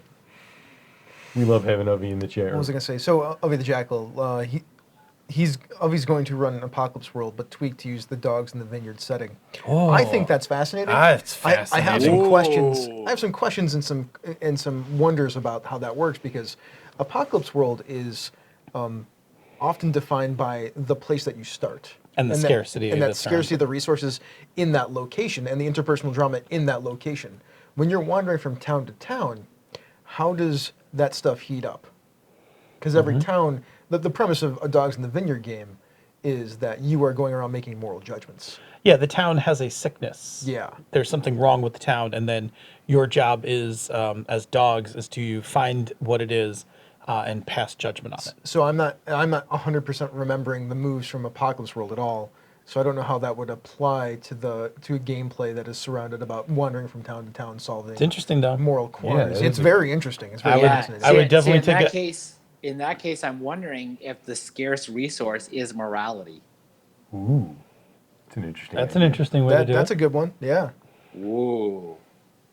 Speaker 3: We love having Ovi in the chat
Speaker 2: What
Speaker 3: room.
Speaker 2: was I gonna say? So Ovi the Jackal, Ovi's going to run an Apocalypse World, but tweaked to use the dogs in the vineyard setting.
Speaker 4: Oh.
Speaker 2: I think that's fascinating.
Speaker 4: That's
Speaker 2: I have some
Speaker 4: fascinating.
Speaker 2: questions.
Speaker 5: Ooh.
Speaker 2: I have some questions and some wonders about how that works, because Apocalypse World is often defined by the place that you start
Speaker 6: And the scarcity
Speaker 2: and
Speaker 6: of
Speaker 2: that
Speaker 6: the
Speaker 2: scarcity
Speaker 6: surrounding.
Speaker 2: of the resources in that location and the interpersonal drama in that location. When you're wandering from town to town, how does that stuff heat up? Because every town, the premise of a Dogs in the Vineyard game is that you are going around making moral judgments.
Speaker 6: Yeah, the town has a sickness.
Speaker 2: Yeah.
Speaker 6: There's something wrong with the town, and then your job is, as dogs, is to find what it is and pass judgment on it.
Speaker 2: So I'm not 100% remembering the moves from Apocalypse World at all. So I don't know how that would apply to a gameplay that is surrounded about wandering from town to town, solving
Speaker 6: It's interesting, though.
Speaker 2: moral quarrers.
Speaker 3: that
Speaker 2: it's
Speaker 3: is
Speaker 2: very interesting. It's very
Speaker 6: would-
Speaker 2: fascinating.
Speaker 6: I would definitely take
Speaker 5: in that case, I'm wondering if the scarce resource is morality.
Speaker 3: Ooh. It's an interesting
Speaker 6: That's an
Speaker 3: idea.
Speaker 6: interesting way to do
Speaker 2: That's
Speaker 6: it.
Speaker 2: a good one. Yeah.
Speaker 5: Ooh.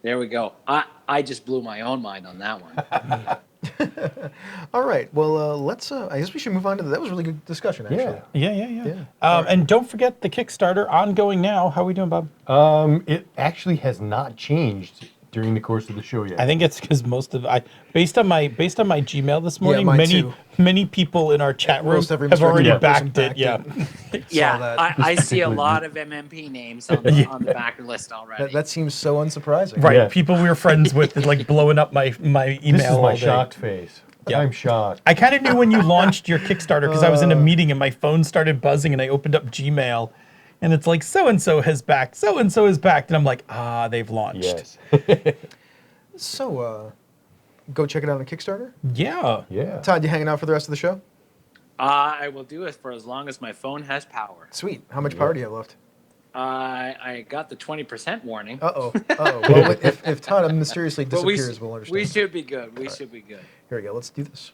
Speaker 5: There we go. I just blew my own mind on that one.
Speaker 2: All right. Well, let's. I guess we should move on to that. Was a really good discussion, actually.
Speaker 3: Yeah.
Speaker 6: Yeah.
Speaker 2: Yeah.
Speaker 6: And don't forget the Kickstarter ongoing now. How are we doing, Bob?
Speaker 3: It actually has not changed during the course of the show yet.
Speaker 6: I think it's because based on my Gmail this morning,
Speaker 2: mine too.
Speaker 6: many people in our chat room
Speaker 2: Almost every
Speaker 6: have
Speaker 2: Mr.
Speaker 6: already
Speaker 2: Active person
Speaker 6: backed it.
Speaker 2: backed
Speaker 6: Yeah.
Speaker 2: it.
Speaker 5: Yeah,
Speaker 2: that.
Speaker 5: I see a lot of MMP names on the backer list already.
Speaker 2: That seems so unsurprising.
Speaker 6: Right,
Speaker 3: Yeah.
Speaker 6: people we were friends with, like blowing up my email.
Speaker 3: this is
Speaker 6: all
Speaker 3: my
Speaker 6: day.
Speaker 3: shocked face.
Speaker 6: Yeah.
Speaker 3: I'm shocked.
Speaker 6: I kind of knew when you launched your Kickstarter because I was in a meeting and my phone started buzzing and I opened up Gmail, and it's like so and so has backed, so and so is backed, and I'm like, they've launched.
Speaker 3: Yes.
Speaker 2: So, go check it out on Kickstarter.
Speaker 6: Yeah.
Speaker 3: Yeah.
Speaker 2: Todd, you hanging out for the rest of the show?
Speaker 5: I will do it for as long as my phone has power.
Speaker 2: Sweet. How much power do you have left?
Speaker 5: I got the 20% warning.
Speaker 2: Uh-oh. Well, if Todd mysteriously
Speaker 5: But we,
Speaker 2: disappears, we'll understand.
Speaker 5: we should be good. We should be good.
Speaker 2: Here we go. Let's do this.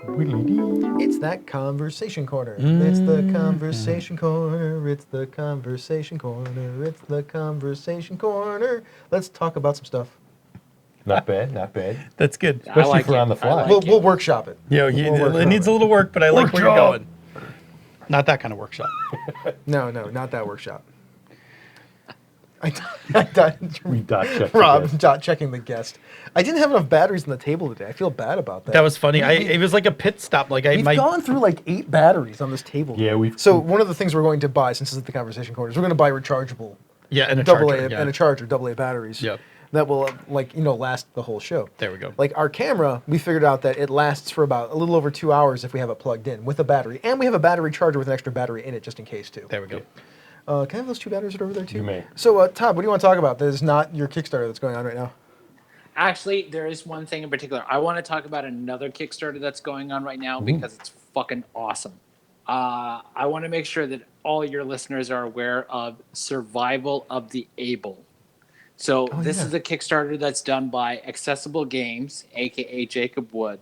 Speaker 3: Wiggly-dee.
Speaker 2: It's that conversation corner. It's the conversation corner. It's the conversation corner. It's the conversation corner. Let's talk about some stuff.
Speaker 3: Not bad, not bad.
Speaker 6: That's good.
Speaker 3: Especially
Speaker 5: like
Speaker 3: for
Speaker 5: it.
Speaker 3: on the
Speaker 5: I
Speaker 3: fly.
Speaker 5: like
Speaker 2: We'll workshop it.
Speaker 6: Yo,
Speaker 2: We'll work
Speaker 6: it
Speaker 2: on
Speaker 6: needs
Speaker 2: it.
Speaker 6: a little work, but I like where you're
Speaker 3: Workshop.
Speaker 6: going. Not that kind of workshop.
Speaker 2: No, not that workshop. I
Speaker 3: We dot checked
Speaker 2: Rob,
Speaker 3: the
Speaker 2: dot checking the guest. I didn't have enough batteries on the table today. I feel bad about that.
Speaker 6: That was funny. It was like a pit stop. Like
Speaker 2: We've gone through like 8 batteries on this table.
Speaker 3: Yeah, we've-
Speaker 2: So one of the things we're going to buy, since this is the conversation corner, is we're going to buy rechargeable
Speaker 6: and a
Speaker 2: double
Speaker 6: charger.
Speaker 2: A
Speaker 6: yeah.
Speaker 2: and a charger, AA batteries.
Speaker 6: Yep.
Speaker 2: That will last the whole show.
Speaker 6: There we go.
Speaker 2: Like our camera, we figured out that it lasts for about a little over 2 hours if we have it plugged in with a battery, and we have a battery charger with an extra battery in it just in case too.
Speaker 6: There we go.
Speaker 2: Can I have those 2 batteries that are over there too?
Speaker 3: You may.
Speaker 2: So Todd, what do you want to talk about? That is not your Kickstarter that's going on right now.
Speaker 5: Actually, there is one thing in particular. I want to talk about another Kickstarter that's going on right now because it's fucking awesome. I want to make sure that all your listeners are aware of Survival of the Able. So this is a Kickstarter that's done by Accessible Games, aka Jacob Wood.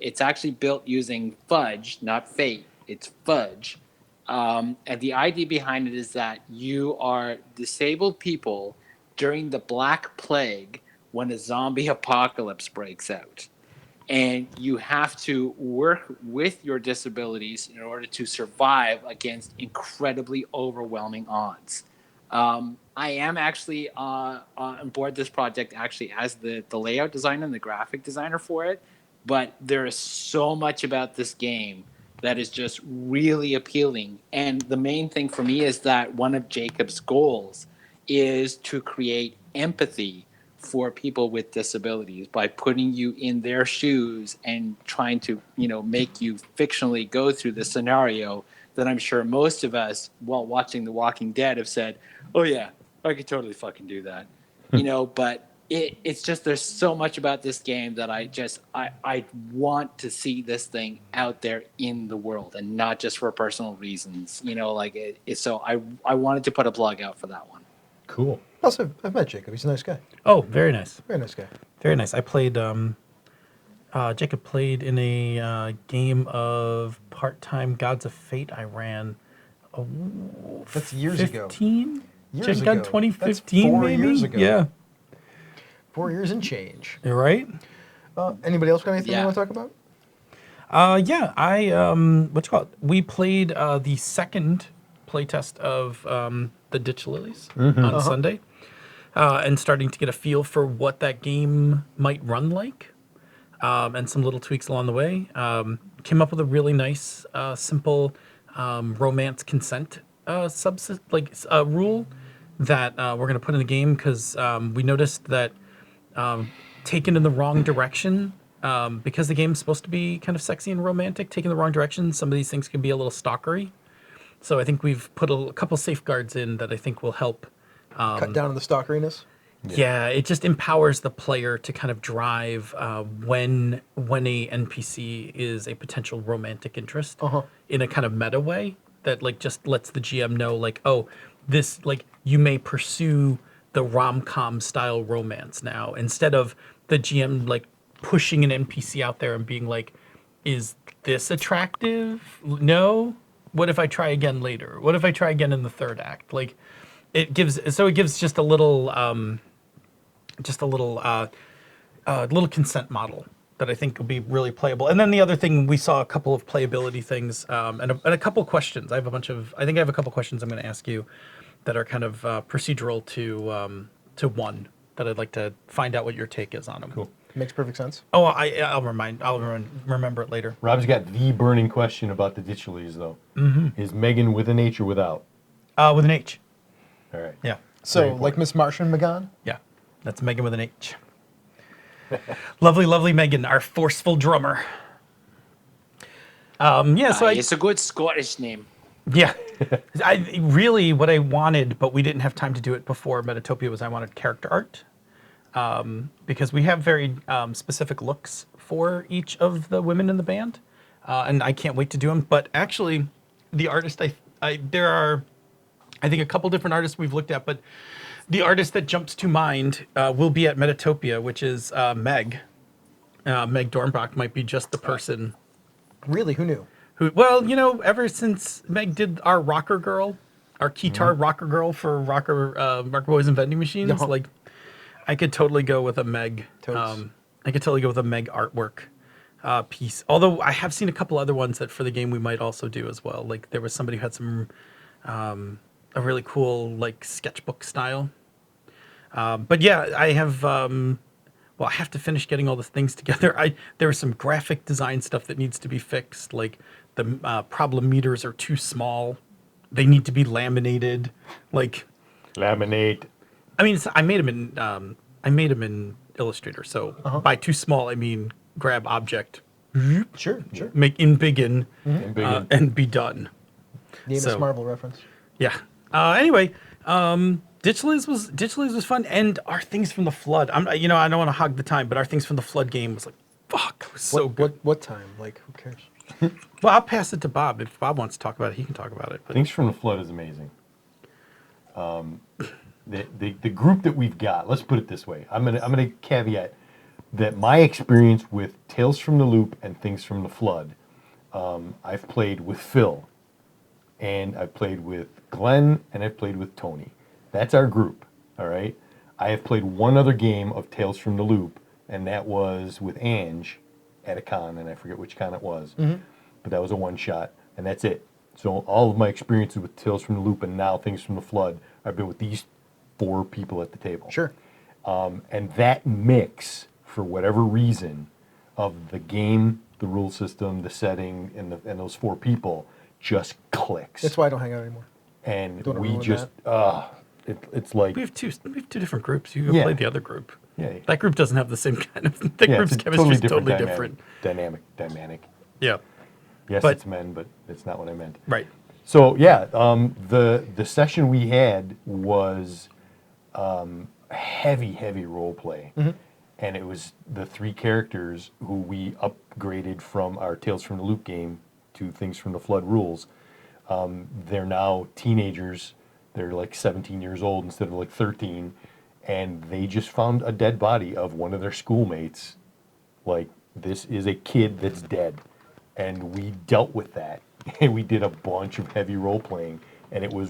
Speaker 5: It's actually built using Fudge, not Fate. It's Fudge. And the idea behind it is that you are disabled people during the Black Plague when a zombie apocalypse breaks out. And you have to work with your disabilities in order to survive against incredibly overwhelming odds. I am actually on board this project actually as the layout designer and the graphic designer for it, but there is so much about this game that is just really appealing. And the main thing for me is that one of Jacob's goals is to create empathy for people with disabilities by putting you in their shoes and trying to, make you fictionally go through the scenario that I'm sure most of us, while watching The Walking Dead, have said, oh yeah, I could totally fucking do that. But it's just there's so much about this game that I want to see this thing out there in the world and not just for personal reasons. Like so I wanted to put a plug out for that one.
Speaker 3: Cool.
Speaker 2: Plus, I've met Jacob. He's a nice guy.
Speaker 4: Oh, very nice.
Speaker 2: Very nice guy.
Speaker 4: Very nice. I played. Jacob played in a game of part-time Gods of Fate. I ran.
Speaker 2: That's years ago.
Speaker 4: 15?
Speaker 2: Years
Speaker 4: Gen Con
Speaker 2: ago.
Speaker 4: 2015,
Speaker 2: That's 4
Speaker 4: maybe.
Speaker 2: years ago.
Speaker 4: Yeah.
Speaker 2: 4 years and change.
Speaker 4: You're right.
Speaker 2: Anybody else got anything
Speaker 5: Yeah.
Speaker 2: you want to talk about?
Speaker 4: Yeah. What you call it? We played the second playtest of the Ditch Lilies on Sunday, and starting to get a feel for what that game might run like, and some little tweaks along the way. Came up with a really nice, simple romance consent rule that we're going to put in the game because we noticed that taken in the wrong direction, because the game's supposed to be kind of sexy and romantic, taken the wrong direction, some of these things can be a little stalkery. So I think we've put a couple safeguards in that I think will help.
Speaker 2: Cut down on the stalkeriness.
Speaker 4: Yeah, it just empowers the player to kind of drive when a NPC is a potential romantic interest in a kind of meta way that like just lets the GM know like, oh, this like you may pursue the rom-com style romance now instead of the GM like pushing an NPC out there and being like, is this attractive? No. What if I try again later? What if I try again in the third act? Like it gives just a little little consent model that I think will be really playable. And then the other thing, we saw a couple of playability things and a couple of questions. I think I have a couple of questions I'm going to ask you that are kind of procedural to one that I'd like to find out what your take is on them.
Speaker 3: Cool.
Speaker 2: Makes perfect sense.
Speaker 4: Oh, I'll remember it later.
Speaker 3: Rob's got the burning question about the Ditch Lilies, though. Mm-hmm. Is Megan with an H or without?
Speaker 4: With an H.
Speaker 3: All right.
Speaker 4: Yeah.
Speaker 2: So, like Miss Martian McGon?
Speaker 4: Yeah. That's Megan with an H. Lovely, lovely Megan, our forceful drummer.
Speaker 5: It's a good Scottish name.
Speaker 4: Yeah. I really what I wanted, but we didn't have time to do it before Metatopia, was I wanted character art. Because we have very specific looks for each of the women in the band. And I can't wait to do them. But actually, the artist, there are, I think, a couple different artists we've looked at, but the artist that jumps to mind will be at Metatopia, which is Meg. Meg Dornbach might be just the person.
Speaker 2: Really? Who knew?
Speaker 4: Well, ever since Meg did our Rocker Girl, our Keytar Rocker Girl for Rocker Boys and Vending Machines, like I could totally go with a Meg. I could totally go with a Meg artwork piece. Although I have seen a couple other ones that for the game we might also do as well. Like there was somebody who had some a really cool like sketchbook style. But yeah, I have. I have to finish getting all the things together. There was some graphic design stuff that needs to be fixed. Like the problem meters are too small. They need to be laminated. Like
Speaker 3: laminate.
Speaker 4: I mean, I made them in Illustrator. So by too small, I mean grab object.
Speaker 2: Sure.
Speaker 4: Make in biggin, and be done.
Speaker 2: Name a Marvel reference.
Speaker 4: Yeah. Anyway, Ditch Lilies was fun, and our Things from the Flood. I don't want to hog the time, but our Things from the Flood game was like, fuck, it was so good.
Speaker 2: What time? Like, who cares?
Speaker 4: Well, I'll pass it to Bob. If Bob wants to talk about it, he can talk about it. But.
Speaker 3: Things from the Flood is amazing. The group that we've got, let's put it this way. I'm gonna caveat that my experience with Tales from the Loop and Things from the Flood, I've played with Phil, and I've played with Glenn, and I've played with Tony. That's our group, all right? I have played one other game of Tales from the Loop, and that was with Ange at a con, and I forget which con it was. Mm-hmm. But that was a one-shot, and that's it. So all of my experiences with Tales from the Loop and now Things from the Flood, I've been with these 4 people at the table.
Speaker 2: Sure.
Speaker 3: And that mix, for whatever reason, of the game, the rule system, the setting, and those 4 people just clicks.
Speaker 2: That's why I don't hang out anymore.
Speaker 3: And we just, it's like...
Speaker 4: We have two different groups. You can play the other group.
Speaker 3: Yeah.
Speaker 4: That group doesn't have the same kind of... That group's chemistry is totally different.
Speaker 3: Dynamic.
Speaker 4: Yeah.
Speaker 3: Yes, it's men, but it's not what I meant.
Speaker 4: Right.
Speaker 3: So, yeah, the session we had was heavy role play. And it was the 3 characters who we upgraded from our Tales from the Loop game to Things from the Flood rules. They're now teenagers. They're like 17 years old instead of like 13. And they just found a dead body of one of their schoolmates. Like, this is a kid that's dead. And we dealt with that. And we did a bunch of heavy role playing. And it was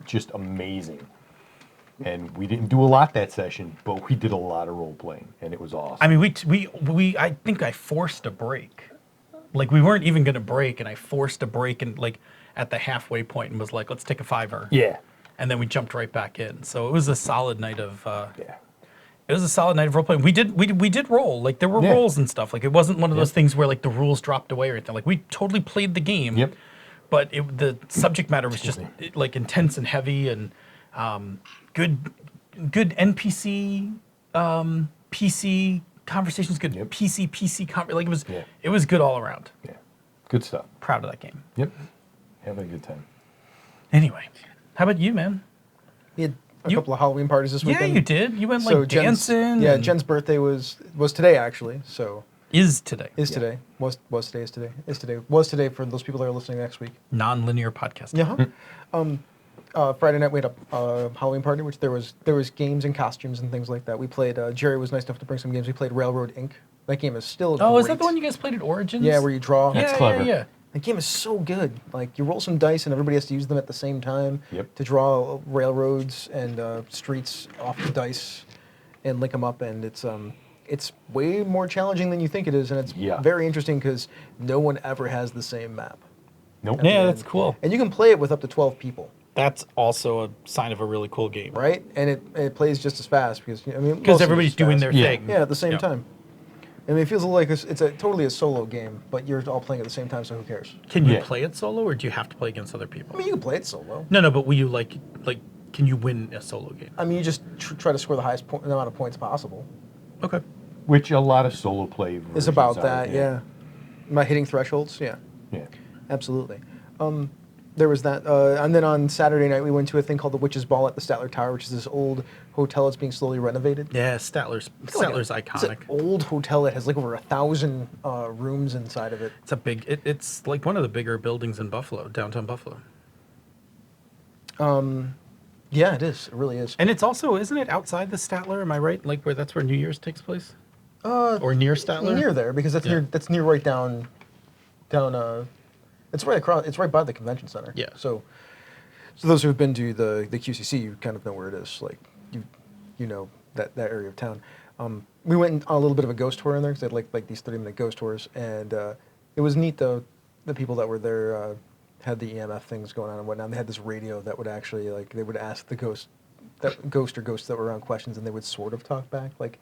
Speaker 3: just amazing. And we didn't do a lot that session, but we did a lot of role playing, and it was awesome.
Speaker 6: I mean, we I think I forced a break. Like, we weren't even going to break, and I forced a break and like at the halfway point and was like, let's take a 5-er.
Speaker 3: Yeah.
Speaker 6: And then we jumped right back in. So it was a solid night of
Speaker 3: Yeah.
Speaker 6: it was a solid night of role playing. We did roll. Like, there were
Speaker 3: Yeah.
Speaker 6: rolls and stuff. Like, it wasn't one of those
Speaker 3: Yep.
Speaker 6: things where like the rules dropped away or anything. Like, we totally played the game.
Speaker 3: Yep.
Speaker 6: But the subject matter was just like intense and heavy and good NPC PC conversations, good
Speaker 3: Yep.
Speaker 6: PC like
Speaker 3: Yeah.
Speaker 6: it was good all around.
Speaker 3: Yeah. Good stuff.
Speaker 6: Proud of that game.
Speaker 3: Yep. Having a good time.
Speaker 6: Anyway, how about you, man?
Speaker 2: We had a
Speaker 6: You-
Speaker 2: couple of Halloween parties this
Speaker 6: Yeah,
Speaker 2: weekend.
Speaker 6: you did. You went
Speaker 2: So
Speaker 6: like
Speaker 2: Jen's,
Speaker 6: dancing.
Speaker 2: yeah,
Speaker 6: and-
Speaker 2: Jen's birthday was today actually. So
Speaker 6: is today.
Speaker 2: is today. Was today is today. Is today. Was today for those people that are listening next week.
Speaker 6: Non-linear podcast.
Speaker 2: Yeah. Friday night we had a Halloween party, which there was games and costumes and things like that. We played. Jerry was nice enough to bring some games. We played Railroad Inc. That game is still.
Speaker 6: Oh, is
Speaker 2: great.
Speaker 6: that the one you guys played at Origins?
Speaker 2: Yeah, where you draw.
Speaker 3: That's
Speaker 6: yeah,
Speaker 3: clever.
Speaker 6: Yeah.
Speaker 2: The game is so good. Like, you roll some dice and everybody has to use them at the same time
Speaker 3: Yep.
Speaker 2: to draw railroads and streets off the dice and link them up. And it's way more challenging than you think it is, and it's
Speaker 3: Yeah.
Speaker 2: very interesting because no one ever has the same map.
Speaker 3: Nope.
Speaker 6: Yeah,
Speaker 2: And-
Speaker 6: that's cool.
Speaker 2: And you can play it with up to 12 people,
Speaker 6: That's also a sign of a really cool game.
Speaker 2: right? And it plays just as fast because I mean
Speaker 6: Because
Speaker 2: mostly
Speaker 6: everybody's
Speaker 2: just as
Speaker 6: doing
Speaker 2: fast.
Speaker 6: their
Speaker 3: Yeah.
Speaker 6: thing.
Speaker 2: Yeah, at the same
Speaker 6: Yeah.
Speaker 2: time. I mean, it feels like it's totally a solo game, but you're all playing at the same time, so who cares?
Speaker 6: Can you
Speaker 3: Yeah.
Speaker 6: play it solo, or do you have to play against other people?
Speaker 2: I mean, you can play it solo.
Speaker 6: No, but will you like? Can you win a solo game?
Speaker 2: I mean, you just try to score the highest amount of points possible.
Speaker 6: Okay.
Speaker 3: Which a lot of solo play
Speaker 2: It's
Speaker 3: versions
Speaker 2: about
Speaker 3: are,
Speaker 2: that, yeah. About hitting thresholds, yeah,
Speaker 3: Yeah.
Speaker 2: absolutely. There was that, and then on Saturday night we went to a thing called the Witch's Ball at the Statler Tower, which is this old hotel that's being slowly renovated.
Speaker 6: Yeah, Statler's
Speaker 2: It's like
Speaker 6: Statler's
Speaker 2: It's an
Speaker 6: iconic.
Speaker 2: old hotel that has like over 1,000 rooms inside of it.
Speaker 6: It's a big. It's like one of the bigger buildings in Buffalo, downtown Buffalo.
Speaker 2: Yeah, it is. It really is.
Speaker 6: And it's also, isn't it outside the Statler? Am I right? Like that's where New Year's takes place, or near Statler?
Speaker 2: Near there because that's
Speaker 6: Yeah.
Speaker 2: near right down. It's right across. It's right by the convention center.
Speaker 6: Yeah.
Speaker 2: So those who have been to the QCC, you kind of know where it is. Like you know that area of town. We went on a little bit of a ghost tour in there because they had like these 30-minute ghost tours, and it was neat though. The people that were there had the EMF things going on and whatnot. They had this radio that would actually they would ask the ghost or ghosts that were around questions, and they would sort of talk back. Like,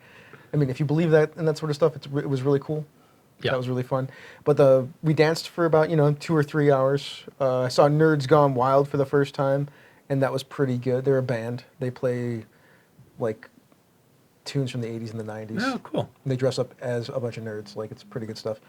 Speaker 2: I mean, if you believe that and that sort of stuff, it was really cool.
Speaker 6: Yeah.
Speaker 2: That was really fun. But we danced for about 2 or 3 hours. I saw Nerds Gone Wild for the first time, and that was pretty good. They're a band. They play like tunes from the 80s and the 90s.
Speaker 6: Oh, cool.
Speaker 2: They dress up as a bunch of nerds. Like, it's pretty good stuff.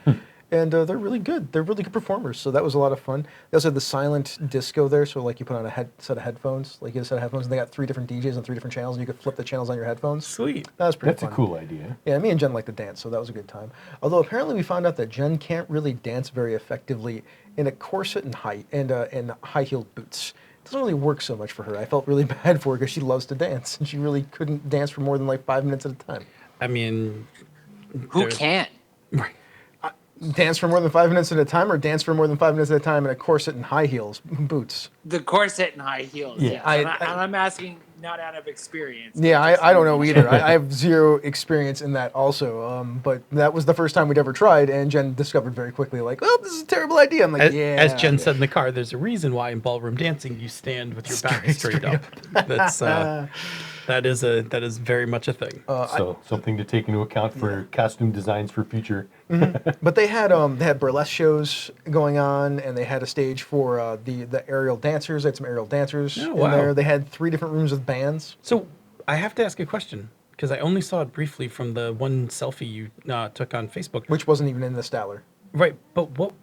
Speaker 2: And they're really good. They're really good performers. So that was a lot of fun. They also had the silent disco there. So like you put on a set of headphones. Like you had a set of headphones, and they got 3 different DJs on 3 different channels, and you could flip the channels on your headphones.
Speaker 6: Sweet.
Speaker 2: That was pretty
Speaker 3: That's
Speaker 2: fun.
Speaker 3: a cool idea.
Speaker 2: Yeah, me and Jen like to dance, so that was a good time. Although apparently we found out that Jen can't really dance very effectively in a corset and high-heeled boots. It doesn't really work so much for her. I felt really bad for her because she loves to dance, and she really couldn't dance for more than like 5 minutes at a time.
Speaker 6: I mean,
Speaker 5: Who
Speaker 6: there's-
Speaker 5: can't?
Speaker 2: Dance for more than 5 minutes at a time, or dance for more than 5 minutes at a time in a corset and high heels boots.
Speaker 5: The corset and high heels.
Speaker 3: Yeah.
Speaker 5: Yes.
Speaker 2: I-
Speaker 5: and
Speaker 2: I-
Speaker 5: I'm asking not out of experience.
Speaker 2: Yeah,
Speaker 5: but just-
Speaker 2: I don't know either. I have zero experience in that also. But that was the first time we'd ever tried, and Jen discovered very quickly, like, oh, this is a terrible idea. I'm like,
Speaker 6: As,
Speaker 2: yeah.
Speaker 6: as Jen said in the car, there's a reason why in ballroom dancing you stand with your back straight up. That's that is very much a thing.
Speaker 3: So something to take into account for costume designs for future.
Speaker 2: But they had burlesque shows going on, and they had a stage for the aerial dancers. They had some aerial dancers
Speaker 6: Oh,
Speaker 2: in
Speaker 6: wow.
Speaker 2: there. They had 3 different rooms with bands.
Speaker 6: So I have to ask a question because I only saw it briefly from the one selfie you took on Facebook.
Speaker 2: Which wasn't even in the Statler.
Speaker 6: Right, but what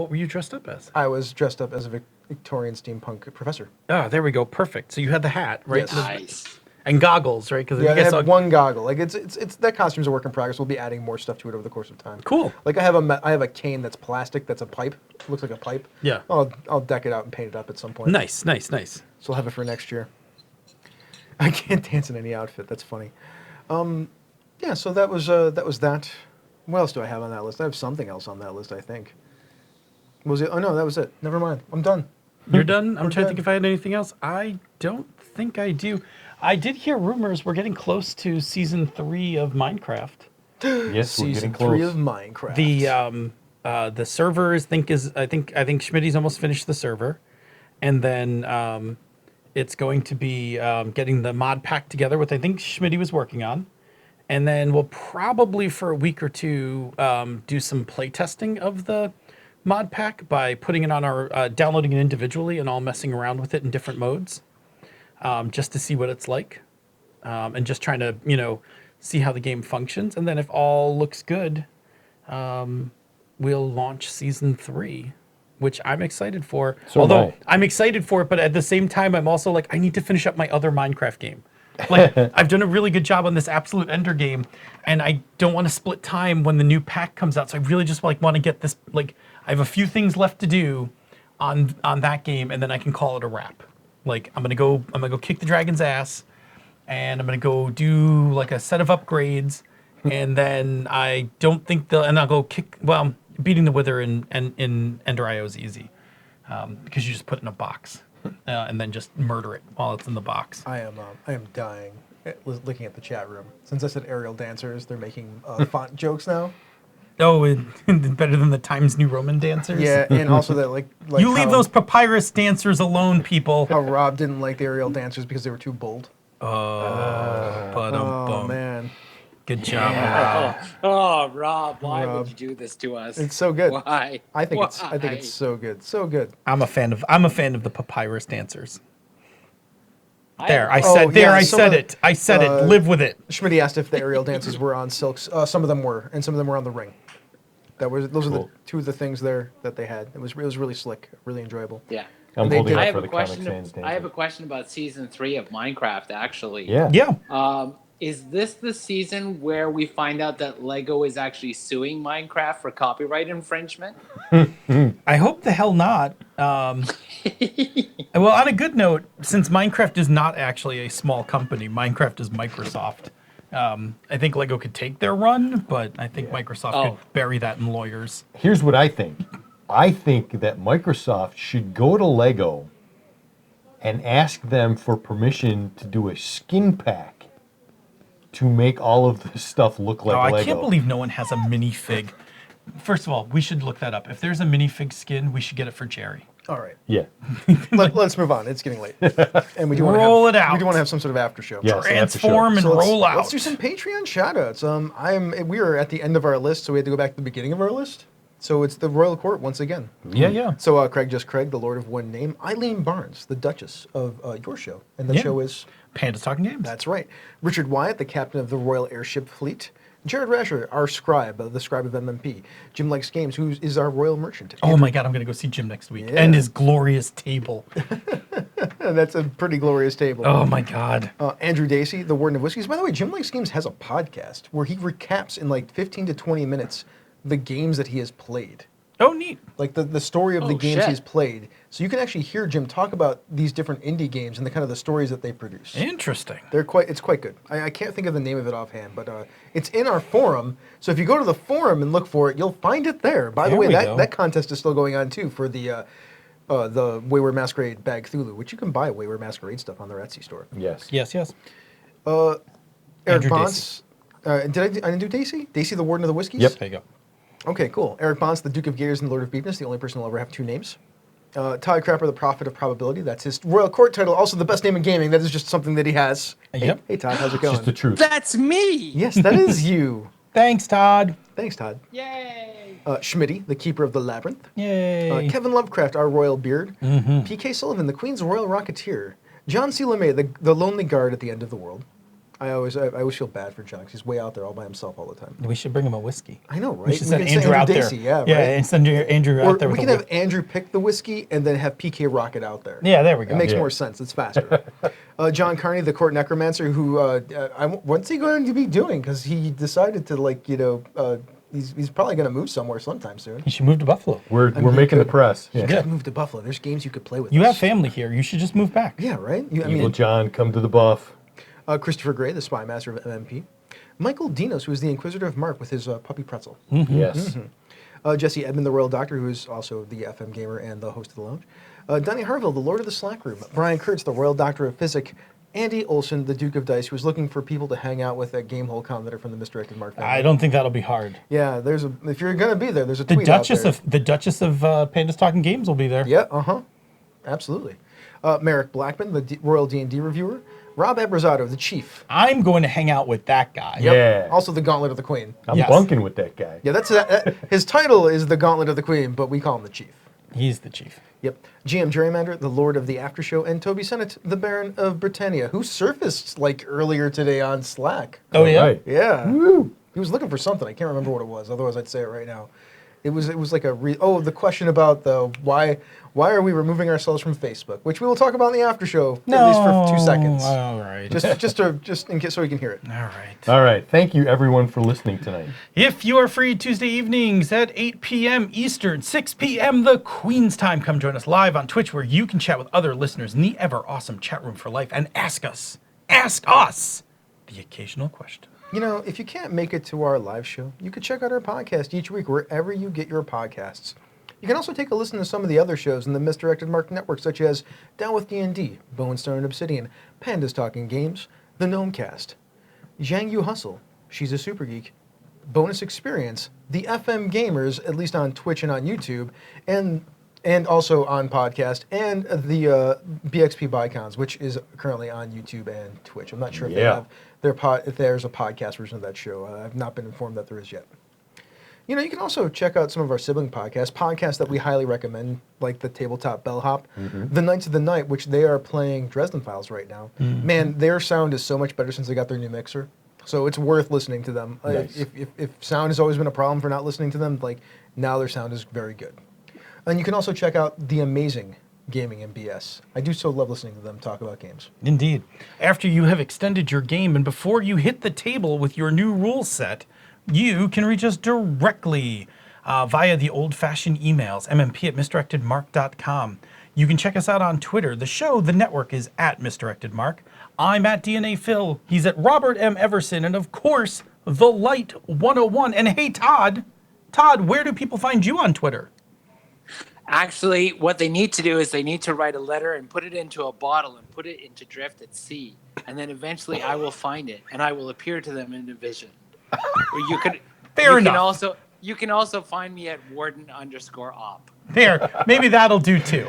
Speaker 6: were you dressed up as?
Speaker 2: I was dressed up as a Victorian steampunk professor.
Speaker 6: Ah, there we go. Perfect. So you had the hat, right?
Speaker 2: Yes.
Speaker 5: Nice.
Speaker 6: And goggles, right? Because
Speaker 2: Yeah, they have one goggle. Like it's that costume's a work in progress. We'll be adding more stuff to it over the course of time.
Speaker 6: Cool.
Speaker 2: Like I have a cane that's plastic. That's a pipe. Looks like a pipe.
Speaker 6: Yeah.
Speaker 2: I'll deck it out and paint it up at some point.
Speaker 6: Nice.
Speaker 2: So we'll have it for next year. I can't dance in any outfit. That's funny. Yeah. So that was that. What else do I have on that list? I have something else on that list. I think. Was it? Oh no, that was it. Never mind. I'm done.
Speaker 6: You're done? I'm trying to
Speaker 2: done.
Speaker 6: think if I had anything else. I don't think I do. I did hear rumors we're getting close to season 3 of Minecraft.
Speaker 3: Yes, we're
Speaker 2: Season
Speaker 3: getting
Speaker 2: 3
Speaker 3: close.
Speaker 2: of Minecraft.
Speaker 6: The servers I think Schmitty's almost finished the server, and then it's going to be getting the mod pack together, which I think Schmitty was working on, and then we'll probably for a week or two do some play testing of the mod pack by putting it on our downloading it individually and all messing around with it in different modes, just to see what it's like, and just trying to see how the game functions, and then if all looks good, we'll launch season 3, which I'm excited for.
Speaker 3: So am
Speaker 6: Although
Speaker 3: I.
Speaker 6: I'm excited for it, but at the same time, I'm also like, I need to finish up my other Minecraft game. Like, I've done a really good job on this Absolute Ender game, and I don't want to split time when the new pack comes out. So I really just want to get this. Like, I have a few things left to do on that game, and then I can call it a wrap. Like, I'm gonna go kick the dragon's ass, and I'm gonna go do like a set of upgrades, and then I don't think and I'll go kick. Well, beating the Wither in Ender IO is easy, because you just put it in a box, and then just murder it while it's in the box.
Speaker 2: I am dying looking at the chat room. Since I said aerial dancers, they're making font jokes now.
Speaker 6: Oh, better than the Times New Roman dancers.
Speaker 2: Yeah, and also that like
Speaker 6: You leave
Speaker 2: how-
Speaker 6: those papyrus dancers alone, people.
Speaker 2: How Rob didn't like the aerial dancers because they were too bold. Oh man,
Speaker 6: Good job, Rob.
Speaker 5: Oh, Rob, why
Speaker 2: Rob.
Speaker 5: would you do this to us?
Speaker 2: it's so good.
Speaker 5: Why?
Speaker 2: I think
Speaker 5: Why?
Speaker 2: it's so good, so good.
Speaker 6: I'm a fan of the papyrus dancers. There, I
Speaker 2: Oh,
Speaker 6: said.
Speaker 2: yeah,
Speaker 6: I
Speaker 2: some
Speaker 6: said
Speaker 2: of the-
Speaker 6: it. I said it. Live with it.
Speaker 2: Schmitty asked if the aerial dances were on silks. Some of them were, and some of them were on the ring. Those are the
Speaker 3: Cool.
Speaker 2: two of the things there that they had. It was really slick, really enjoyable.
Speaker 5: Yeah.
Speaker 3: I'm
Speaker 2: They
Speaker 3: holding
Speaker 2: did-
Speaker 3: up
Speaker 5: I have
Speaker 3: for
Speaker 5: a
Speaker 3: the Comic
Speaker 5: question.
Speaker 3: Sans
Speaker 5: I have a
Speaker 3: dancing.
Speaker 5: question about season 3 of Minecraft. Actually,
Speaker 3: Yeah.
Speaker 6: Yeah.
Speaker 5: Is this the season where we find out that Lego is actually suing Minecraft for copyright infringement?
Speaker 6: I hope the hell not. Well, on a good note, since Minecraft is not actually a small company, Minecraft is Microsoft. I think Lego could take their run, but I think Microsoft could bury that in lawyers.
Speaker 3: Here's what I think. I think that Microsoft should go to Lego and ask them for permission to do a skin pack to make all of this stuff look like
Speaker 6: Oh,
Speaker 3: Lego.
Speaker 6: I can't believe no one has a minifig. First of all, we should look that up. If there's a minifig skin, we should get it for Jerry.
Speaker 2: All right,
Speaker 3: Yeah.
Speaker 2: let's move on. It's getting late, and we do want
Speaker 6: Roll
Speaker 2: to
Speaker 6: it out.
Speaker 2: We do want to have some sort of after show.
Speaker 3: Yes.
Speaker 6: Transform and
Speaker 2: So
Speaker 6: roll out.
Speaker 2: Let's do some Patreon shoutouts. We are at the end of our list, so we had to go back to the beginning of our list. So it's the Royal Court once again.
Speaker 6: Yeah.
Speaker 2: So Craig, the Lord of One Name, Eileen Barnes, the Duchess of your show, and the
Speaker 6: Yeah.
Speaker 2: show is
Speaker 6: Panda's Talking Games.
Speaker 2: that's right. Richard Wyatt, the captain of the Royal Airship Fleet. Jared Rasher, our scribe, the scribe of MMP. Jim Likes Games, who is our royal merchant.
Speaker 6: Oh my God, I'm going to go see Jim next week.
Speaker 2: Yeah.
Speaker 6: And his glorious table.
Speaker 2: And that's a pretty glorious table.
Speaker 6: Oh my God.
Speaker 2: Andrew Dacey, the Warden of Whiskeys. By the way, Jim Likes Games has a podcast where he recaps in like 15 to 20 minutes the games that he has played.
Speaker 6: Oh, neat.
Speaker 2: Like the story of the
Speaker 5: Oh,
Speaker 2: games
Speaker 5: shit.
Speaker 2: he's played. So you can actually hear Jim talk about these different indie games and the kind of the stories that they produce.
Speaker 6: Interesting.
Speaker 2: It's quite good. I can't think of the name of it offhand, but it's in our forum. So if you go to the forum and look for it, you'll find it there. By the
Speaker 6: There
Speaker 2: way,
Speaker 6: we go.
Speaker 2: that contest is still going on too for the Wayward Masquerade Bag Thulu, which you can buy Wayward Masquerade stuff on their Etsy store.
Speaker 3: Yes.
Speaker 6: Yes.
Speaker 2: Eric
Speaker 6: Andrew
Speaker 2: Bonds. I didn't do Dacey? Dacey, the Warden of the Whiskeys?
Speaker 3: Yep.
Speaker 6: There you go.
Speaker 2: Okay, cool. Eric Bonds, the Duke of Gators and the Lord of Beepness, the only person who'll ever have two names. Todd Crapper, the Prophet of Probability. That's his Royal Court title. Also, the best name in gaming. That is just something that he has.
Speaker 6: Yep.
Speaker 2: Hey, Todd, how's it
Speaker 3: It's
Speaker 2: going?
Speaker 3: just the truth.
Speaker 5: That's me!
Speaker 2: Yes, that is you.
Speaker 6: Thanks, Todd.
Speaker 2: Thanks, Todd.
Speaker 5: Yay!
Speaker 2: Schmitty, the Keeper of the Labyrinth.
Speaker 6: Yay.
Speaker 2: Kevin Lovecraft, our Royal Beard. P.K. Sullivan, the Queen's Royal Rocketeer. John C. LeMay, the Lonely Guard at the End of the World. I always feel bad for John 'cause he's way out there all by himself all the time.
Speaker 6: We should bring him a whiskey.
Speaker 2: I know, right?
Speaker 6: We should send
Speaker 2: can
Speaker 6: Andrew out
Speaker 2: Dacey,
Speaker 6: there.
Speaker 2: Yeah, right.
Speaker 6: and send Andrew
Speaker 2: Or
Speaker 6: out there
Speaker 2: we
Speaker 6: with
Speaker 2: can
Speaker 6: a
Speaker 2: have Andrew pick the whiskey and then have PK rocket out there.
Speaker 6: Yeah, there we go.
Speaker 2: It makes
Speaker 3: Yeah.
Speaker 2: more sense. It's faster. John Carney, the court necromancer, who what's he going to be doing? Because he decided to he's probably going to move somewhere sometime soon.
Speaker 6: He should move to Buffalo.
Speaker 3: We're
Speaker 2: I mean,
Speaker 3: making the
Speaker 2: could-
Speaker 3: press.
Speaker 2: You
Speaker 3: Yeah.
Speaker 2: could move to Buffalo. There's games you could play with.
Speaker 6: You
Speaker 2: us.
Speaker 6: have family here. You should just move back.
Speaker 2: Yeah, right.
Speaker 3: Evil John, come to the buff.
Speaker 2: Christopher Gray, the spy master of MMP. Michael Dinos, who is the Inquisitor of Mark with his puppy Pretzel.
Speaker 3: Yes.
Speaker 2: Jesse Edmond, the Royal Doctor, who is also the FM Gamer and the host of the Lounge. Donnie Harville, the Lord of the Slack Room. Brian Kurtz, the Royal Doctor of Physics. Andy Olson, the Duke of Dice, who is looking for people to hang out with at Gamehole Con that are from the Misdirected Mark family.
Speaker 6: I don't think that'll be hard.
Speaker 2: Yeah, if you're going to be there, there's a
Speaker 6: The
Speaker 2: tweet
Speaker 6: Duchess
Speaker 2: out there.
Speaker 6: of Pandas Talking Games will be there.
Speaker 2: Yeah, absolutely. Merrick Blackman, the Royal D&D reviewer. Rob Abrazato, the Chief.
Speaker 6: I'm going to hang out with that guy.
Speaker 2: Yep.
Speaker 3: Yeah.
Speaker 2: Also the Gauntlet of the Queen.
Speaker 3: I'm
Speaker 6: Yes.
Speaker 3: bunking with that guy.
Speaker 2: Yeah, that's his title is the Gauntlet of the Queen, but we call him the Chief.
Speaker 6: He's the chief.
Speaker 2: Yep. GM Gerrymander, the Lord of the After Show, and Toby Sennett, the Baron of Britannia, who surfaced earlier today on Slack.
Speaker 6: Oh, yeah?
Speaker 3: Right.
Speaker 2: Yeah.
Speaker 3: Woo.
Speaker 2: He was looking for something. I can't remember what it was. Otherwise, I'd say it right now. It was like the question about why are we removing ourselves from Facebook, which we will talk about in the after show at least for 2 seconds.
Speaker 6: All right.
Speaker 2: just in case so we can hear it.
Speaker 6: All right.
Speaker 3: All right. Thank you, everyone, for listening tonight.
Speaker 6: If you are free Tuesday evenings at 8 p.m. Eastern, 6 p.m. the Queen's Time, come join us live on Twitch where you can chat with other listeners in the ever awesome chat room for life and ask us the occasional question.
Speaker 2: If you can't make it to our live show, you could check out our podcast each week wherever you get your podcasts. You can also take a listen to some of the other shows in the Misdirected Mark Network, such as Down with D&D, Bone Stone and Obsidian, Pandas Talking Games, The Gnomecast, Zhang Yu Hustle, She's a Super Geek, Bonus Experience, the FM Gamers, at least on Twitch and on YouTube, and also on podcast, and the BXP Bicons, which is currently on YouTube and Twitch. I'm not sure if they have if there's a podcast version of that show. I've not been informed that there is yet. You can also check out some of our sibling podcasts that we highly recommend, like the Tabletop Bellhop, the Knights of the Night, which they are playing Dresden Files right now. Man, their sound is so much better since they got their new mixer. So it's worth listening to them.
Speaker 3: Nice.
Speaker 2: If sound has always been a problem for not listening to them, now their sound is very good. And you can also check out The Amazing Gaming and BS. I do so love listening to them talk about games.
Speaker 6: Indeed. After you have extended your game and before you hit the table with your new rule set, you can reach us directly via the old-fashioned emails, mmp@misdirectedmark.com. You can check us out on Twitter. The show, the network, is at MisdirectedMark. I'm at DNA Phil. He's at Robert M. Everson. And, of course, The Light 101. And, hey, Todd, where do people find you on Twitter?
Speaker 5: Actually, what they need to do is they need to write a letter and put it into a bottle and put it into drift at sea. And then eventually I will find it and I will appear to them in a vision. Or you can you can also find me at Warden_op.
Speaker 6: There, maybe that'll do too.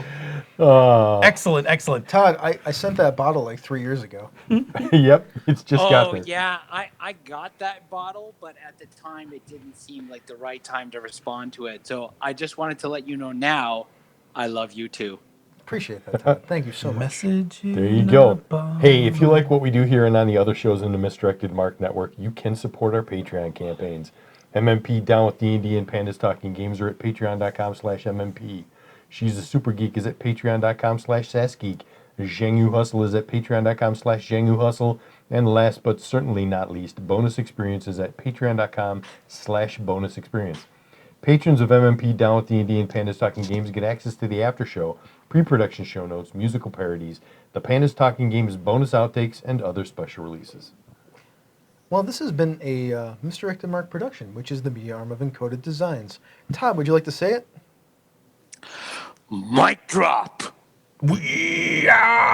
Speaker 6: Excellent.
Speaker 2: Todd, I sent that bottle 3 years ago.
Speaker 3: Yep, it's just got
Speaker 5: Oh,
Speaker 3: there.
Speaker 5: yeah, I got that bottle, but at the time it didn't seem like the right time to respond to it. So I just wanted to let you know now, I love you too.
Speaker 2: Appreciate that, Todd. Thank you so much.
Speaker 6: Message
Speaker 3: There you go. Hey, if you like what we do here and on the other shows in the Misdirected Mark Network, you can support our Patreon campaigns. MMP Down with D&D and Pandas Talking Games are at patreon.com/MMP. She's a Super Geek is at patreon.com/SassGeek. Zhang Yu Hustle is at patreon.com/Zhang Yu Hustle. And last but certainly not least, Bonus Experience is at patreon.com/Bonus Experience. Patrons of MMP Down with D&D and Pandas Talking Games get access to the after show, pre-production show notes, musical parodies, the Pandas Talking Games bonus outtakes, and other special releases.
Speaker 2: Well, this has been a Misdirected Mark production, which is the media arm of Encoded Designs. Todd, would you like to say it?
Speaker 5: Mic drop.
Speaker 6: We are